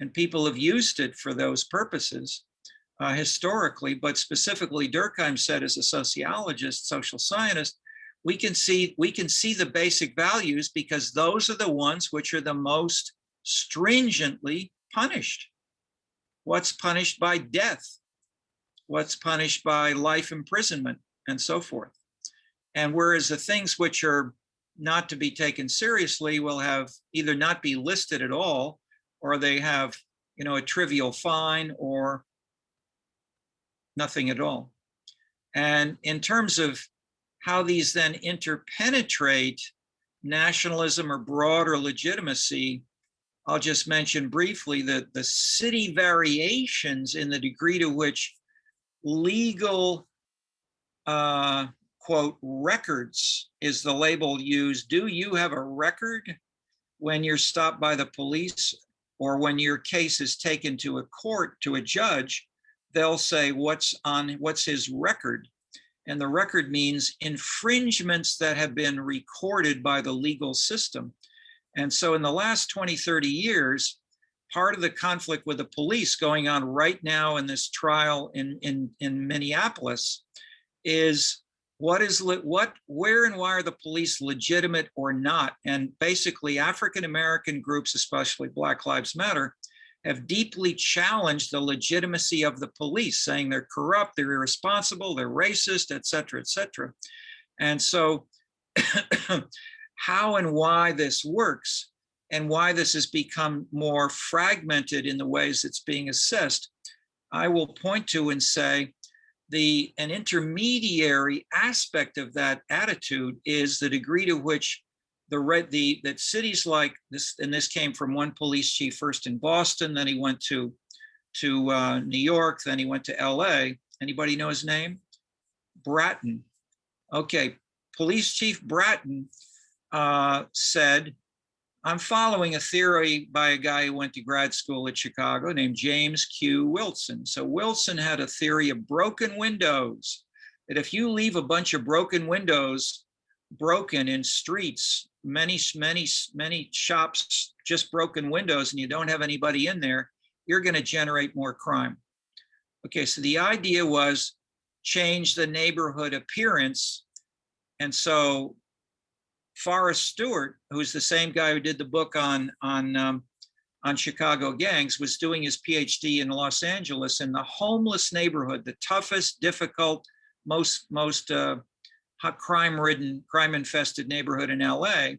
And people have used it for those purposes historically, but specifically Durkheim said, as a sociologist, social scientist, we can see the basic values, because those are the ones which are the most stringently punished. What's punished by death? What's punished by life imprisonment, and so forth? And whereas the things which are not to be taken seriously will have either not be listed at all, or they have, you know, a trivial fine or nothing at all. And in terms of how these then interpenetrate nationalism or broader legitimacy, I'll just mention briefly that the city variations in the degree to which legal, quote, records is the label used. Do you have a record when you're stopped by the police, or when your case is taken to a court, to a judge? They'll say, what's his record? And the record means infringements that have been recorded by the legal system. And so in the last 20, 30 years, part of the conflict with the police going on right now in this trial in Minneapolis is where and why are the police legitimate or not? And basically African-American groups, especially Black Lives Matter, have deeply challenged the legitimacy of the police, saying they're corrupt, they're irresponsible, they're racist, et cetera, et cetera. And so how and why this works and why this has become more fragmented in the ways it's being assessed, I will point to and say an intermediary aspect of that attitude is the degree to which that cities like this, and this came from one police chief first in Boston, then he went to New York, then he went to LA. Anybody know his name? Bratton. Okay, Police Chief Bratton said, I'm following a theory by a guy who went to grad school at Chicago named James Q. Wilson. So Wilson had a theory of broken windows, that if you leave a bunch of broken windows broken in streets, many shops, just broken windows, and you don't have anybody in there, you're going to generate more crime. Okay, so the idea was change the neighborhood appearance. And so Forrest Stewart, who's the same guy who did the book on Chicago gangs, was doing his PhD in Los Angeles in the homeless neighborhood, the toughest, difficult, most crime-ridden, crime-infested neighborhood in LA,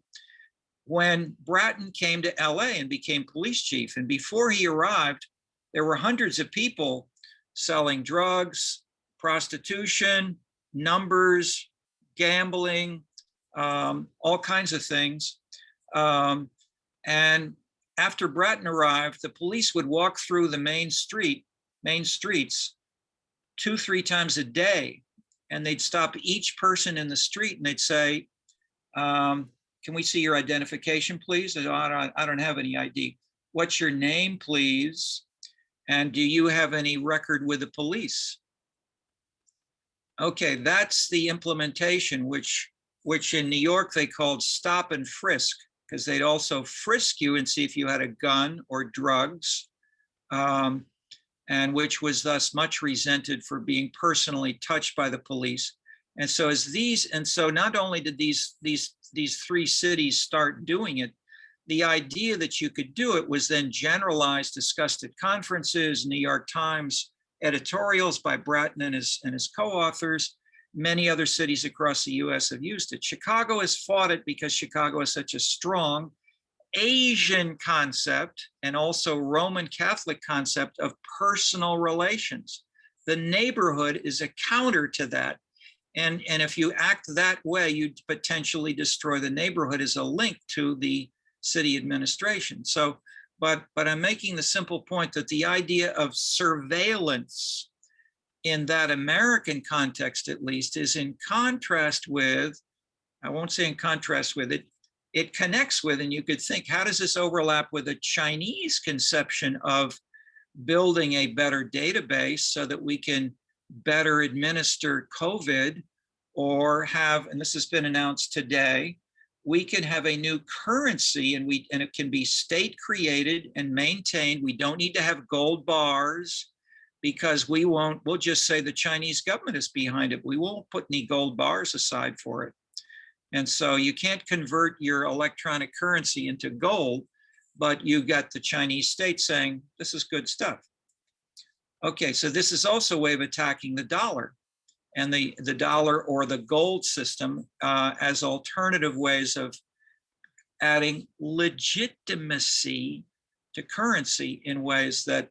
when Bratton came to LA and became police chief. And before he arrived, there were hundreds of people selling drugs, prostitution, numbers, gambling, all kinds of things. And after Bratton arrived, the police would walk through the main streets 2-3 times a day. And they'd stop each person in the street and they'd say, can we see your identification, please? I don't have any ID. What's your name, please? And do you have any record with the police? Okay, that's the implementation, which in New York they called stop and frisk, because they'd also frisk you and see if you had a gun or drugs, and which was thus much resented for being personally touched by the police. And so not only did these 3 cities start doing it, the idea that you could do it was then generalized, discussed at conferences, New York Times editorials by Bratton and his co-authors. Many other cities across the US have used it. Chicago has fought it because Chicago is such a strong Asian concept and also Roman Catholic concept of personal relations. The neighborhood is a counter to that. And if you act that way, you potentially destroy the neighborhood as a link to the city administration. So, but I'm making the simple point that the idea of surveillance in that American context, at least, is in contrast with, I won't say in contrast with it, it connects with, and you could think, how does this overlap with a Chinese conception of building a better database so that we can better administer COVID, or have, and this has been announced today, we can have a new currency and it can be state created and maintained. We don't need to have gold bars because we'll just say the Chinese government is behind it. We won't put any gold bars aside for it. And so you can't convert your electronic currency into gold, but you got the Chinese state saying, this is good stuff. Okay, so this is also a way of attacking the dollar. and the dollar or the gold system as alternative ways of adding legitimacy to currency in ways that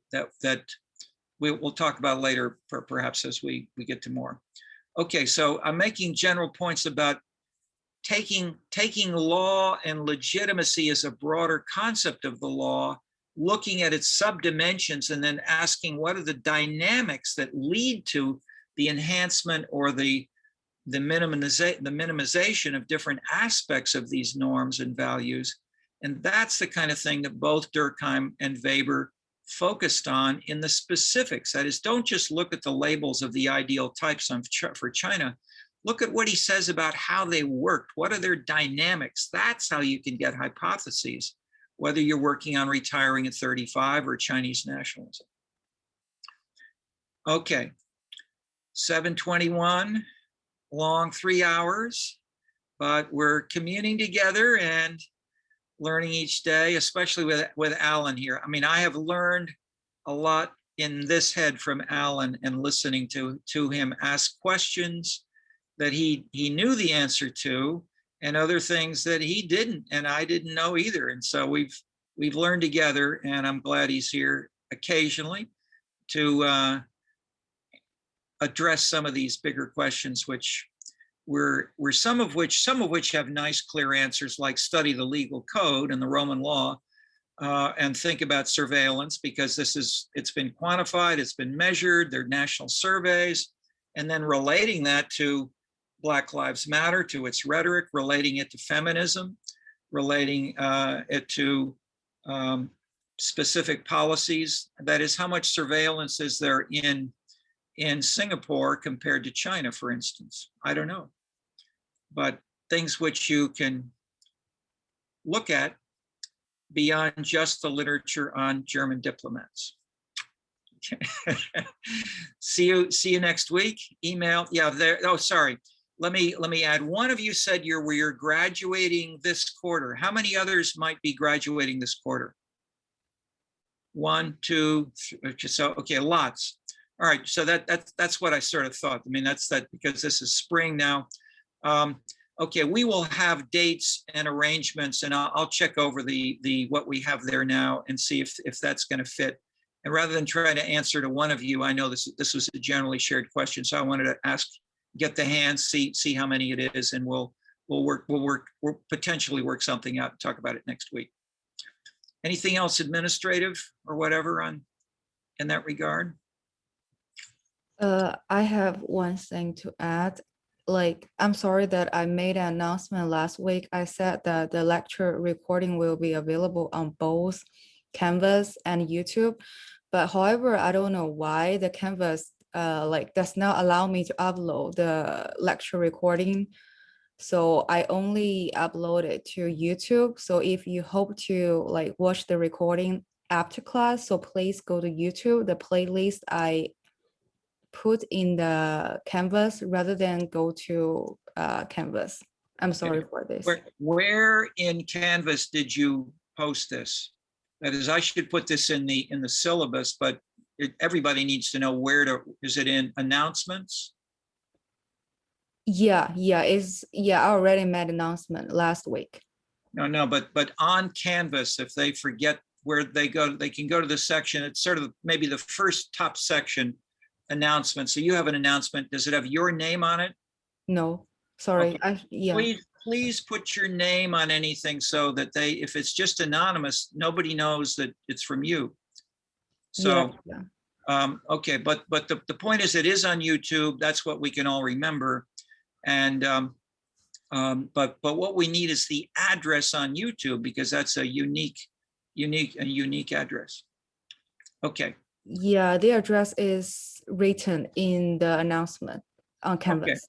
we'll talk about later, perhaps as we get to more. Okay, so I'm making general points about taking law and legitimacy as a broader concept of the law, looking at its subdimensions, and then asking what are the dynamics that lead to the enhancement or the minimization of different aspects of these norms and values. And that's the kind of thing that both Durkheim and Weber focused on in the specifics. That is, don't just look at the labels of the ideal types for China. Look at what he says about how they worked. What are their dynamics? That's how you can get hypotheses, whether you're working on retiring at 35 or Chinese nationalism. Okay, 7:21, long 3 hours, but we're communing together and learning each day, especially with Alan here. I mean, I have learned a lot in this head from Alan and listening to him ask questions that he knew the answer to, and other things that he didn't, and I didn't know either. And so we've learned together, and I'm glad he's here occasionally to address some of these bigger questions, which some of which have nice, clear answers, like study the legal code and the Roman law, and think about surveillance, because it's been quantified, it's been measured, there are national surveys, and then relating that to Black Lives Matter, to its rhetoric, relating it to feminism, relating it to specific policies. That is, how much surveillance is there in Singapore compared to China, for instance? I don't know. But things which you can look at beyond just the literature on German diplomats. See you next week. Email, yeah, there. Oh, sorry. Let me add. One of you said you're graduating this quarter. How many others might be graduating this quarter? 1, 2, 3. So okay, lots. All right. So that's what I sort of thought. I mean, that's that because this is spring now. Okay, we will have dates and arrangements, and I'll check over the what we have there now and see if that's going to fit. And rather than try to answer to one of you, I know this was a generally shared question, so I wanted to get the hands, see how many it is, and we'll potentially work something out and talk about it next week. Anything else administrative or whatever in that regard? I have one thing to add. Like, I'm sorry that I made an announcement last week. I said that the lecture recording will be available on both Canvas and YouTube. But however, I don't know why the Canvas does not allow me to upload the lecture recording. So I only upload it to YouTube. So if you hope to watch the recording after class, so please go to YouTube, the playlist I put in the Canvas rather than go to Canvas. I'm sorry for this. Where in Canvas did you post this? That is, I should put this in the syllabus, but everybody needs to know where to. Is it in announcements? Yeah. I already made announcement last week. No, but on Canvas, if they forget where they go, they can go to the section. It's sort of maybe the first top section. Announcement. So you have an announcement. Does it have your name on it? No, sorry. Okay. Please put your name on anything so that if it's just anonymous, nobody knows that it's from you. So, okay, but the point is, it is on YouTube. That's what we can all remember. And but what we need is the address on YouTube, because that's a unique address. Okay. Yeah, the address is written in the announcement on Canvas. Okay.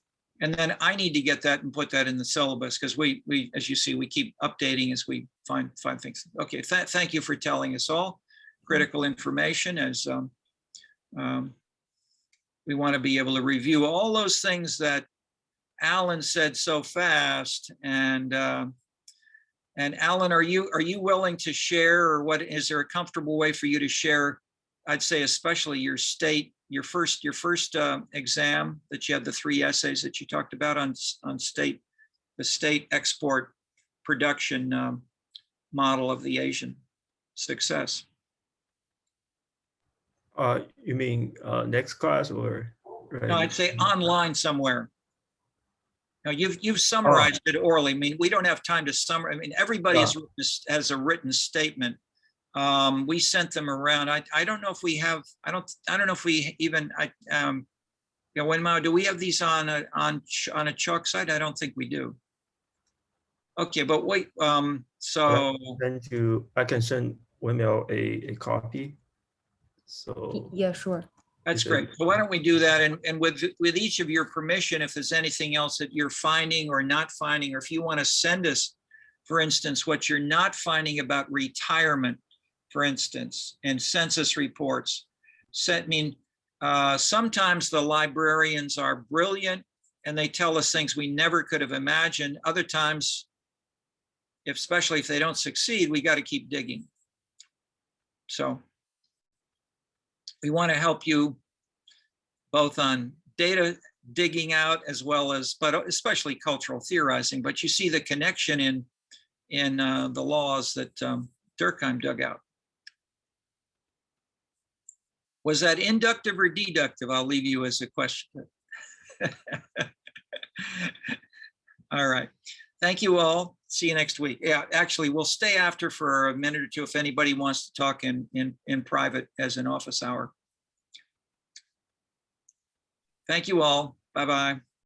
And then I need to get that and put that in the syllabus, because we as you see, we keep updating as we find things. Okay, thank you for telling us all critical information, as we want to be able to review all those things that Alan said so fast. And Alan, are you willing to share, or what is there a comfortable way for you to share? I'd say especially your state your first exam that you had the 3 essays that you talked about on the state export production model of the Asian success. You mean next class or? Right? No, I'd say online somewhere. Now you've summarized it orally. I mean, we don't have time to summarize. I mean, everybody has a written statement. We sent them around. I don't know if we have. I don't know if we even. Wenmao, do we have these on a chalk site? I don't think we do. Okay, but wait. So I can send Wenmao a copy. So Yeah, sure. that's great. So why don't we do that? And with each of your permission, if there's anything else that you're finding or not finding, or if you want to send us, for instance, what you're not finding about retirement, for instance, and census reports. Sometimes the librarians are brilliant and they tell us things we never could have imagined. Other times, especially if they don't succeed, we got to keep digging. So we want to help you both on data digging out as well as, but especially cultural theorizing. But you see the connection in the laws that Durkheim dug out. Was that inductive or deductive? I'll leave you as a question. All right. Thank you all. See you next week. Yeah, actually, we'll stay after for a minute or two if anybody wants to talk in private as an office hour. Thank you all. Bye-bye.